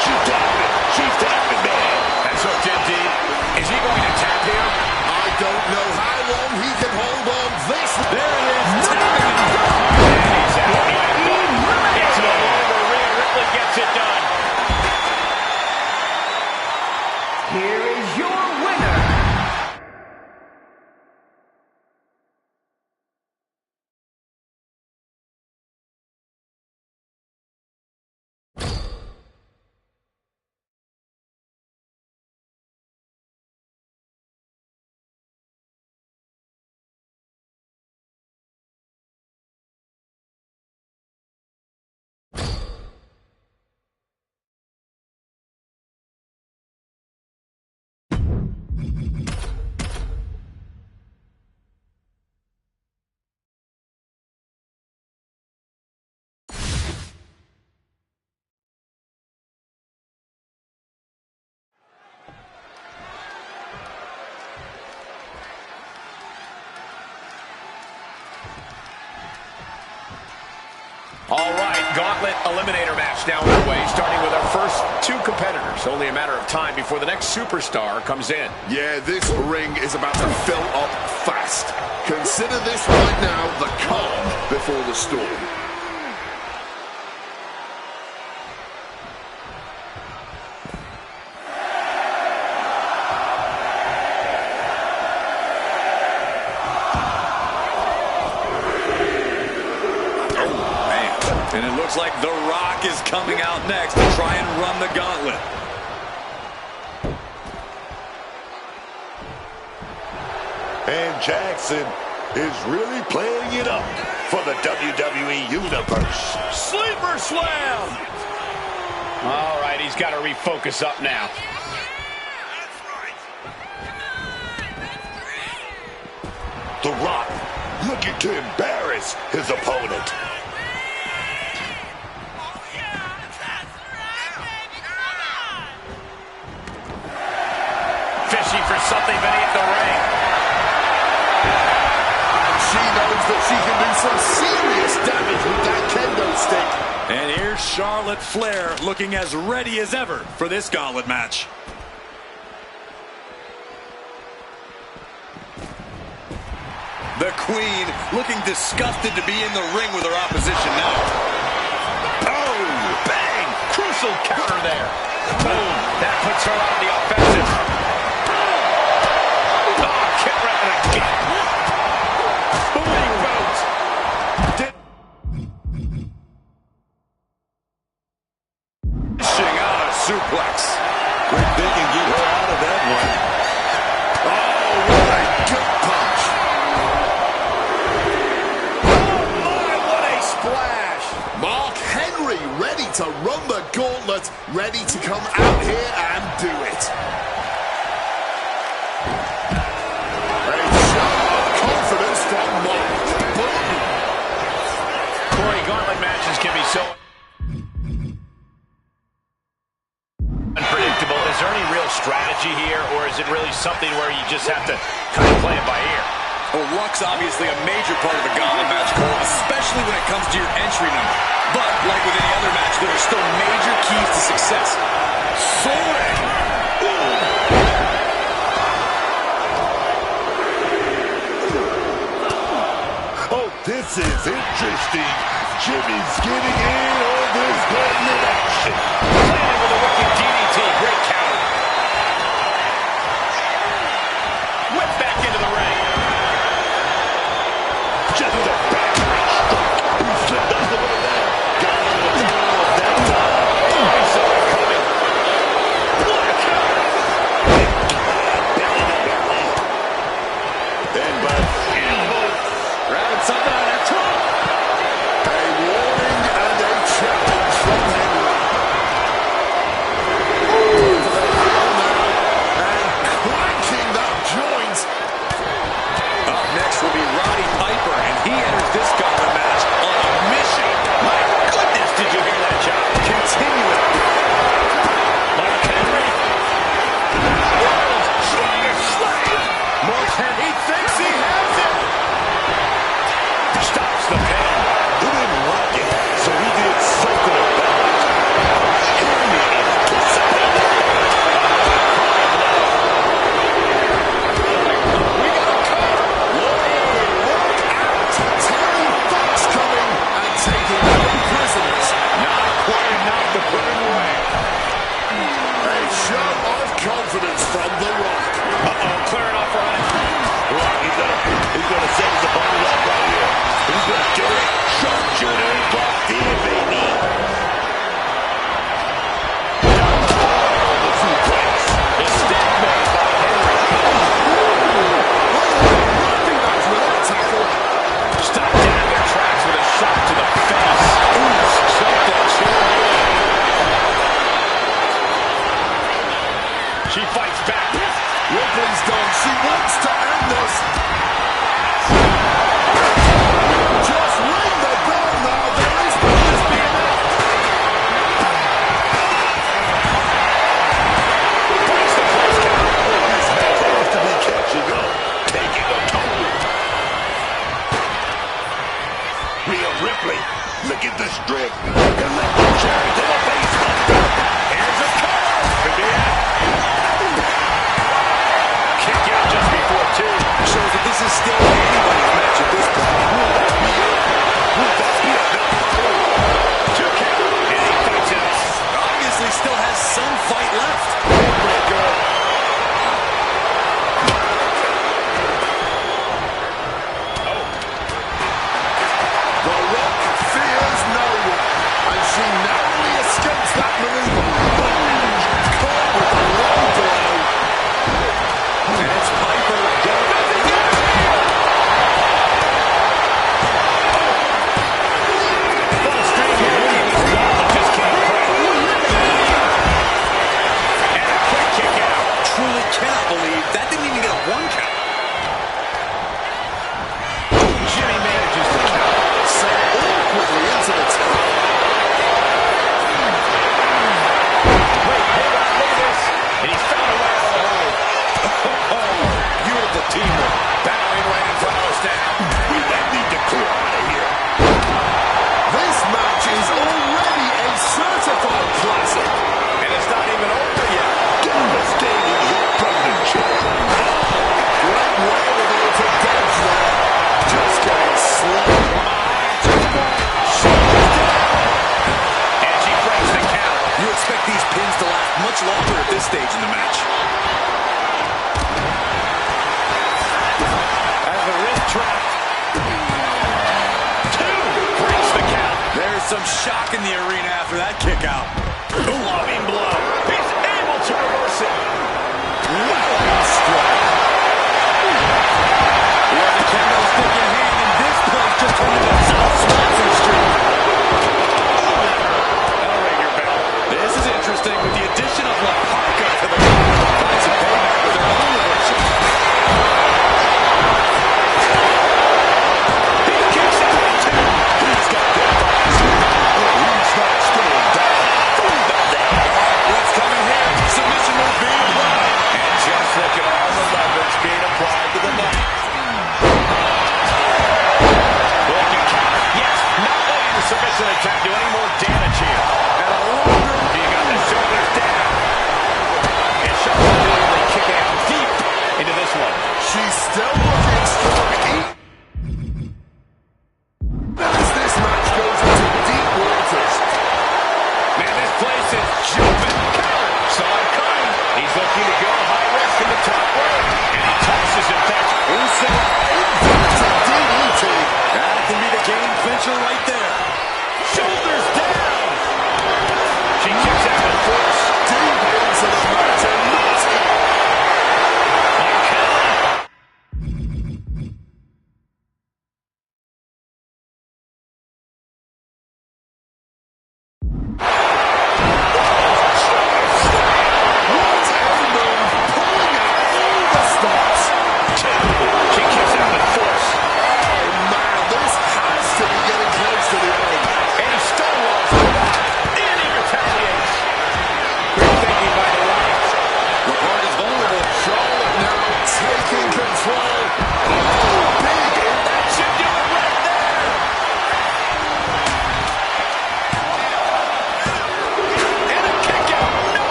She's tapping it, man. That's hooked in deep. Is he going to tap here? I don't know how long he can hold on this. There it is. Tapping it. He's out. It's no longer Rhea Ripley gets it done. Here is your winner, All right, Gauntlet Eliminator match now underway, starting with our first 2 competitors. Only a matter of time before the next superstar comes in. Yeah, this ring is about to fill up fast. Consider this right now the calm before the storm. And it looks like The Rock is coming out next to try and run the gauntlet. And Jackson is really playing it up for the WWE Universe. Sleeper Slam! All right, he's got to refocus up now. The Rock looking to embarrass his opponent. Fishing for something beneath the ring. And she knows that she can do some serious damage with that kendo stick. And here's Charlotte Flair looking as ready as ever for this gauntlet match. The Queen looking disgusted to be in the ring with her opposition now. Oh, bang! Crucial counter there. Boom! That puts her on the offensive. Oh, kick right again. Booty boats. Dishing out a suplex. Quick, they can get her out of that one. Oh, what a gut punch. What a splash! Mark Henry ready to run the gauntlet, ready to come out here and do it. A show of confidence from Mark. Boom. Corey, gauntlet matches can be so unpredictable. Is there any real strategy here, or is it really something where you just have to kind of play it by ear? Well, luck's obviously a major part of the gauntlet match, Cole, especially when it comes to your entry number. But, like with any other match, there are still major keys to success. Soaring! Oh, this is interesting. Jimmy's getting in on this gauntlet action. Landed with a wicked DDT. Great counter. Whip back into the ring. Just a backbreak stroke. He slipped out the way there. Got on the table that time. He saw it coming. from The Rock. Clearing off right. Rock, he's gonna set his opponent up right here. He's gonna do it. Sharpshooter blocked in, baby. The suplex. Mistake made by Henry. Recognize with that tackle. Stop dead in their tracks with a shot to the face. Something cheering. She fights back. Ripley's done. She wants to end this. Just ring the bell now. There is this being up. Breaks the close count. This has to be catching up. Taking a toll. Rhea Ripley. Look at the strip. Electric chair to the basement. Here's a cover. Could be it. Kick out just before two. Shows that this is still anybody's match at this point. Will that be it? Will that be a number 3? 2 count. And he fights out. Obviously still has some fight left. Breaker. The Rock fears no one. And she narrowly escapes that maneuver. Boom! Caught with a low blow. And it's Piper going up the Full string here. Just can't break. And a quick kick out. truly cannot believe that didn't even get a 1 count. Jimmy manages to count. So awkwardly into the top. Wait, hold on, look at this. And he found a way out of the hole. Beautiful teamwork. Battling right in front of us now. We might need to clear out of here. This match is already a certified classic. And it's not even over yet. Devastating hit from the chair.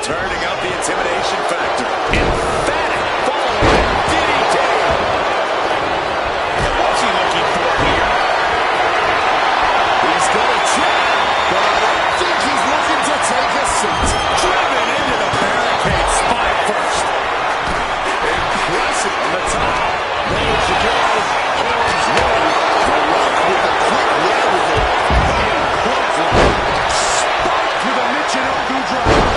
turning up the intimidation factor. Emphatic follow-up DDT. What's he looking for here? He's got a chair, but I don't think he's looking to take a seat. Driven into the barricade, spine first. Impressive on the top. Managed to get out of harm's way. The Rock with a quick wherewithal. Spiked with a Michinoku driver.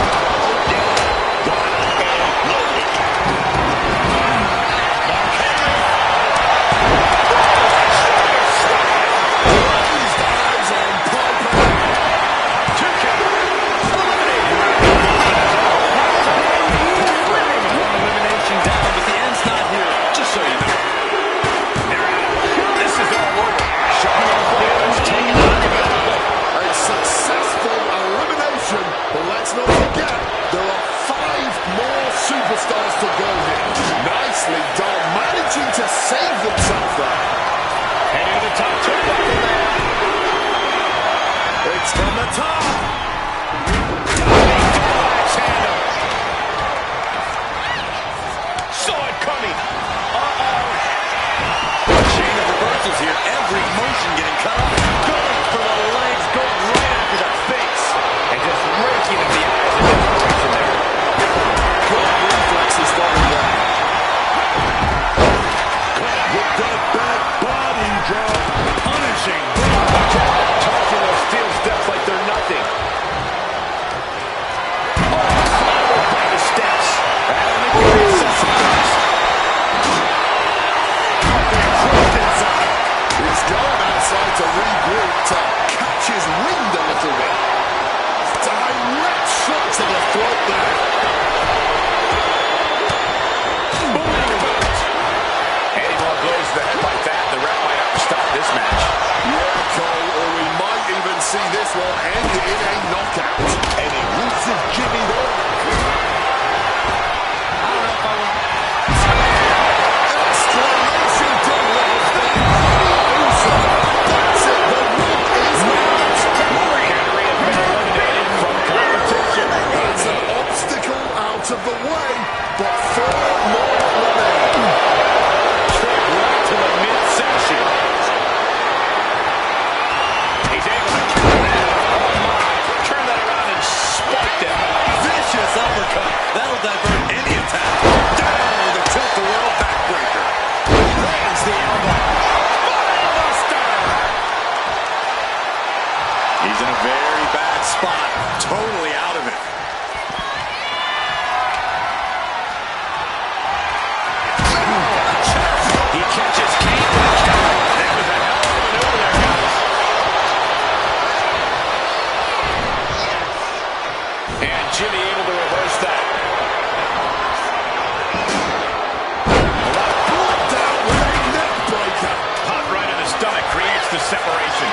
Superstars to go here. Nicely done. Managing to save themselves there. Heading to the top turnbuckle now. It's from the top. Saw it coming. Chain of reversals here. Every motion getting cut off. Going for the legs, going right after the face. And just raking at the eyes of desperation there. Good reflexes starting there. With that back body drop. Punishing. Tossing those steel steps like they're nothing. Slammed by the steps. And the great success. He's going outside to regroup, to catch his wind a little bit. Direct shot to the throat there. Any more blows to the head like that, the ref might have to stop this match. Yeah, Cole, or we might even see this one end in a knockout. Any roots of Jimmy there? I don't know if I want... Exclamation delivers the Uso. That's it, the ring is out. Henry has been eliminated from competition. That's an obstacle out of the way, but 4 more remain. Straight right to the midsection. He's able to counter that. Oh my. Turn that around and spike that. Vicious uppercut. That'll divert any attack. Down with a tilt-the-world backbreaker. Lands the elbow. Buster! He's in a very bad spot. Totally out of it. He catches Kane. That was a hell of a maneuver there, guys. And Jimmy able to reverse that. Down with a neck breaker. Hot right in the stomach creates the separation.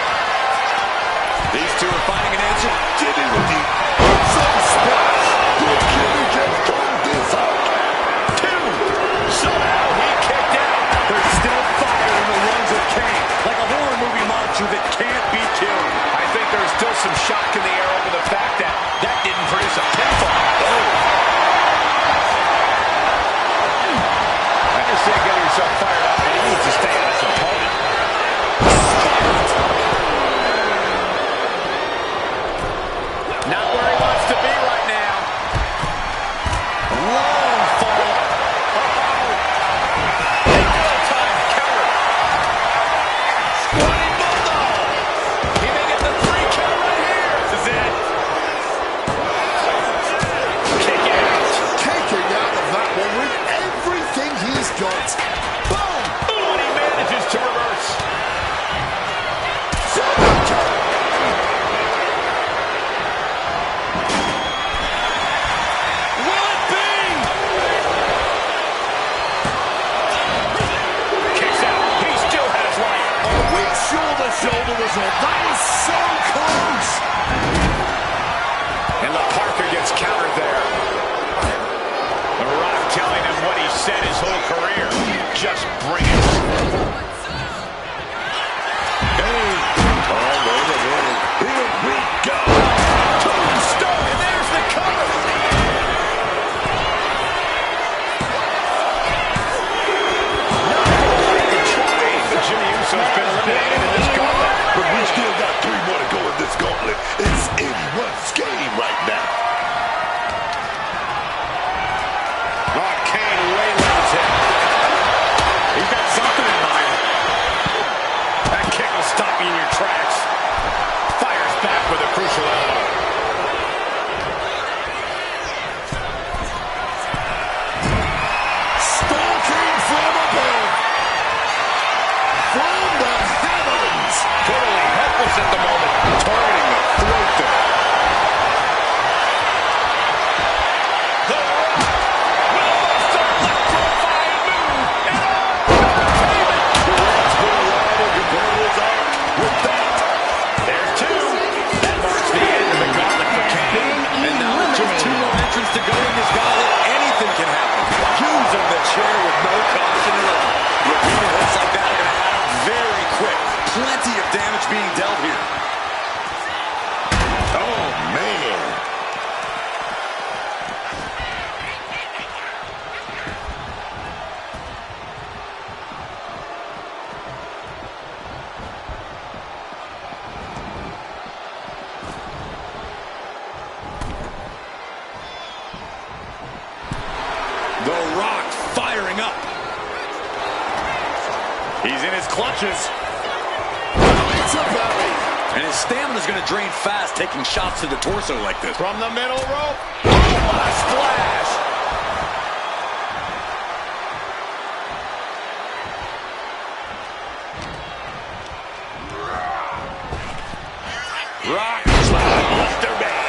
These two are finding an answer. Jimmy with the awesome splash. Will Jimmy just turn this out? 2. Somehow he kicked out. There's still fire in the lungs of Kane. Like a horror movie monster that can't be killed. I think there's still some shock in the air over the fact that that didn't produce a pinfall. I understand getting yourself fired up, and he needs to stay on his opponent. Not where he wants to be right now. Long fall. Time counter. Spinning bulldog. He may get the 3 count right here. This is it. Kick out. Kicking out of that one with everything he's got. Boom! Ooh, and he manages to reverse. Will it be? Kicks out. He still has life. Are we sure the shoulder was up? That was so close! And the Parker gets countered there. The Rock telling him what he said his whole career. Just bring it. Here we go! Tombstone, and there's the cover. He's in his clutches. It's a belly. And his stamina's going to drain fast, taking shots to the torso like this. From the middle rope. Oh, what a splash. Rock slide monster man.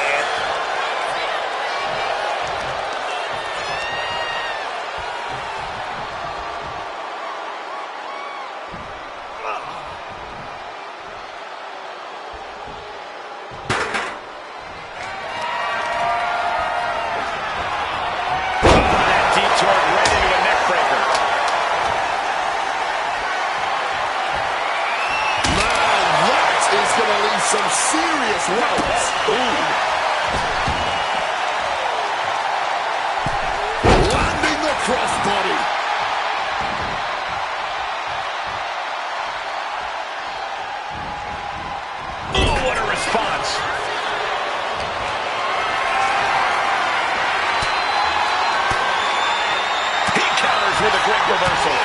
Detour right into a neck breaker. Now that is going to leave some serious welts. Ooh. Landing the crossbody. Oh, what a response. He counters with a great reversal.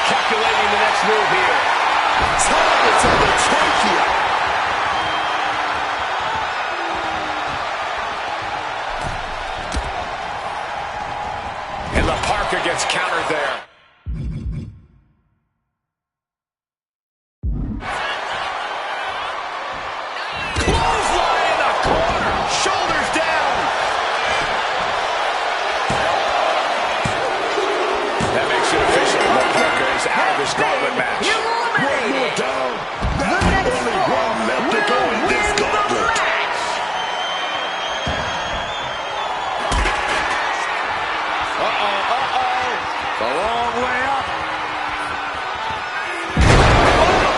Calculating the next move here. Target to the trachea. And La Parka gets countered there. Clothesline in the corner. Shoulders down. That makes it official. La Parka is out of this gauntlet match. One more down. Now only one left to go in this gauntlet. The long way up.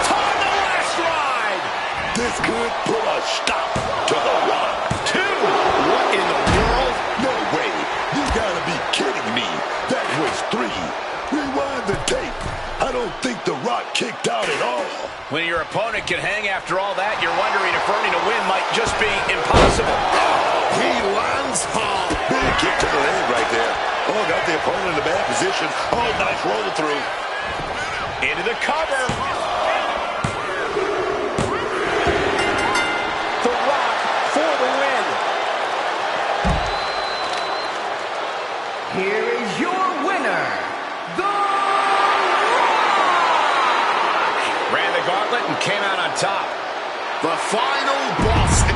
Time the last ride. This could put a stop to the Rock. 2. What in the world? No way. You gotta be kidding me. That was 3. Rewind the tape. I don't think the Rock kicked out at all. When your opponent can hang after all that, you're wondering if earning a win might just be impossible. He lands hard. Big kick to the head right there. Oh, got the opponent in a bad position. Oh, nice roll through. Into the cover. The Rock for the win. Here is your winner, The Ran the gauntlet and came out on top. The final boss.